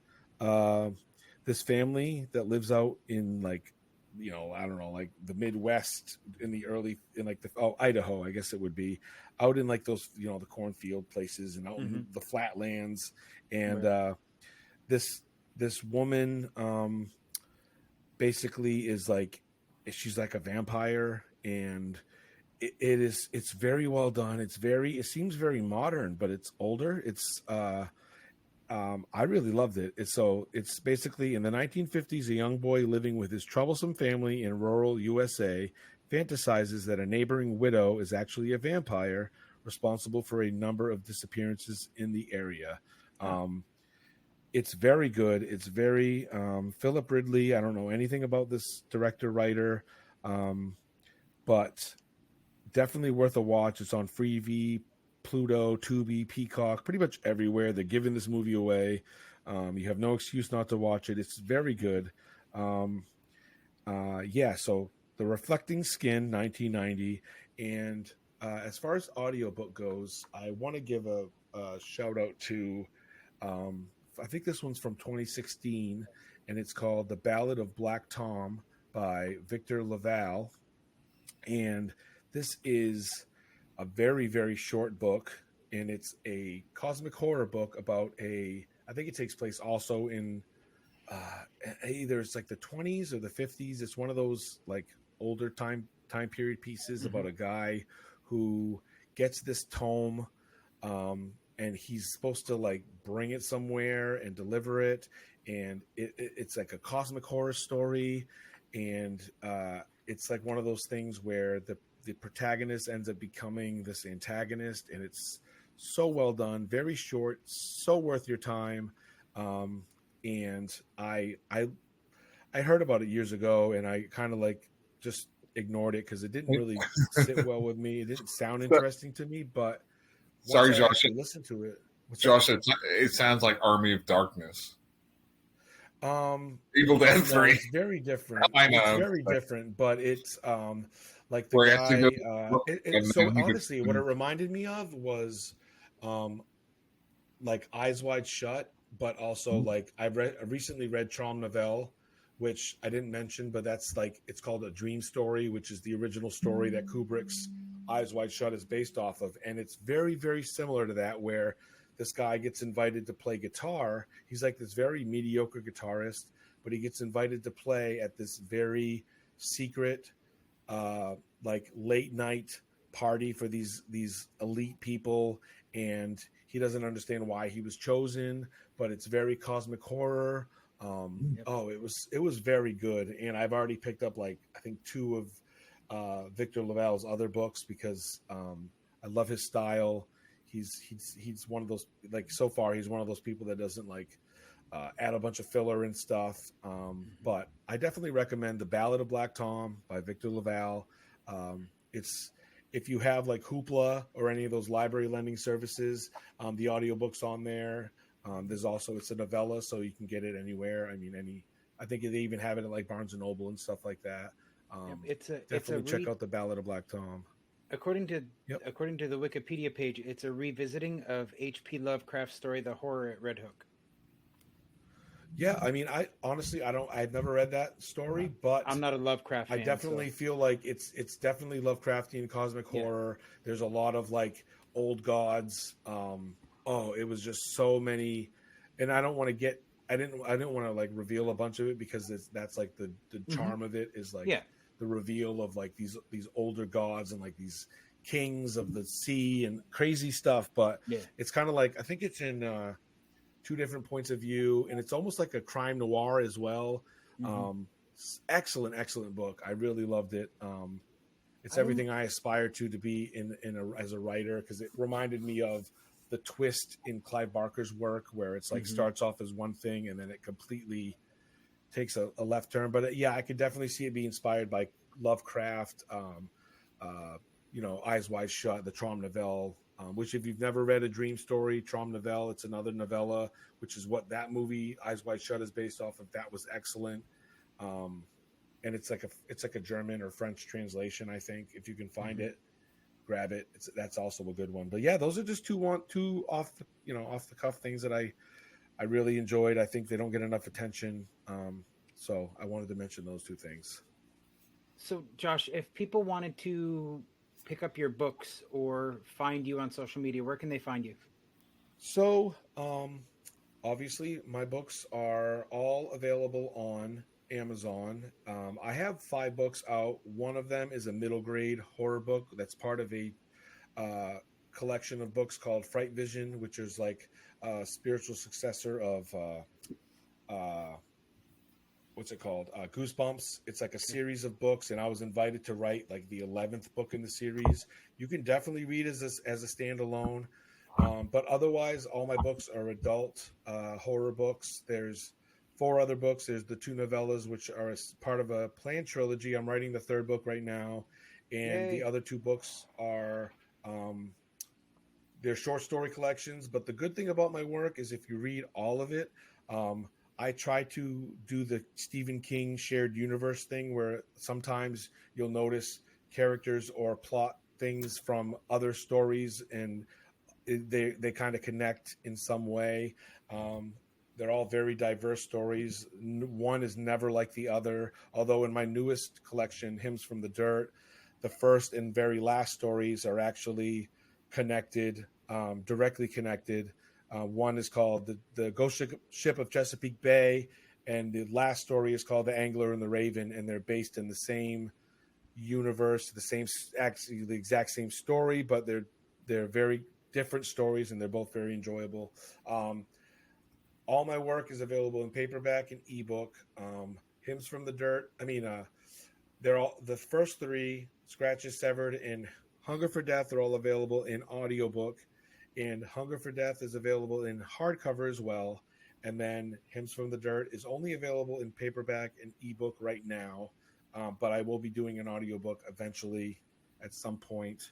this family that lives out in like, I don't know, like the Midwest Idaho, I guess it would be, out in like those, the cornfield places and out in the flatlands. And this woman basically is like, she's like a vampire, and it's very well done. It seems very modern, but it's older. It's I really loved it. It's basically in the 1950s, a young boy living with his troublesome family in rural USA fantasizes that a neighboring widow is actually a vampire responsible for a number of disappearances in the area. It's very good. It's very Philip Ridley. I don't know anything about this director writer, but definitely worth a watch. It's on Freevee, Pluto, Tubi, Peacock, pretty much everywhere. They're giving this movie away. You have no excuse not to watch it. It's very good. So The Reflecting Skin, 1990. And as far as audiobook goes, I want to give a shout out to, I think this one's from 2016, and it's called The Ballad of Black Tom by Victor Laval. And this is a very, very short book, and it's a cosmic horror book about I think it takes place also in either it's like the 20s or the 50s. It's one of those like older time period pieces about a guy who gets this tome, and he's supposed to like bring it somewhere and deliver it, and it's like a cosmic horror story, and it's like one of those things where the protagonist ends up becoming this antagonist, and it's so well done, very short, so worth your time. And I heard about it years ago, and I kind of like just ignored it because it didn't really sit well with me. It didn't sound interesting to me. But sorry, once I Josh. actually listened to it, Josh, it sounds like Army of Darkness. Evil no, Dead 3. it's very different. I know. It's very different, but it's like the Where you guy. have to go So honestly, what it reminded me of was like Eyes Wide Shut, but also like I recently read Trom Novelle, which I didn't mention, but that's like it's called A Dream Story, which is the original story that Kubrick's Eyes Wide Shut is based off of, and it's very, very similar to that, where this guy gets invited to play guitar. He's like this very mediocre guitarist, but he gets invited to play at this very secret, like late night party for these elite people, and he doesn't understand why he was chosen, but it's very cosmic horror. Oh, it was very good, and I've already picked up like I think 2 of Victor Laval's other books because I love his style. He's one of those, like, so far he's one of those people that doesn't like add a bunch of filler and stuff. But I definitely recommend The Ballad of Black Tom by Victor Laval. It's, if you have like Hoopla or any of those library lending services, the audiobook's on there. There's also, it's a novella, so you can get it anywhere. I mean, I think they even have it at like Barnes and Noble and stuff like that. Definitely check out The Ballad of Black Tom. According to the Wikipedia page, it's a revisiting of H.P. Lovecraft's story, The Horror at Red Hook. Yeah, I mean, I've never read that story, but I'm not a Lovecraft fan. I definitely feel like it's definitely Lovecraftian cosmic horror. There's a lot of like old gods. It was just so many, and I don't want to get. I didn't want to like reveal a bunch of it because that's like the charm of it is like the reveal of like these older gods and like these kings of the sea and crazy stuff. But it's kind of like, I think it's in 2 different points of view, and it's almost like a crime noir as well. Excellent book. I really loved it. It's everything I aspire to be as a writer, because it reminded me of the twist in Clive Barker's work, where it's like starts off as one thing and then it completely takes a left turn. But I could definitely see it being inspired by Lovecraft, Eyes Wide Shut, the Trom Novelle, which if you've never read A Dream Story, Trom Novelle, it's another novella, which is what that movie Eyes Wide Shut is based off of. That was excellent. And it's like a German or French translation, I think. If you can find it, grab it. That's also a good one. But yeah, those are just two off the cuff things that I really enjoyed. I think they don't get enough attention. So I wanted to mention those 2 things. So Josh, if people wanted to pick up your books or find you on social media, where can they find you? So obviously my books are all available on Amazon. I have 5 books out. One of them is a middle grade horror book that's part of a collection of books called Fright Vision, which is like a spiritual successor of what's it called? Goosebumps. It's like a series of books, and I was invited to write like the 11th book in the series. You can definitely read as a standalone, but otherwise, all my books are adult horror books. There's 4 other books. There's the 2 novellas, which are part of a planned trilogy. I'm writing the 3rd book right now, and the other 2 books are they're short story collections. But the good thing about my work is if you read all of it, I try to do the Stephen King shared universe thing, where sometimes you'll notice characters or plot things from other stories, and they kind of connect in some way. They're all very diverse stories. One is never like the other. Although in my newest collection, Hymns from the Dirt, the first and very last stories are actually connected, directly connected. One is called the Ghost Ship of Chesapeake Bay, and the last story is called The Angler and the Raven, and they're based in the same universe, the exact same story, but they're very different stories, and they're both very enjoyable. All my work is available in paperback and ebook. Hymns from the Dirt. They're all, the first 3, Scratches Severed and Hunger for Death, are all available in audiobook. And Hunger for Death is available in hardcover as well. And then Hymns from the Dirt is only available in paperback and ebook right now. but I will be doing an audiobook eventually at some point.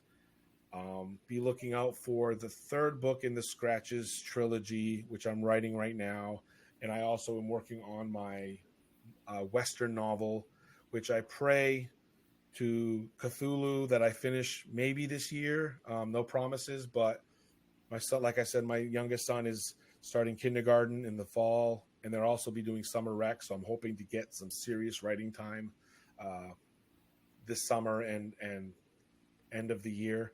Be looking out for the third book in the Scratches trilogy, which I'm writing right now. And I also am working on my Western novel, which I pray to Cthulhu that I finish maybe this year. No promises, but my son, like I said, my youngest son is starting kindergarten in the fall, and they'll also be doing summer rec. So I'm hoping to get some serious writing time this summer and end of the year.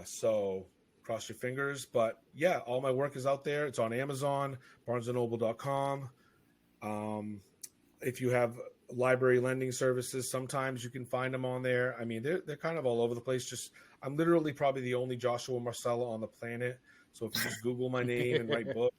So cross your fingers. But yeah, all my work is out there. It's on Amazon, barnesandnoble.com. If you have library lending services, sometimes you can find them on there. I mean, they're kind of all over the place. Just I'm literally probably the only Joshua Marsella on the planet. So if you just Google my name and write book,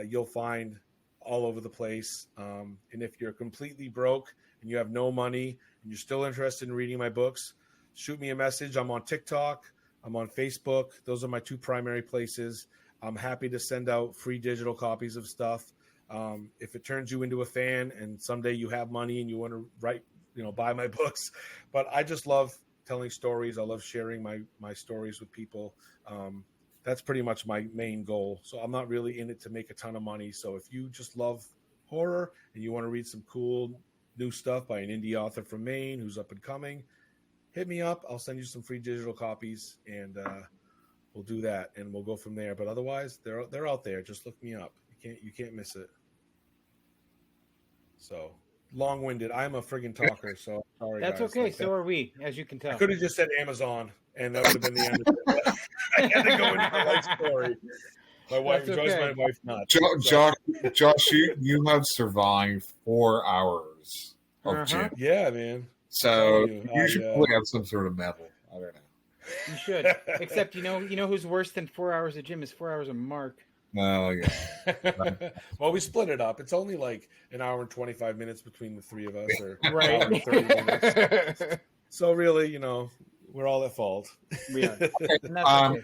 you'll find all over the place. And if you're completely broke and you have no money and you're still interested in reading my books, shoot me a message. I'm on TikTok. I'm on Facebook. Those are my two primary places. I'm happy to send out free digital copies of stuff. If it turns you into a fan and someday you have money and you want to write, buy my books. But I just love telling stories. I love sharing my stories with people. That's pretty much my main goal. So I'm not really in it to make a ton of money. So if you just love horror and you want to read some cool new stuff by an indie author from Maine who's up and coming, hit me up. I'll send you some free digital copies, and we'll do that, and we'll go from there. But otherwise, they're out there. Just look me up. You can't miss it. So long-winded. I'm a friggin' talker, so sorry. That's guys. okay. Like so are we, as you can tell. I could have just said Amazon, and that would have been the end of it. I had to go into the life story. My wife Joyce, my wife not. Josh, you have survived 4 hours of gym. Yeah, man. So you should probably have some sort of medal. I don't know. You should. Except you know who's worse than 4 hours of gym is 4 hours of Mark. Well, yeah. Well, we split it up. It's only like an hour and 25 minutes between the three of us, or right. An hour and 30 minutes. So really, we're all at fault. Yeah. Okay.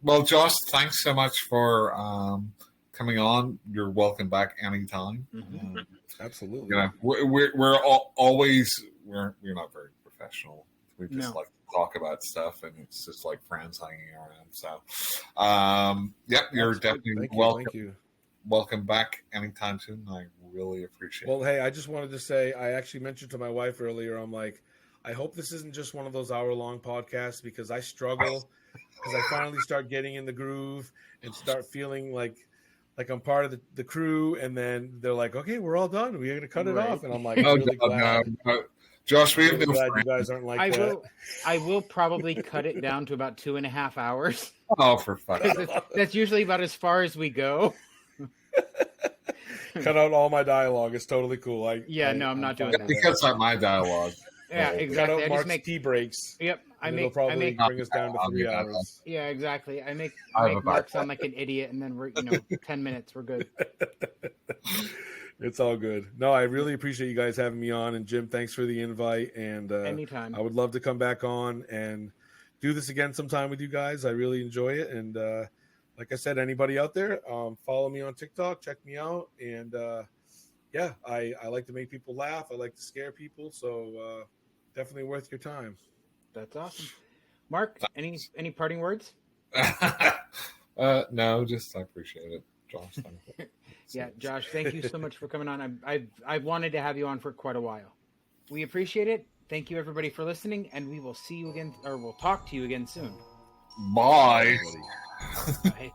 Well, Josh, thanks so much for coming on. You're welcome back anytime. Mm-hmm. Absolutely. We're always we're not very professional. We just like to talk about stuff, and it's just like friends hanging around. So, you're definitely welcome. Thank you. Welcome back anytime soon. I really appreciate it. Well, hey, I just wanted to say, I actually mentioned to my wife earlier, I'm like, I hope this isn't just one of those hour-long podcasts, because I struggle, because I finally start getting in the groove and start feeling like I'm part of the crew, and then they're like, okay, we're all done. We're going to cut it off. And I'm like, no. Josh, we have no glad you guys aren't like that. I will probably cut it down to about 2.5 hours. Oh, for fuck's sake. That's usually about as far as we go. Cut out all my dialogue. It's totally cool. I'm not doing that. He cuts out my dialogue. Yeah, exactly. Cut out Mark's tea breaks. Yep. It'll probably bring us down to 3 hours. Yeah, exactly. I make Mark sound like an idiot, and then we're 10 minutes, we're good. It's all good. No, I really appreciate you guys having me on. And Jim, thanks for the invite. And anytime. I would love to come back on and do this again sometime with you guys. I really enjoy it. And like I said, anybody out there, follow me on TikTok, check me out. And I like to make people laugh. I like to scare people. So definitely worth your time. That's awesome. Mark, any parting words? No, just I appreciate it, Josh. Thank you. Yeah, Josh, thank you so much for coming on. I've wanted to have you on for quite a while. We appreciate it. Thank you, everybody, for listening, and we will see you again, or we'll talk to you again soon. Bye. Bye.